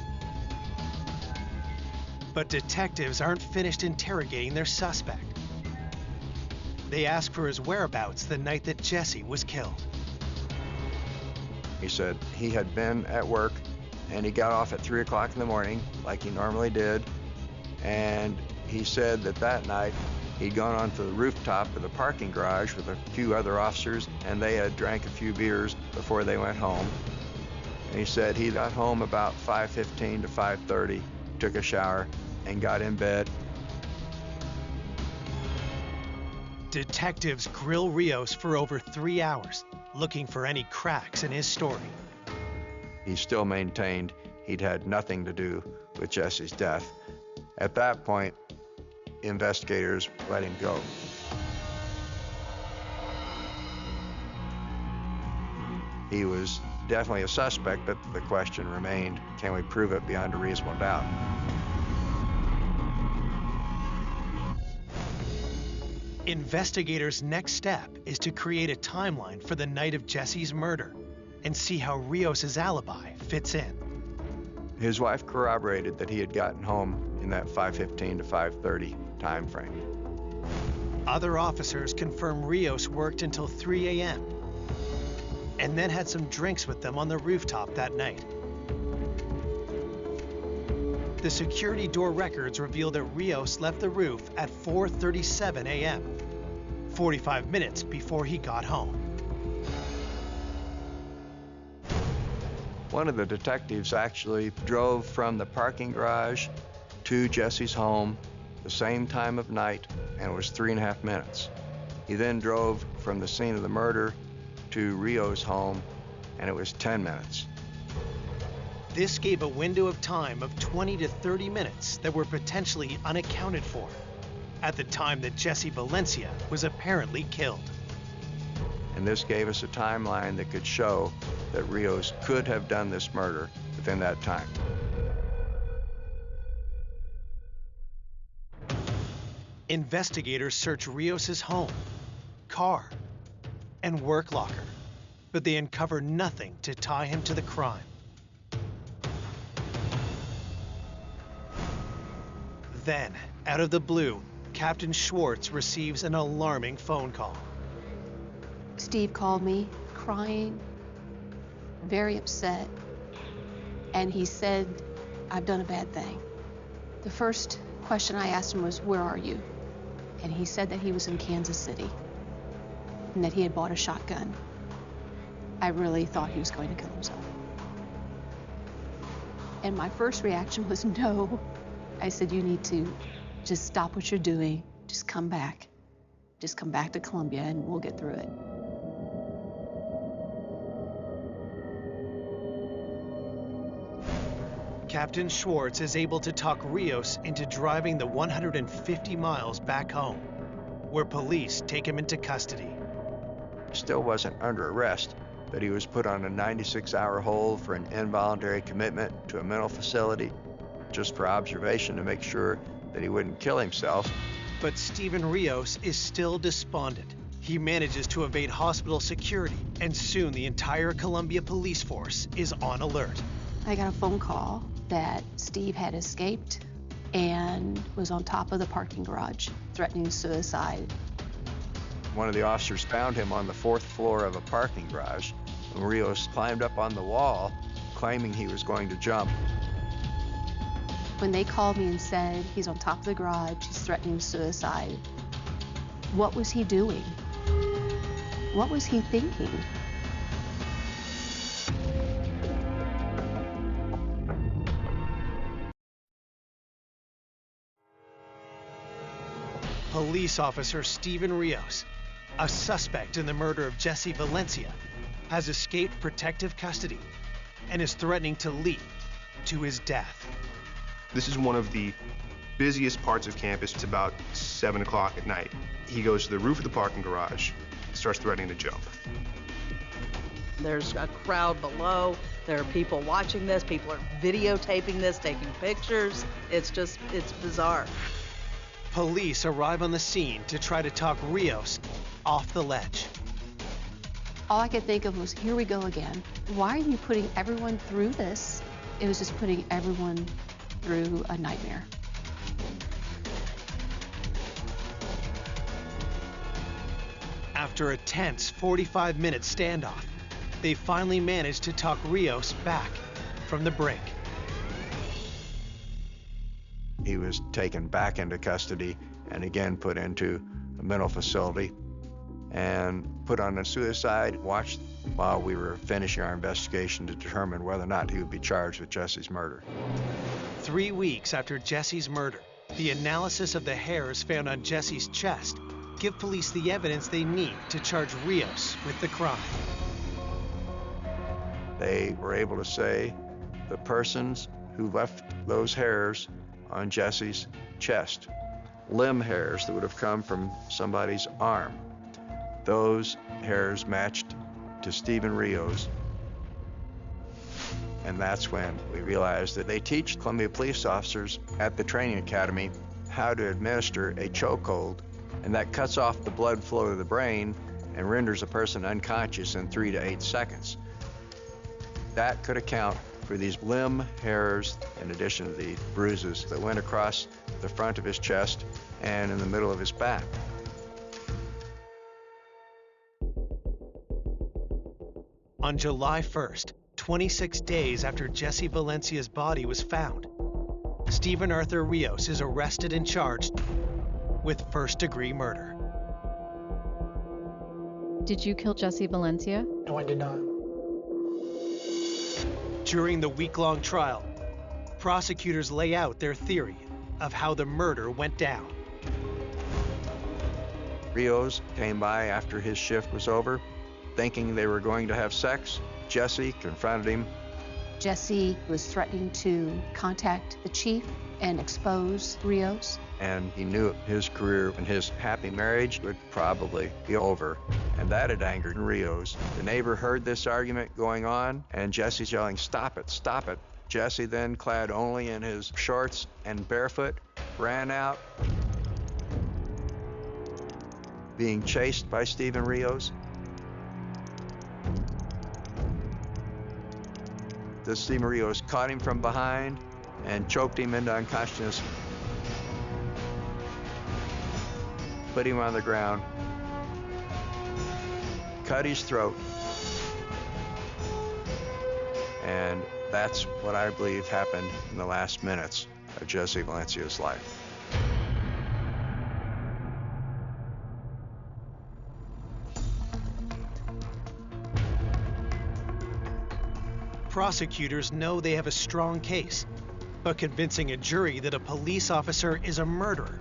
But detectives aren't finished interrogating their suspect. They ask for his whereabouts the night that Jessie was killed. He said he had been at work and he got off at 3 o'clock in the morning like he normally did. And he said that that night he'd gone onto the rooftop of the parking garage with a few other officers, and they had drank a few beers before they went home. And he said he got home about 5:15 to 5:30, took a shower, and got in bed. Detectives grill Rios for over 3 hours, looking for any cracks in his story. He still maintained he'd had nothing to do with Jessie's death. At that point, investigators let him go. He was definitely a suspect, but the question remained, can we prove it beyond a reasonable doubt? Investigators' next step is to create a timeline for the night of Jessie's murder and see how Rios' alibi fits in. His wife corroborated that he had gotten home in that 5:15 to 5:30 time frame. Other officers confirm Rios worked until 3 a.m. and then had some drinks with them on the rooftop that night. The security door records reveal that Rios left the roof at 4:37 a.m., 45 minutes before he got home. One of the detectives actually drove from the parking garage to Jessie's home the same time of night, and it was 3.5 minutes. He then drove from the scene of the murder to Rios' home, and it was 10 minutes. This gave a window of time of 20 to 30 minutes that were potentially unaccounted for at the time that Jessie Valencia was apparently killed. And this gave us a timeline that could show that Rios could have done this murder within that time. Investigators search Rios' home, car, and work locker, but they uncover nothing to tie him to the crime. Then, out of the blue, Captain Schwartz receives an alarming phone call. Steve called me crying, very upset, and he said, I've done a bad thing. The first question I asked him was, where are you? And he said that he was in Kansas City and that he had bought a shotgun. I really thought he was going to kill himself. And my first reaction was no. I said, you need to just stop what you're doing. Just come back. Just come back to Columbia and we'll get through it. Captain Schwartz is able to talk Rios into driving the 150 miles back home, where police take him into custody. He still wasn't under arrest, but he was put on a 96-hour hold for an involuntary commitment to a mental facility, just for observation to make sure that he wouldn't kill himself. But Stephen Rios is still despondent. He manages to evade hospital security, and soon the entire Columbia police force is on alert. I got a phone call that Steve had escaped and was on top of the parking garage, threatening suicide. One of the officers found him on the 4th floor of a parking garage, and Rios climbed up on the wall, claiming he was going to jump. When they called me and said he's on top of the garage, he's threatening suicide, what was he doing? What was he thinking? Police officer Stephen Rios, a suspect in the murder of Jesse Valencia, has escaped protective custody and is threatening to lead to his death. This is one of the busiest parts of campus. It's about 7 o'clock at night. He goes to the roof of the parking garage, starts threatening to jump. There's a crowd below. There are people watching this. People are videotaping this, taking pictures. It's bizarre. Police arrive on the scene to try to talk Rios off the ledge. All I could think of was, here we go again. Why are you putting everyone through this? It was just putting everyone through a nightmare. After a tense 45-minute standoff, they finally managed to talk Rios back from the brink. He was taken back into custody and again put into a mental facility and put on a suicide watch while we were finishing our investigation to determine whether or not he would be charged with Jesse's murder. 3 weeks after Jesse's murder, the analysis of the hairs found on Jesse's chest give police the evidence they need to charge Rios with the crime. They were able to say the persons who left those hairs on Jesse's chest, limb hairs that would have come from somebody's arm, those hairs matched to Stephen Rios. And that's when we realized that they teach Columbia police officers at the training academy how to administer a chokehold, and that cuts off the blood flow to the brain and renders a person unconscious in 3 to 8 seconds. That could account for these limb hairs, in addition to the bruises that went across the front of his chest and in the middle of his back. On July 1st, 26 days after Jesse Valencia's body was found, Stephen Arthur Rios is arrested and charged with first-degree murder. Did you kill Jesse Valencia? No, I did not. During the week-long trial, prosecutors lay out their theory of how the murder went down. Rios came by after his shift was over, thinking they were going to have sex. Jesse confronted him. Jesse was threatening to contact the chief and expose Rios. And he knew his career and his happy marriage would probably be over. And that had angered Rios. The neighbor heard this argument going on, and Jesse's yelling, "Stop it, stop it." Jesse, then clad only in his shorts and barefoot, ran out, being chased by Stephen Rios. The Stephen Rios caught him from behind and choked him into unconsciousness, put him on the ground, cut his throat, and that's what I believe happened in the last minutes of Jesse Valencia's life. Prosecutors know they have a strong case, but convincing a jury that a police officer is a murderer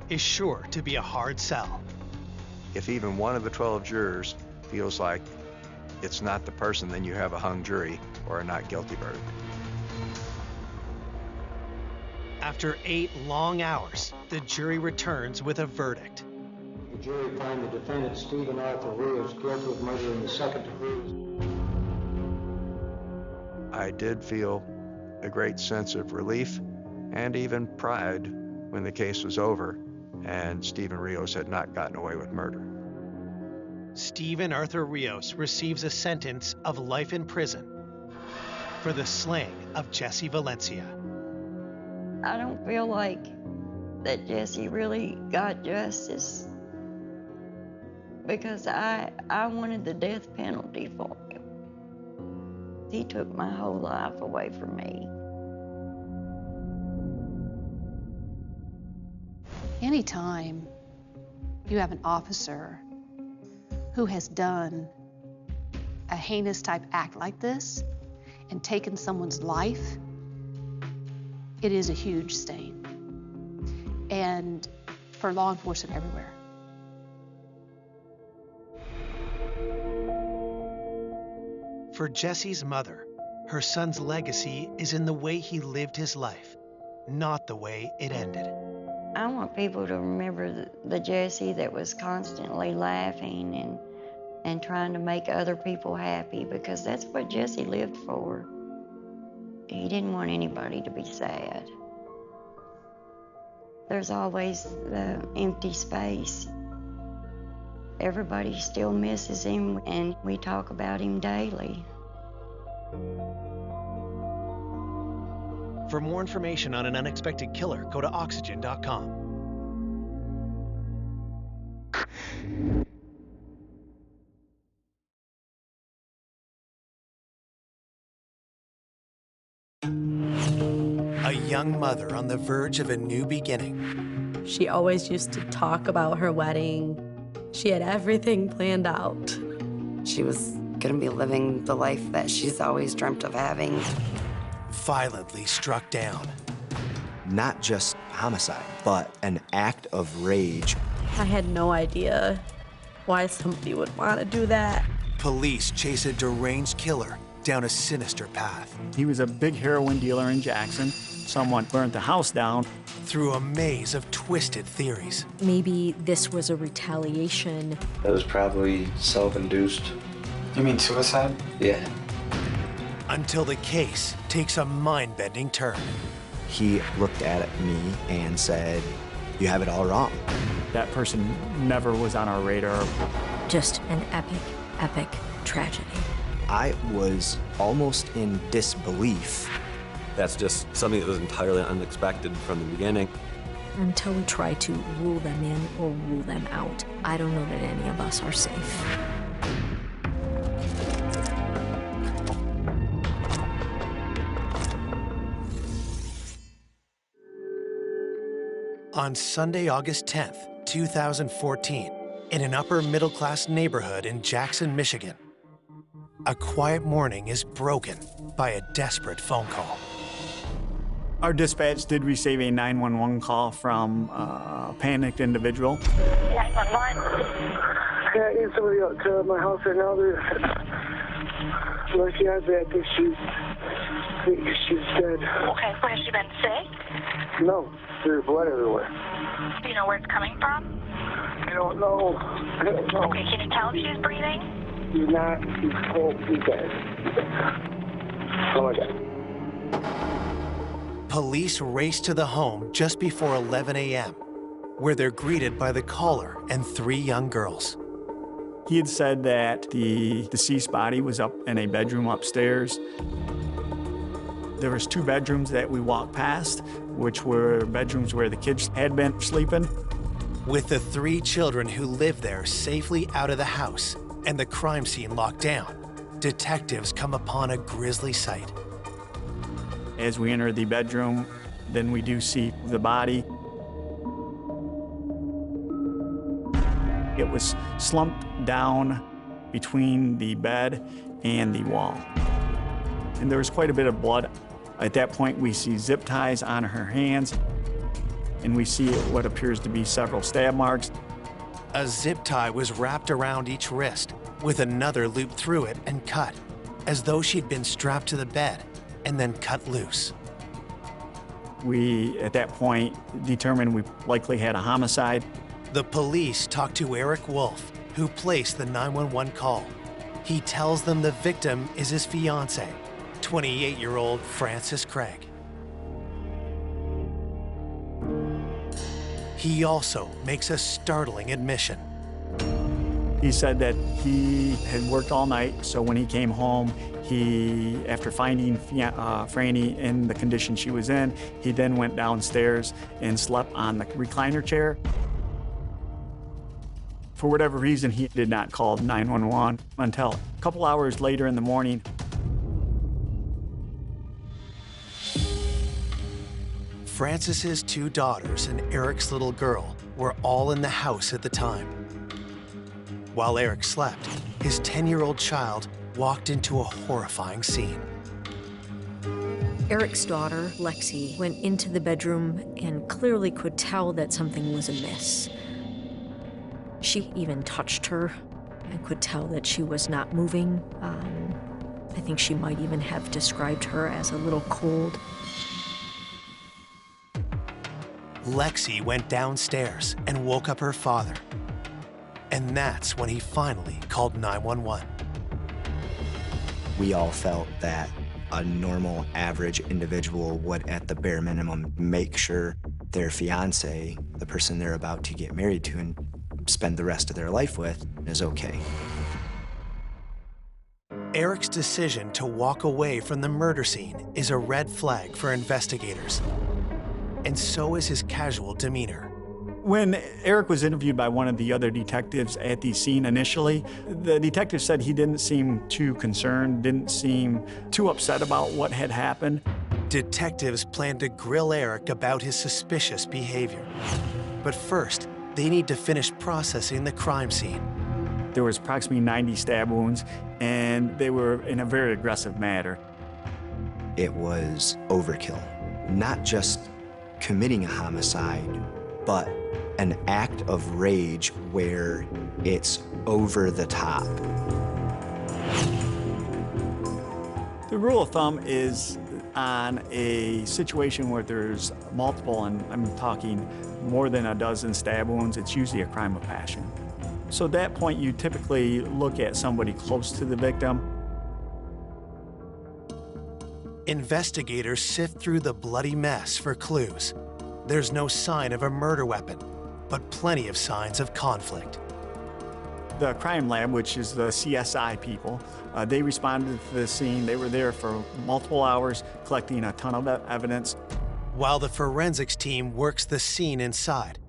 is sure to be a hard sell. If even one of the 12 jurors feels like it's not the person, then you have a hung jury or a not guilty verdict. After 8 long hours, the jury returns with a verdict. The jury finds the defendant, Stephen Arthur Rios, guilty of murder in the second degree. I did feel a great sense of relief and even pride when the case was over and Stephen Rios had not gotten away with murder. Stephen Arthur Rios receives a sentence of life in prison for the slaying of Jessie Valencia. I don't feel like that Jesse really got justice because I wanted the death penalty for him. He took my whole life away from me. Anytime you have an officer who has done a heinous type act like this and taken someone's life, it is a huge stain. And for law enforcement everywhere. For Jesse's mother, her son's legacy is in the way he lived his life, not the way it ended. I want people to remember the Jesse that was constantly laughing and trying to make other people happy, because that's what Jesse lived for. He didn't want anybody to be sad. There's always the empty space. Everybody still misses him, and we talk about him daily. For more information on an unexpected killer, go to 𝐔𝐲𝐞𝐿.com. A young mother on the verge of a new beginning. She always used to talk about her wedding. She had everything planned out. She was gonna be living the life that she's always dreamt of having. Violently struck down. Not just homicide, but an act of rage. I had no idea why somebody would want to do that. Police chase a deranged killer down a sinister path. He was a big heroin dealer in Jackson. Someone burnt the house down. Through a maze of twisted theories. Maybe this was a retaliation. That was probably self-induced. You mean suicide? Yeah. Until the case takes a mind-bending turn. He looked at me and said, "You have it all wrong." That person never was on our radar. Just an epic, epic tragedy. I was almost in disbelief. That's just something that was entirely unexpected from the beginning. Until we try to rule them in or rule them out, I don't know that any of us are safe. On Sunday, August 10th, 2014, in an upper-middle-class neighborhood in Jackson, Michigan, a quiet morning is broken by a desperate phone call. Our dispatch did receive a 911 call from a panicked individual. 911. Yeah, I need somebody up to my house right now. Unless she has that, I think she's dead. Okay, so has she been sick? No, there's blood everywhere. Do you know where it's coming from? I don't know. Okay, can you tell if she's breathing? She's not. She's cold. She's dead. Oh my God. Police race to the home just before 11 a.m., where they're greeted by the caller and 3 young girls. He had said that the deceased body was up in a bedroom upstairs. There was 2 bedrooms that we walked past, which were bedrooms where the kids had been sleeping. With the 3 children who lived there safely out of the house and the crime scene locked down, detectives come upon a grisly sight. As we enter the bedroom, then we do see the body. It was slumped down between the bed and the wall. And there was quite a bit of blood. At that point, we see zip ties on her hands, and we see what appears to be several stab marks. A zip tie was wrapped around each wrist, with another looped through it and cut, as though she'd been strapped to the bed and then cut loose. We, at that point, determined we likely had a homicide. The police talk to Eric Wolf, who placed the 911 call. He tells them the victim is his fiancée, 28-year-old Frances Craig. He also makes a startling admission. He said that he had worked all night, so when he came home, after finding Franny in the condition she was in, he then went downstairs and slept on the recliner chair. For whatever reason, he did not call 911 until a couple hours later in the morning. Frances's 2 daughters and Eric's little girl were all in the house at the time. While Eric slept, his 10-year-old child walked into a horrifying scene. Eric's daughter, Lexi, went into the bedroom and clearly could tell that something was amiss. She even touched her and could tell that she was not moving. I think she might even have described her as a little cold. Lexi went downstairs and woke up her father. And that's when he finally called 911. We all felt that a normal, average individual would, at the bare minimum, make sure their fiance, the person they're about to get married to and spend the rest of their life with, is okay. Eric's decision to walk away from the murder scene is a red flag for investigators. And so is his casual demeanor. When Eric was interviewed by one of the other detectives at the scene initially, the detective said he didn't seem too concerned, didn't seem too upset about what had happened. Detectives plan to grill Eric about his suspicious behavior. But first, they need to finish processing the crime scene. There was approximately 90 stab wounds, and they were in a very aggressive manner. It was overkill. Not just committing a homicide, but an act of rage where it's over the top. The rule of thumb is on a situation where there's multiple, and I'm talking more than a dozen stab wounds, it's usually a crime of passion. So at that point, you typically look at somebody close to the victim. Investigators sift through the bloody mess for clues. There's no sign of a murder weapon, but plenty of signs of conflict. The crime lab, which is the CSI people, they responded to the scene. They were there for multiple hours, collecting a ton of evidence. While the forensics team works the scene inside,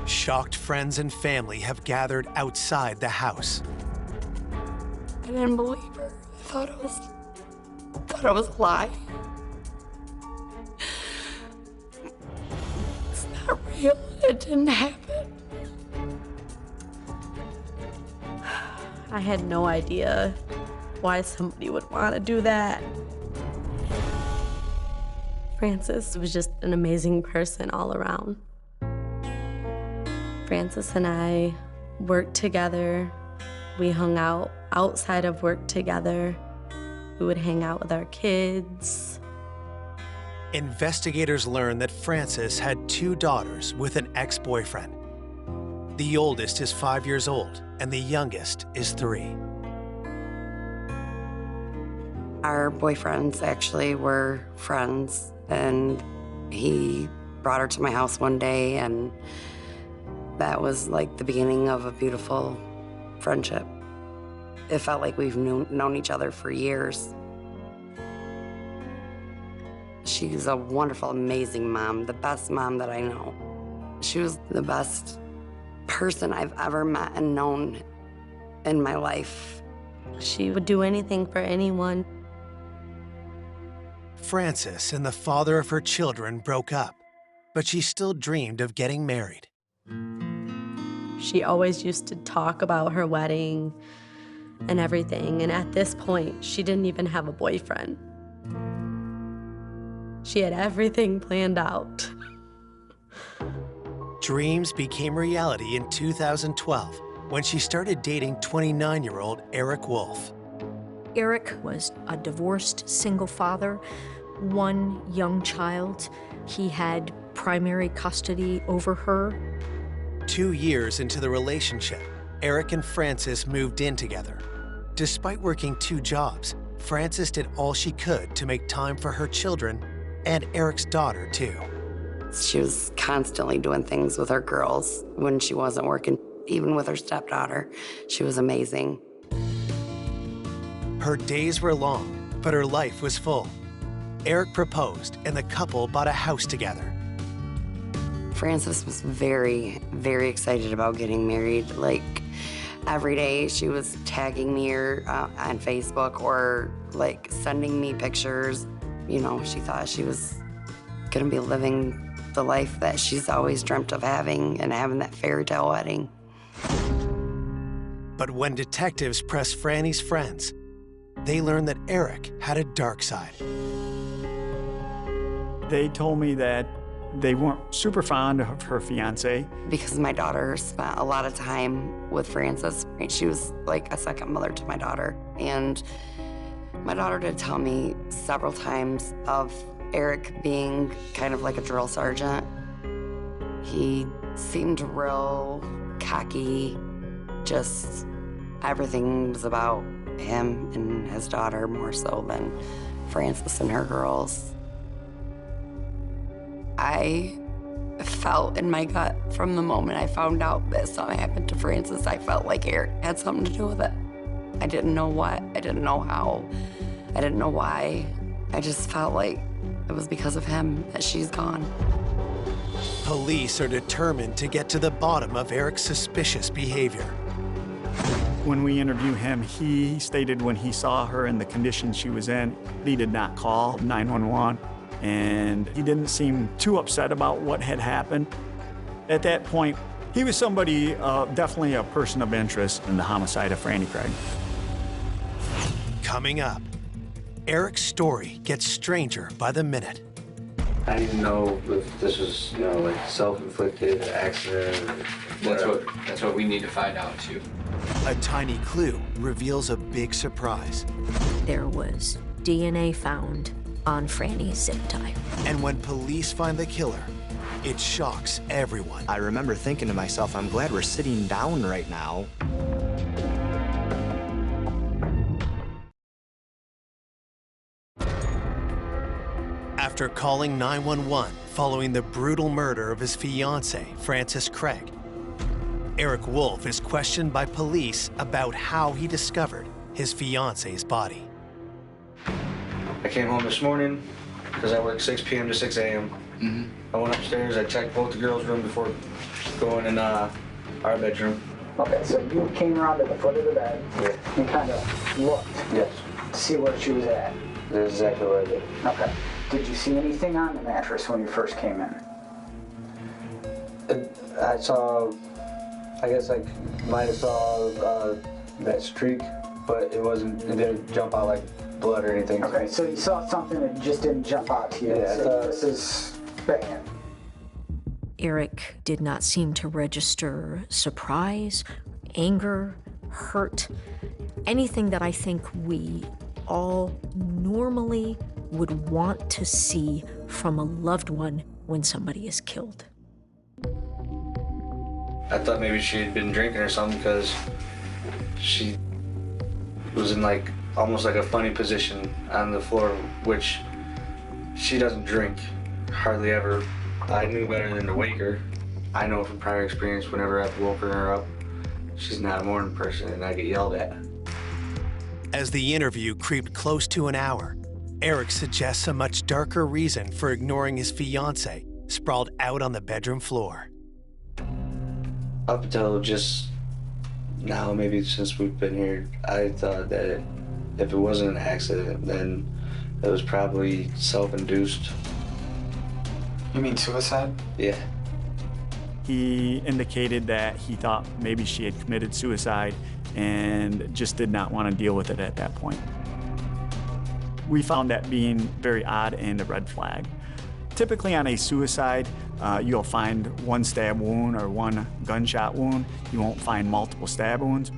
shocked friends and family have gathered outside the house. I didn't believe her. I thought it was a lie. It's not real. It didn't happen. I had no idea why somebody would want to do that. Frances was just an amazing person all around. Frances and I worked together. We hung out outside of work together. We would hang out with our kids. Investigators learned that Frances had 2 daughters with an ex-boyfriend. The oldest is 5 years old, and the youngest is 3. Our boyfriends actually were friends, and he brought her to my house one day, and that was like the beginning of a beautiful friendship. It felt like we've known each other for years. She's a wonderful, amazing mom, the best mom that I know. She was the best person I've ever met and known in my life. She would do anything for anyone. Frances and the father of her children broke up, but she still dreamed of getting married. She always used to talk about her wedding and everything, and at this point, she didn't even have a boyfriend. She had everything planned out. Dreams became reality in 2012 when she started dating 29-year-old Eric Wolf. Eric was a divorced single father, 1 young child. He had primary custody over her. 2 years into the relationship, Eric and Frances moved in together. Despite working 2 jobs, Frances did all she could to make time for her children and Eric's daughter, too. She was constantly doing things with her girls when she wasn't working. Even with her stepdaughter, she was amazing. Her days were long, but her life was full. Eric proposed, and the couple bought a house together. Frances was very, very excited about getting married. Like, every day she was tagging me on Facebook or, like, sending me pictures. You know, she thought she was gonna be living the life that she's always dreamt of having and having that fairy tale wedding. But when detectives pressed Franny's friends, they learned that Eric had a dark side. They told me that they weren't super fond of her fiance. Because my daughter spent a lot of time with Frances. She was like a second mother to my daughter. And my daughter did tell me several times of Eric being kind of like a drill sergeant. He seemed real cocky, just everything was about him and his daughter more so than Frances and her girls. I felt in my gut from the moment I found out that something happened to Frances, I felt like Eric had something to do with it. I didn't know what, I didn't know how, I didn't know why. I just felt like it was because of him that she's gone. Police are determined to get to the bottom of Eric's suspicious behavior. When we interviewed him, he stated when he saw her in the condition she was in, he did not call 911, and he didn't seem too upset about what had happened. At that point, he was somebody, definitely a person of interest in the homicide of Franny Craig. Coming up, Eric's story gets stranger by the minute. I didn't know if this was, you know, like self-inflicted accident. That's what we need to find out too. A tiny clue reveals a big surprise. There was DNA found on Franny's zip tie. And when police find the killer, it shocks everyone. I remember thinking to myself, I'm glad we're sitting down right now. After calling 911 following the brutal murder of his fiancée, Frances Craig, Eric Wolf is questioned by police about how he discovered his fiancée's body. I came home this morning because I work 6 p.m. to 6 a.m. I went upstairs, I checked both the girls' room before going in our bedroom. Okay, so you came around to the foot of the bed and kind of looked Yes. to see where she was at. That's exactly what I did. Okay. Did you see anything on the mattress when you first came in? I saw, I guess I might have saw that streak, but it didn't jump out like blood or anything. Okay, so you saw something that just didn't jump out to you. Yeah, So this is bad. Eric did not seem to register surprise, anger, hurt, anything that I think we all normally would want to see from a loved one when somebody is killed. I thought maybe she had been drinking or something because she was in like almost like a funny position on the floor, which she doesn't drink hardly ever. I knew better than to wake her. I know from prior experience whenever I've woken her up, she's not a morning person and I get yelled at. As the interview creeped close to an hour, Eric suggests a much darker reason for ignoring his fiancée sprawled out on the bedroom floor. Up until just now, maybe since we've been here, I thought that if it wasn't an accident, then it was probably self-induced. You mean suicide? Yeah. He indicated that he thought maybe she had committed suicide and just did not want to deal with it at that point. We found that being very odd and a red flag. Typically on a suicide, you'll find one stab wound or one gunshot wound. You won't find multiple stab wounds.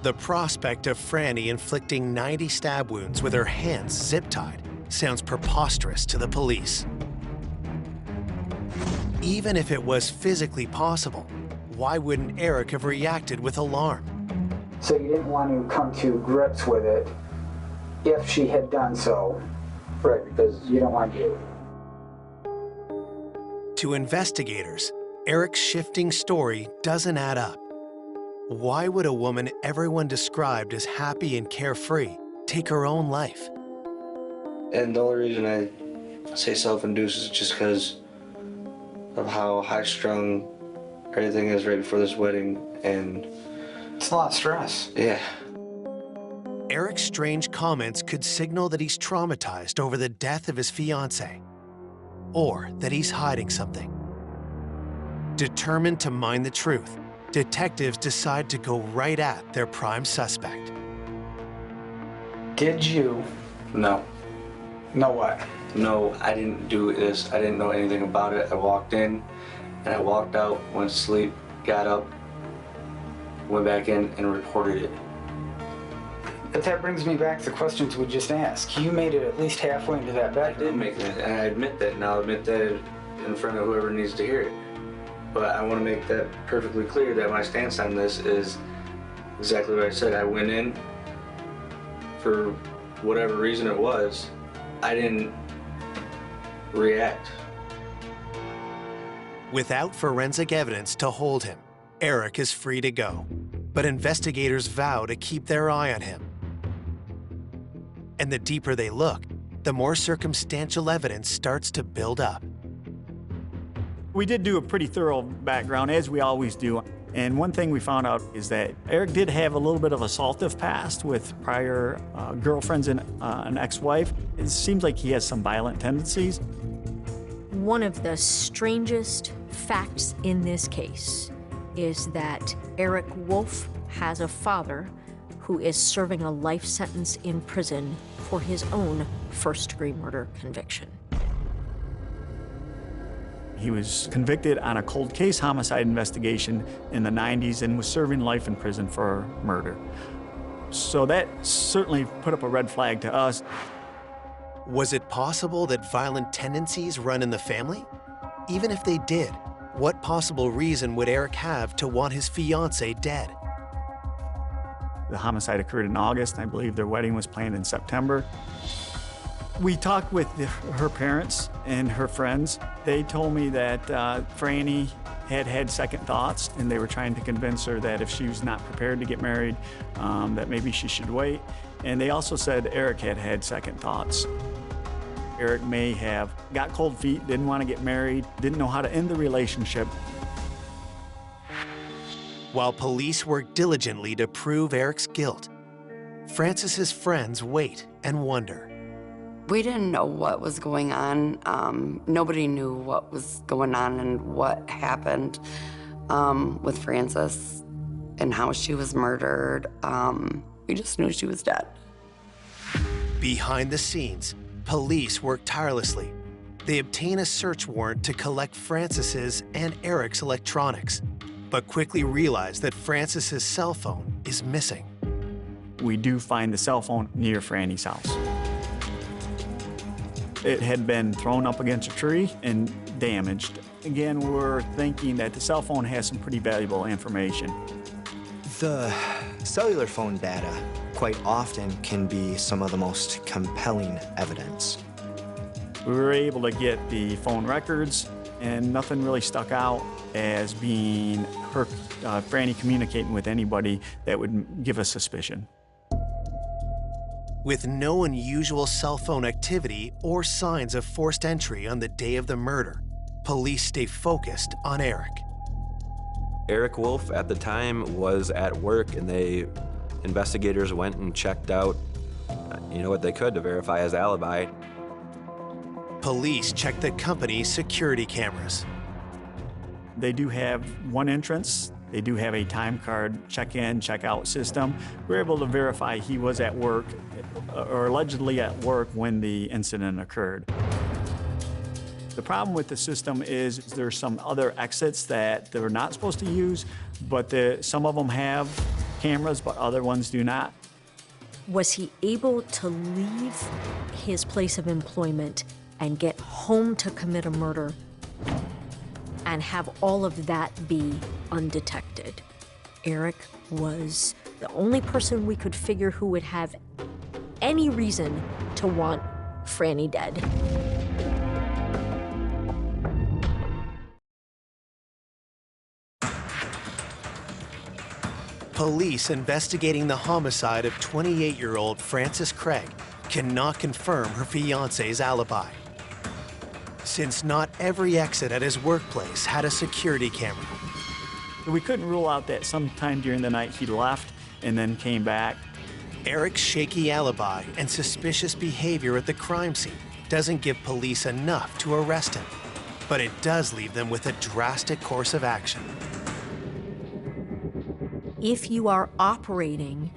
The prospect of Franny inflicting 90 stab wounds with her hands zip-tied sounds preposterous to the police. Even if it was physically possible, why wouldn't Eric have reacted with alarm? So you didn't want to come to grips with it if she had done so. Right, because you don't want to. To investigators, Eric's shifting story doesn't add up. Why would a woman everyone described as happy and carefree take her own life? And the only reason I say self-induced is just because of how high-strung everything is right before this wedding, and it's a lot of stress. Yeah. Eric's strange comments could signal that he's traumatized over the death of his fiancée, or that he's hiding something. Determined to mine the truth, detectives decide to go right at their prime suspect. Did you? No. Know what? No, I didn't do this. I didn't know anything about it. I walked in, and I walked out, went to sleep, got up, went back in, and reported it. But that brings me back to the questions we just asked. You made it at least halfway into that bedroom. I did make it, and I admit that, and I'll admit that in front of whoever needs to hear it. But I want to make that perfectly clear that my stance on this is exactly what I said. I went in for whatever reason it was. I didn't react. Without forensic evidence to hold him, Eric is free to go. But investigators vow to keep their eye on him. And the deeper they look, the more circumstantial evidence starts to build up. We did do a pretty thorough background, as we always do. And one thing we found out is that Eric did have a little bit of assaultive past with prior girlfriends and an ex-wife. It seems like he has some violent tendencies. One of the strangest facts in this case is that Eric Wolf has a father who is serving a life sentence in prison for his own first-degree murder conviction. He was convicted on a cold case homicide investigation in the 90s and was serving life in prison for murder. So that certainly put up a red flag to us. Was it possible that violent tendencies run in the family? Even if they did, what possible reason would Eric have to want his fiancée dead? The homicide occurred in August, and I believe their wedding was planned in September. We talked with her parents and her friends. They told me that Franny had had second thoughts, and they were trying to convince her that if she was not prepared to get married, that maybe she should wait. And they also said Eric had had second thoughts. Eric may have got cold feet, didn't want to get married, didn't know how to end the relationship. While police work diligently to prove Eric's guilt, Francis's friends wait and wonder. We didn't know what was going on. Nobody knew what was going on and what happened with Frances and how she was murdered. We just knew she was dead. Behind the scenes, police work tirelessly. They obtain a search warrant to collect Francis's and Eric's electronics, but quickly realize that Francis's cell phone is missing. We do find the cell phone near Franny's house. It had been thrown up against a tree and damaged. Again, we're thinking that the cell phone has some pretty valuable information. The cellular phone data quite often can be some of the most compelling evidence. We were able to get the phone records, and nothing really stuck out as being her, Franny communicating with anybody that would give us suspicion. With no unusual cell phone activity or signs of forced entry on the day of the murder, police stay focused on Eric. Eric Wolf at the time was at work, and investigators went and checked out, what they could to verify his alibi. Police checked the company's security cameras. They do have one entrance. They do have a time card check-in, check-out system. We're able to verify he was at work, or allegedly at work, when the incident occurred. The problem with the system is there's some other exits that they're not supposed to use, but some of them have cameras, but other ones do not. Was he able to leave his place of employment and get home to commit a murder and have all of that be undetected? Eric was the only person we could figure who would have any reason to want Franny dead. Police investigating the homicide of 28-year-old Frances Craig cannot confirm her fiancé's alibi, since not every exit at his workplace had a security camera. We couldn't rule out that sometime during the night he left and then came back. Eric's shaky alibi and suspicious behavior at the crime scene doesn't give police enough to arrest him, but it does leave them with a drastic course of action. If you are operating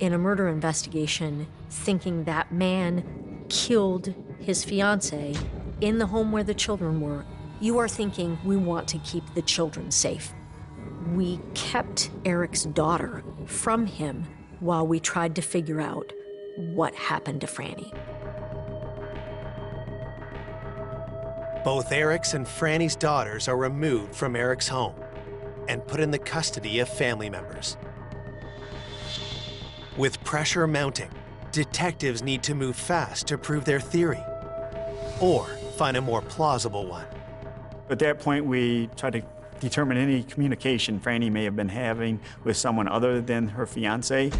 in a murder investigation thinking that man killed his fiancée in the home where the children were, you are thinking, we want to keep the children safe. We kept Eric's daughter from him while we tried to figure out what happened to Franny. Both Eric's and Franny's daughters are removed from Eric's home and put in the custody of family members. With pressure mounting, detectives need to move fast to prove their theory or find a more plausible one. At that point, we tried to determine any communication Franny may have been having with someone other than her fiancé.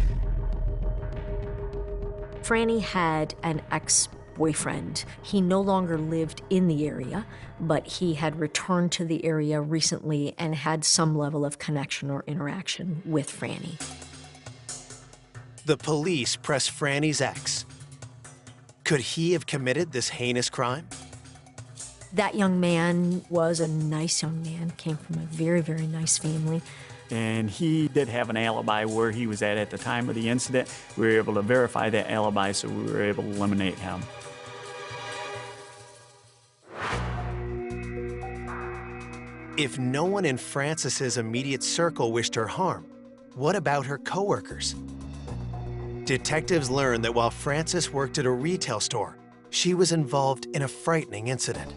Franny had an ex-boyfriend. He no longer lived in the area, but he had returned to the area recently and had some level of connection or interaction with Franny. The police press Franny's ex. Could he have committed this heinous crime? That young man was a nice young man, came from a very, very nice family. And he did have an alibi where he was at the time of the incident. We were able to verify that alibi, so we were able to eliminate him. If no one in Frances's immediate circle wished her harm, what about her coworkers? Detectives learned that while Frances worked at a retail store, she was involved in a frightening incident.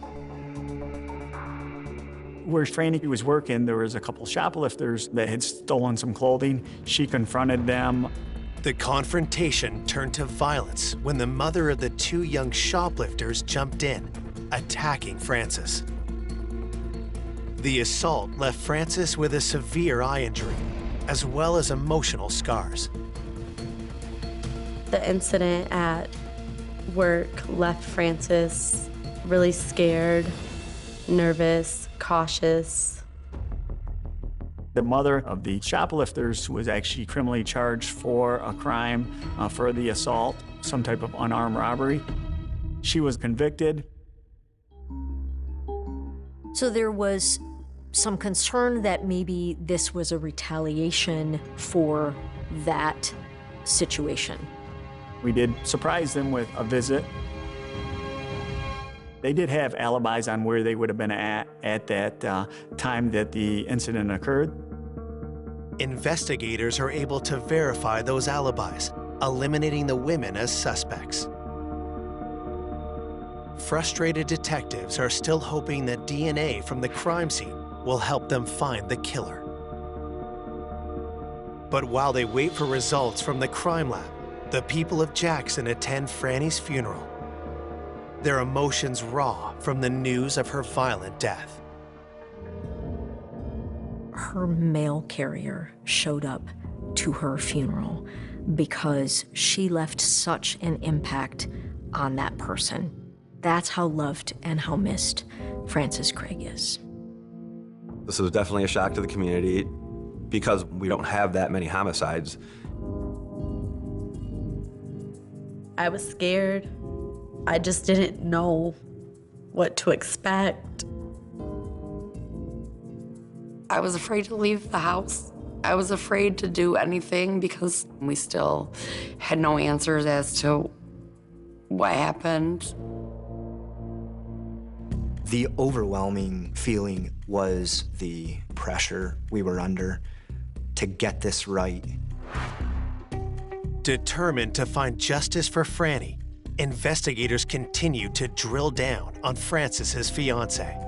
Where Franny was working, there was a couple shoplifters that had stolen some clothing. She confronted them. The confrontation turned to violence when the mother of the two young shoplifters jumped in, attacking Frances. The assault left Frances with a severe eye injury, as well as emotional scars. The incident at work left Frances really scared, nervous, cautious. The mother of the shoplifters was actually criminally charged for a crime for the assault, some type of unarmed robbery. She was convicted. So there was some concern that maybe this was a retaliation for that situation. We did surprise them with a visit. They did have alibis on where they would have been at that time that the incident occurred. Investigators are able to verify those alibis, eliminating the women as suspects. Frustrated detectives are still hoping that DNA from the crime scene will help them find the killer. But while they wait for results from the crime lab, the people of Jackson attend Franny's funeral, their emotions raw from the news of her violent death. Her mail carrier showed up to her funeral because she left such an impact on that person. That's how loved and how missed Frances Craig is. This was definitely a shock to the community because we don't have that many homicides. I was scared. I just didn't know what to expect. I was afraid to leave the house. I was afraid to do anything because we still had no answers as to what happened. The overwhelming feeling was the pressure we were under to get this right. Determined to find justice for Franny, investigators continue to drill down on Frances's fiancé.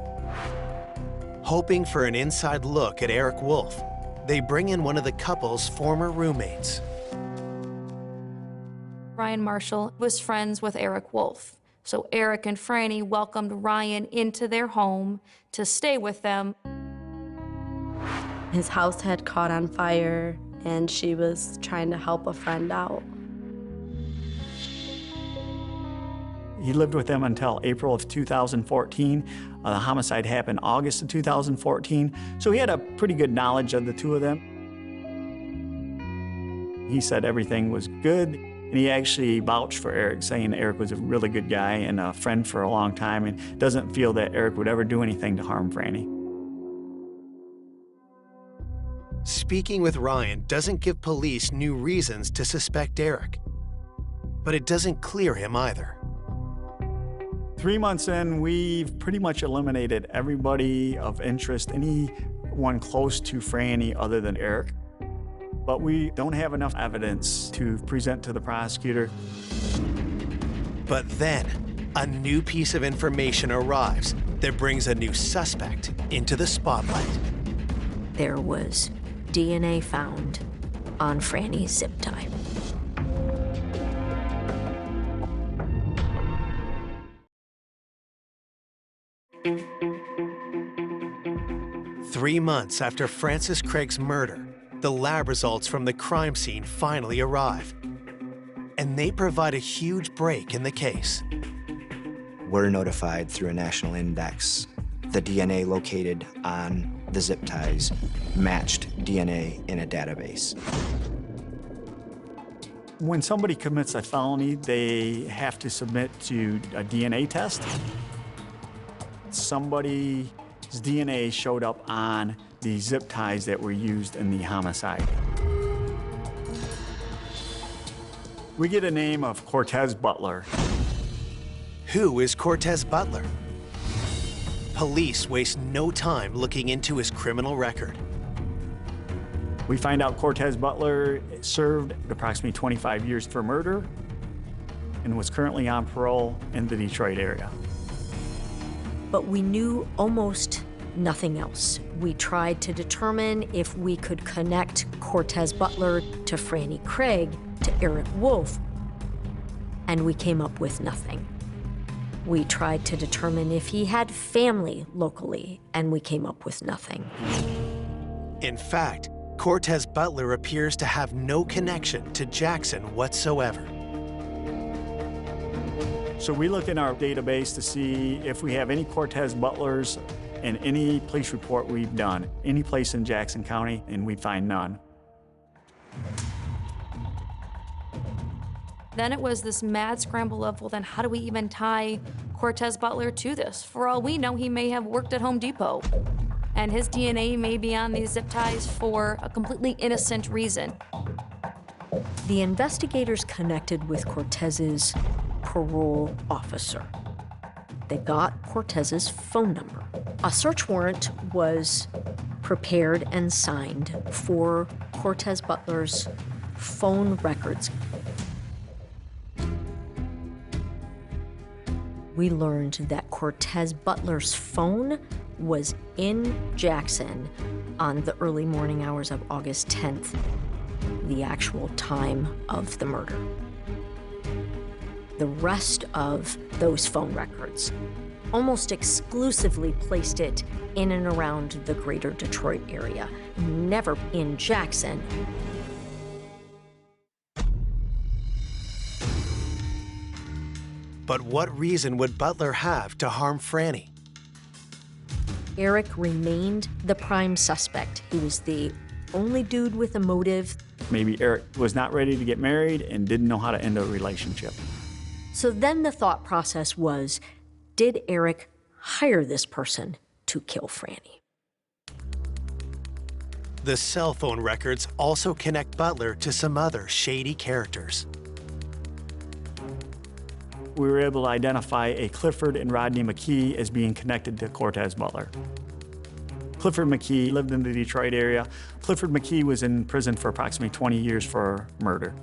Hoping for an inside look at Eric Wolf, they bring in one of the couple's former roommates. Ryan Marshall was friends with Eric Wolf. So Eric and Franny welcomed Ryan into their home to stay with them. His house had caught on fire. and she was trying to help a friend out. He lived with them until April of 2014. The homicide happened August of 2014, so he had a pretty good knowledge of the two of them. He said everything was good, and he actually vouched for Eric, saying Eric was a really good guy and a friend for a long time, and doesn't feel that Eric would ever do anything to harm Franny. Speaking with Ryan doesn't give police new reasons to suspect Eric, but it doesn't clear him either. 3 months in, we've pretty much eliminated everybody of interest, anyone close to Franny other than Eric. But we don't have enough evidence to present to the prosecutor. But then, a new piece of information arrives that brings a new suspect into the spotlight. There was DNA found on Franny's zip tie. Three months after Francis Craig's murder, the lab results from the crime scene finally arrive, and they provide a huge break in the case. We're notified through a national index. The DNA located on the zip ties matched DNA in a database. When somebody commits a felony, they have to submit to a DNA test. Somebody's DNA showed up on the zip ties that were used in the homicide. We get a name of Cortez Butler. Who is Cortez Butler? Police waste no time looking into his criminal record. We find out Cortez Butler served approximately 25 years for murder and was currently on parole in the Detroit area. But we knew almost nothing else. We tried to determine if we could connect Cortez Butler to Franny Craig, to Eric Wolf, and we came up with nothing. We tried to determine if he had family locally, and we came up with nothing. In fact, Cortez Butler appears to have no connection to Jackson whatsoever. So we look in our database to see if we have any Cortez Butlers in any police report we've done, any place in Jackson County, and we find none. Then it was this mad scramble of, well, then how do we even tie Cortez Butler to this? For all we know, he may have worked at Home Depot, and his DNA may be on these zip ties for a completely innocent reason. The investigators connected with Cortez's parole officer. They got Cortez's phone number. A search warrant was prepared and signed for Cortez Butler's phone records. We learned that Cortez Butler's phone was in Jackson on the early morning hours of August 10th, the actual time of the murder. The rest of those phone records almost exclusively placed it in and around the greater Detroit area, never in Jackson. But what reason would Butler have to harm Franny? Eric remained the prime suspect. He was the only dude with a motive. Maybe Eric was not ready to get married and didn't know how to end a relationship. So then the thought process was, did Eric hire this person to kill Franny? The cell phone records also connect Butler to some other shady characters. We were able to identify a Clifford and Rodney McKee as being connected to Cortez Butler. Clifford McKee lived in the Detroit area. Clifford McKee was in prison for approximately 20 years for murder.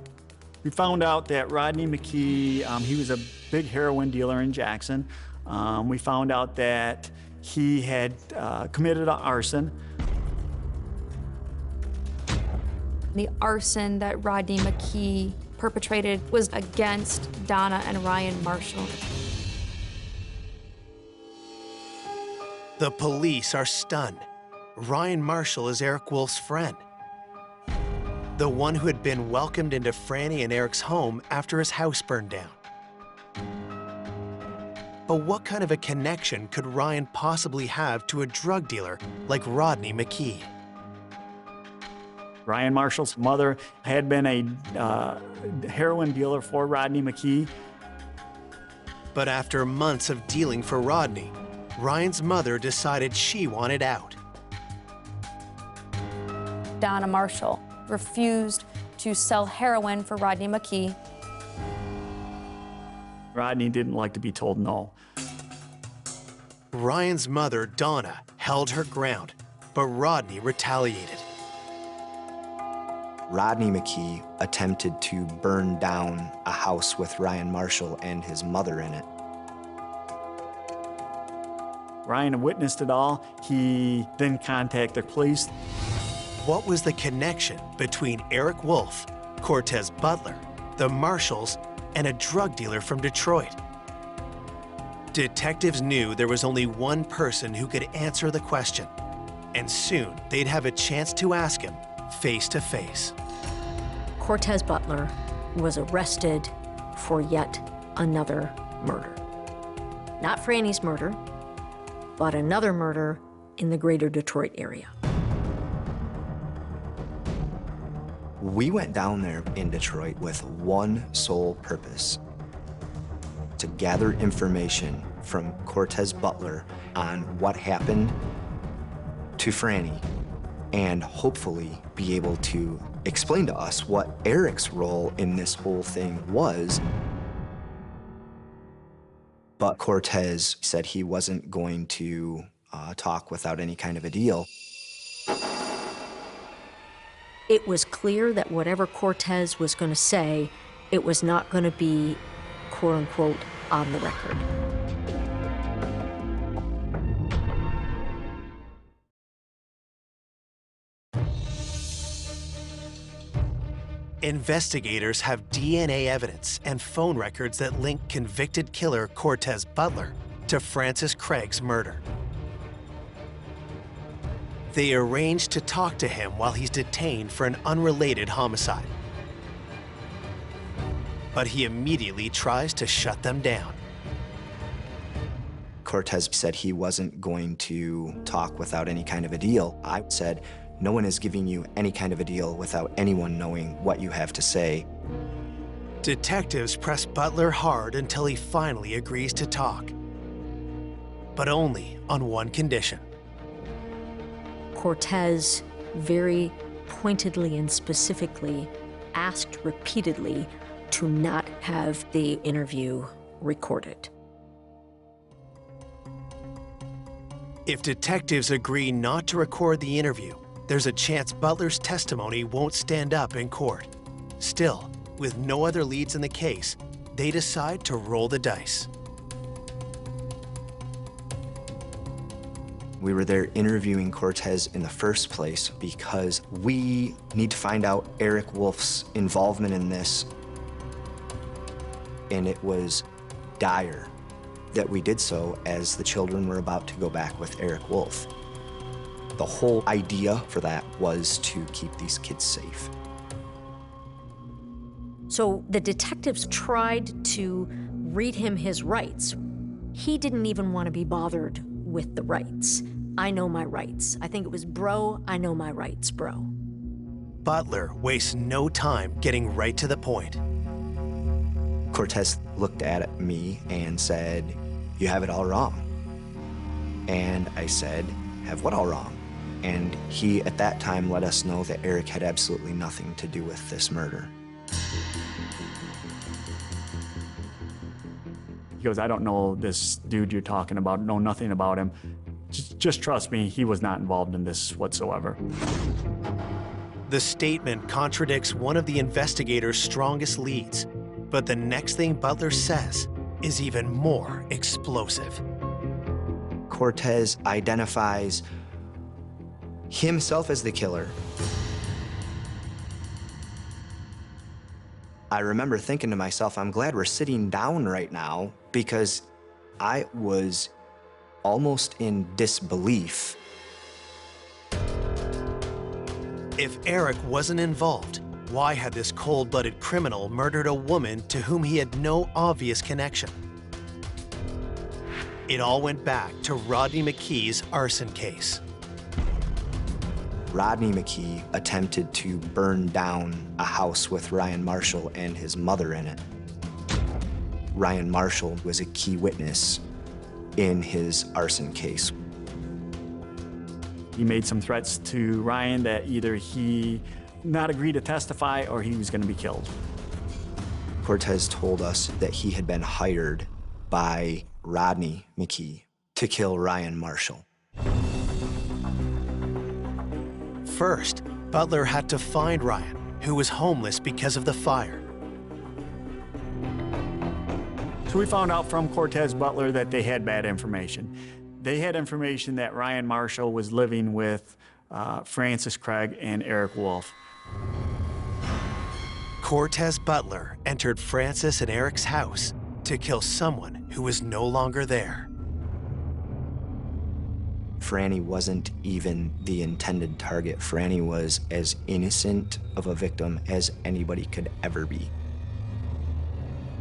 We found out that Rodney McKee, he was a big heroin dealer in Jackson. We found out that he had committed an arson. The arson that Rodney McKee perpetrated was against Donna and Ryan Marshall. The police are stunned. Ryan Marshall is Eric Wolf's friend. the one who had been welcomed into Franny and Eric's home after his house burned down. But what kind of a connection could Ryan possibly have to a drug dealer like Rodney McKee? Ryan Marshall's mother had been a heroin dealer for Rodney McKee. But after months of dealing for Rodney, Ryan's mother decided she wanted out. Donna Marshall refused to sell heroin for Rodney McKee. Rodney didn't like to be told no. Ryan's mother, Donna, held her ground, but Rodney retaliated. Rodney McKee attempted to burn down a house with Ryan Marshall and his mother in it. Ryan witnessed it all. He then contacted the police. What was the connection between Eric Wolf, Cortez Butler, the Marshalls, and a drug dealer from Detroit? Detectives knew there was only one person who could answer the question, and soon they'd have a chance to ask him face to face. Cortez Butler was arrested for yet another murder. Not Franny's murder, but another murder in the greater Detroit area. We went down there in Detroit with one sole purpose: to gather information from Cortez Butler on what happened to Franny and hopefully be able to explain to us what Eric's role in this whole thing was. But Cortez said he wasn't going to talk without any kind of a deal. It was clear that whatever Cortez was going to say, it was not going to be, quote unquote, on the record. Investigators have DNA evidence and phone records that link convicted killer Cortez Butler to Francis Craig's murder. They arranged to talk to him while he's detained for an unrelated homicide. But he immediately tries to shut them down. Cortez said he wasn't going to talk without any kind of a deal. I said, no one is giving you any kind of a deal without anyone knowing what you have to say. Detectives press Butler hard until he finally agrees to talk. But only on one condition. Cortez very pointedly and specifically asked repeatedly to not have the interview recorded. If detectives agree not to record the interview, there's a chance Butler's testimony won't stand up in court. Still, with no other leads in the case, they decide to roll the dice. We were there interviewing Cortez in the first place because we need to find out Eric Wolf's involvement in this. And it was dire that we did so as the children were about to go back with Eric Wolf. The whole idea for that was to keep these kids safe. So the detectives tried to read him his rights. He didn't even want to be bothered with the rights. I know my rights. I think it was, bro, I know my rights, bro. Butler wastes no time getting right to the point. Cortez looked at me and said, "You have it all wrong." And I said, "Have what all wrong?" And he, at that time, let us know that Eric had absolutely nothing to do with this murder. He goes, "I don't know this dude you're talking about, know nothing about him. Just trust me, he was not involved in this whatsoever." The statement contradicts one of the investigators' strongest leads, but the next thing Butler says is even more explosive. Cortez identifies himself as the killer. I remember thinking to myself, I'm glad we're sitting down right now, because I was almost in disbelief. If Eric wasn't involved, why had this cold-blooded criminal murdered a woman to whom he had no obvious connection? It all went back to Rodney McKee's arson case. Rodney McKee attempted to burn down a house with Ryan Marshall and his mother in it. Ryan Marshall was a key witness in his arson case. He made some threats to Ryan that either he not agree to testify or he was going to be killed. Cortez told us that he had been hired by Rodney McKee to kill Ryan Marshall. First, Butler had to find Ryan, who was homeless because of the fire. So we found out from Cortez Butler that they had bad information. They had information that Ryan Marshall was living with Francis Craig and Eric Wolf. Cortez Butler entered Francis and Eric's house to kill someone who was no longer there. Franny wasn't even the intended target. Franny was as innocent of a victim as anybody could ever be.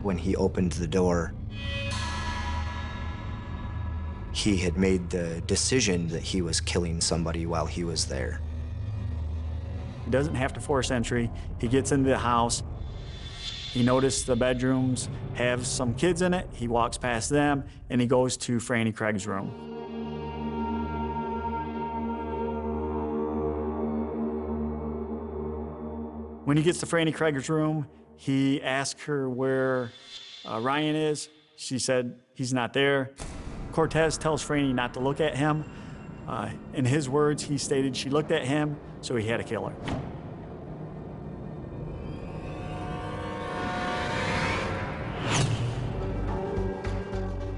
When he opened the door, he had made the decision that he was killing somebody while he was there. He doesn't have to force entry. He gets into the house. He noticed the bedrooms have some kids in it. He walks past them, and he goes to Franny Craig's room. When he gets to Franny Craig's room, he asks her where Ryan is. She said he's not there. Cortez tells Franny not to look at him. In his words, he stated she looked at him, so he had to kill her.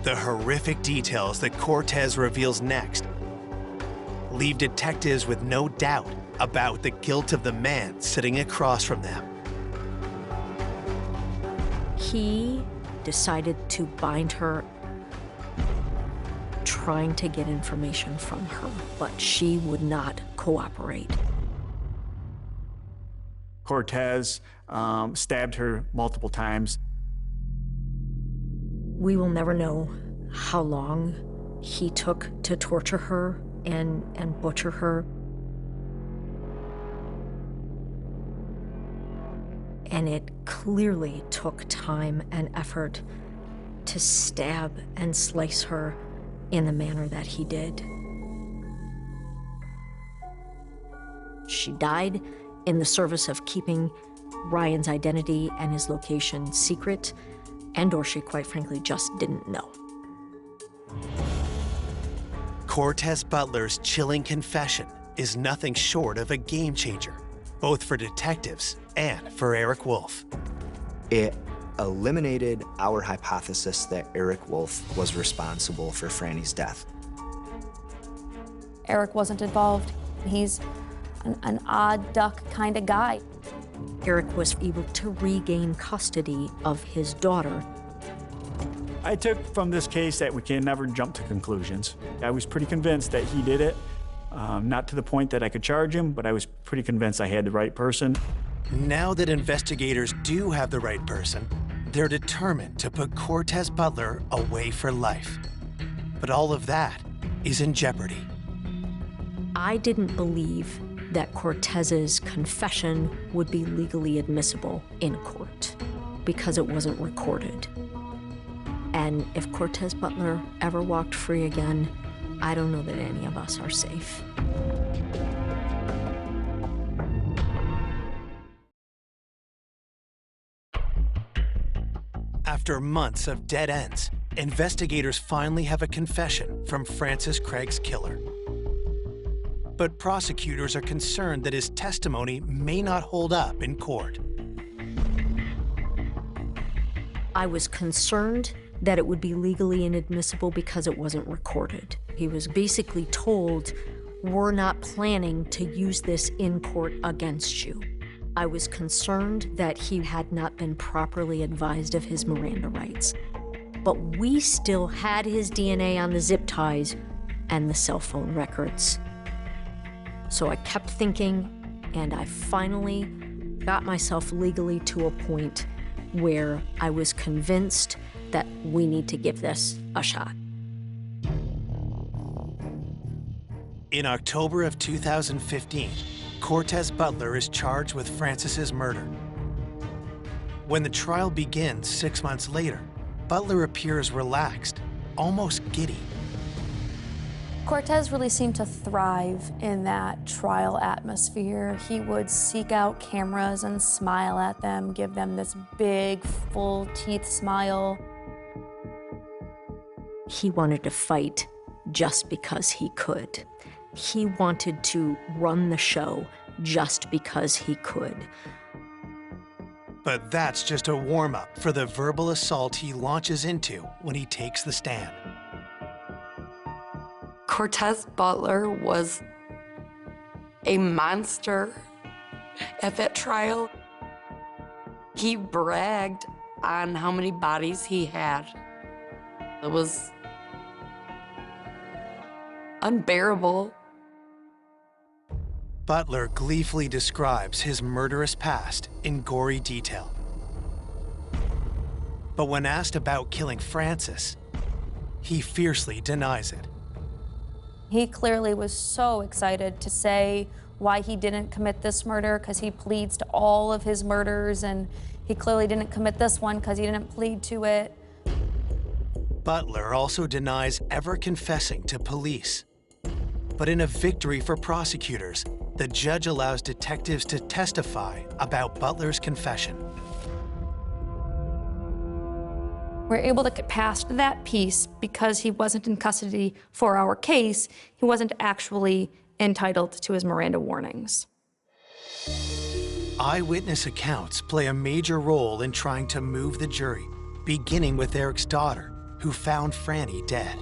The horrific details that Cortez reveals next leave detectives with no doubt about the guilt of the man sitting across from them. He decided to bind her, trying to get information from her, but she would not cooperate. Cortez stabbed her multiple times. We will never know how long he took to torture her and butcher her. And it clearly took time and effort to stab and slice her in the manner that he did. She died in the service of keeping Ryan's identity and his location secret, and/or she, quite frankly, just didn't know. Cortez Butler's chilling confession is nothing short of a game changer, both for detectives and for Eric Wolf. It eliminated our hypothesis that Eric Wolf was responsible for Franny's death. Eric wasn't involved. He's an odd duck kind of guy. Eric was able to regain custody of his daughter. I took from this case that we can never jump to conclusions. I was pretty convinced that he did it, not to the point that I could charge him, but I was pretty convinced I had the right person. Now that investigators do have the right person, they're determined to put Cortez Butler away for life. But all of that is in jeopardy. I didn't believe that Cortez's confession would be legally admissible in court because it wasn't recorded. And if Cortez Butler ever walked free again, I don't know that any of us are safe. After months of dead ends, investigators finally have a confession from Francis Craig's killer. But prosecutors are concerned that his testimony may not hold up in court. I was concerned that it would be legally inadmissible because it wasn't recorded. He was basically told, we're not planning to use this in court against you. I was concerned that he had not been properly advised of his Miranda rights. But we still had his DNA on the zip ties and the cell phone records. So I kept thinking, and I finally got myself legally to a point where I was convinced that we need to give this a shot. In October of 2015, Cortez Butler is charged with Francis's murder. When the trial begins 6 months later, Butler appears relaxed, almost giddy. Cortez really seemed to thrive in that trial atmosphere. He would seek out cameras and smile at them, give them this big, full teeth smile. He wanted to fight just because he could. He wanted to run the show just because he could. But that's just a warm-up for the verbal assault he launches into when he takes the stand. Cortez Butler was a monster at that trial. He bragged on how many bodies he had. It was unbearable. Butler gleefully describes his murderous past in gory detail. But when asked about killing Francis, he fiercely denies it. He clearly was so excited to say why he didn't commit this murder, because he pleads to all of his murders, and he clearly didn't commit this one because he didn't plead to it. Butler also denies ever confessing to police. But in a victory for prosecutors, the judge allows detectives to testify about Butler's confession. We're able to get past that piece because he wasn't in custody for our case. He wasn't actually entitled to his Miranda warnings. Eyewitness accounts play a major role in trying to move the jury, beginning with Eric's daughter, who found Franny dead.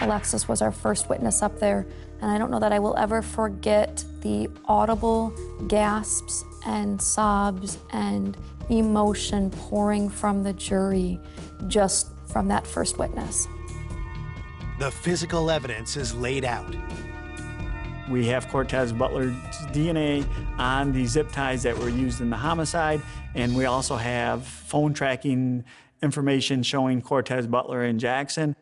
Alexis was our first witness up there, and I don't know that I will ever forget the audible gasps and sobs and emotion pouring from the jury just from that first witness. The physical evidence is laid out. We have Cortez Butler's DNA on the zip ties that were used in the homicide, and we also have phone tracking information showing Cortez Butler in Jackson.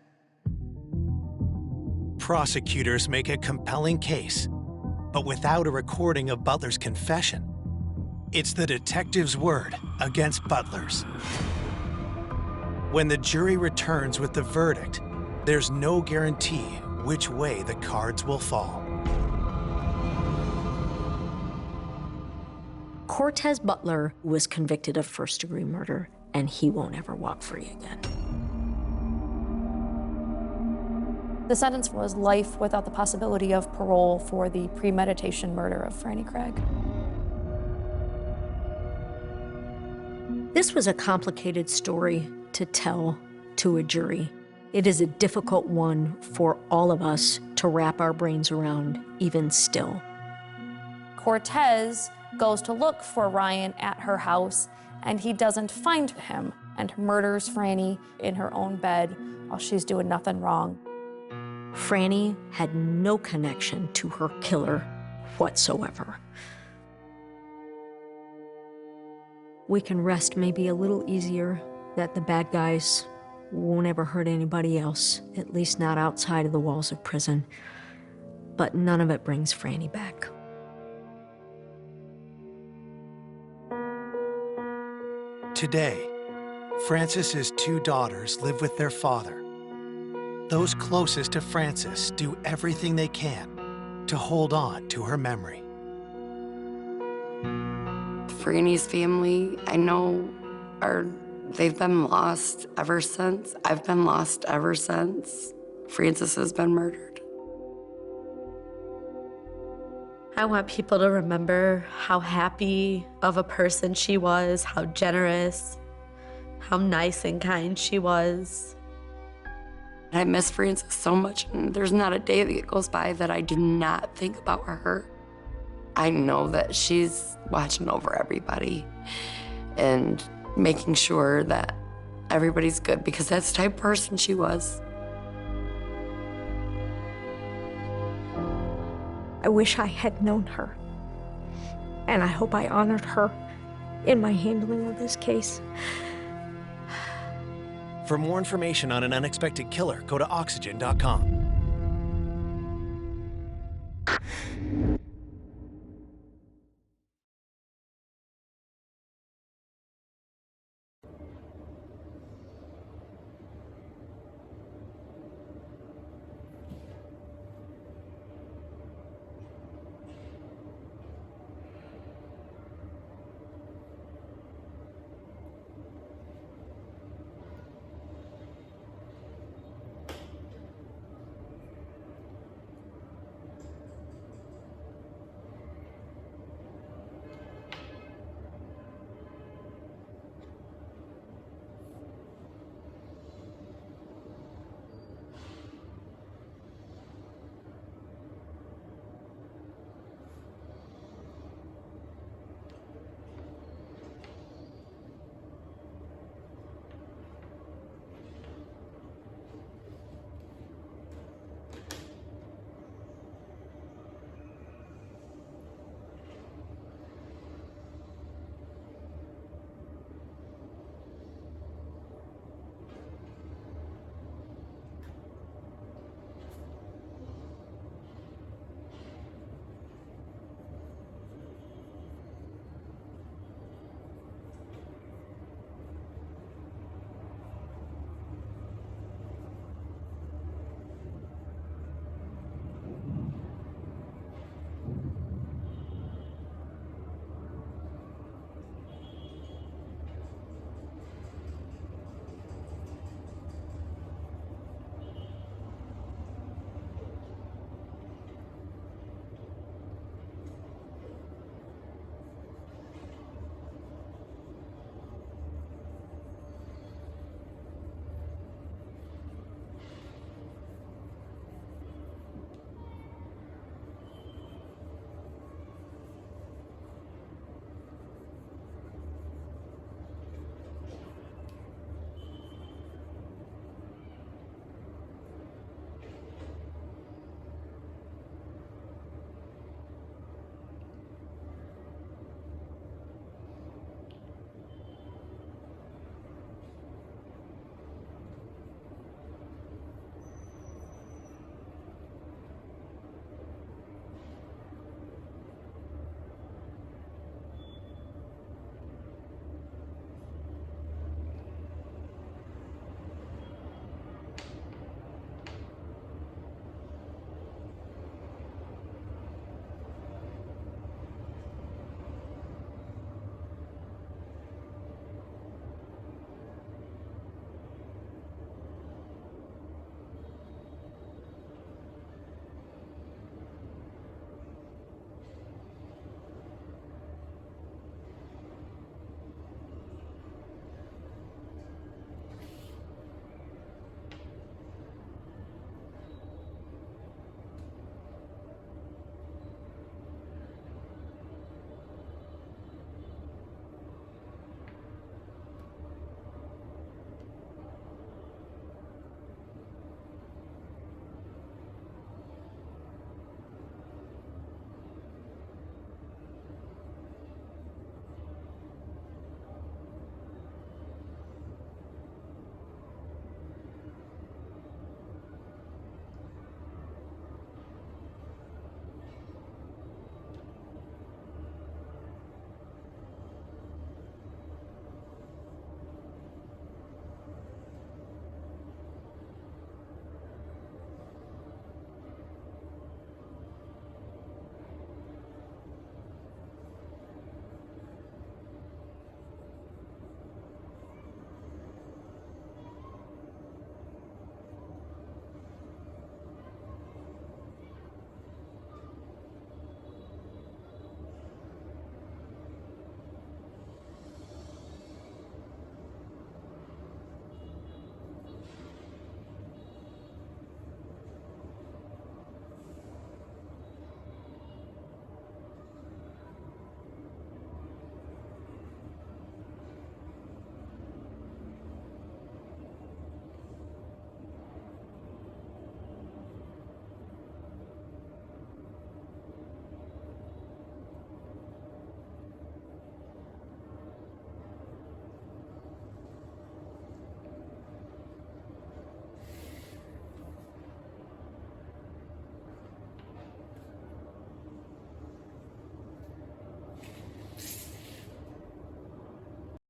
Prosecutors make a compelling case, but without a recording of Butler's confession. It's the detective's word against Butler's. When the jury returns with the verdict, there's no guarantee which way the cards will fall. Cortez Butler was convicted of first-degree murder, and he won't ever walk free again. The sentence was life without the possibility of parole for the premeditation murder of Franny Craig. This was a complicated story to tell to a jury. It is a difficult one for all of us to wrap our brains around, even still. Cortez goes to look for Ryan at her house, and he doesn't find him, and murders Franny in her own bed while she's doing nothing wrong. Franny had no connection to her killer whatsoever. We can rest maybe a little easier that the bad guys won't ever hurt anybody else, at least not outside of the walls of prison. But none of it brings Franny back. Today, Francis's two daughters live with their father. Those closest to Francis do everything they can to hold on to her memory. Franny's family, I know, they've been lost ever since. I've been lost ever since Francis has been murdered. I want people to remember how happy of a person she was, how generous, how nice and kind she was. I miss Francis so much, and there's not a day that goes by that I do not think about her. I know that she's watching over everybody and making sure that everybody's good, because that's the type of person she was. I wish I had known her. And I hope I honored her in my handling of this case. For more information on an unexpected killer, go to oxygen.com.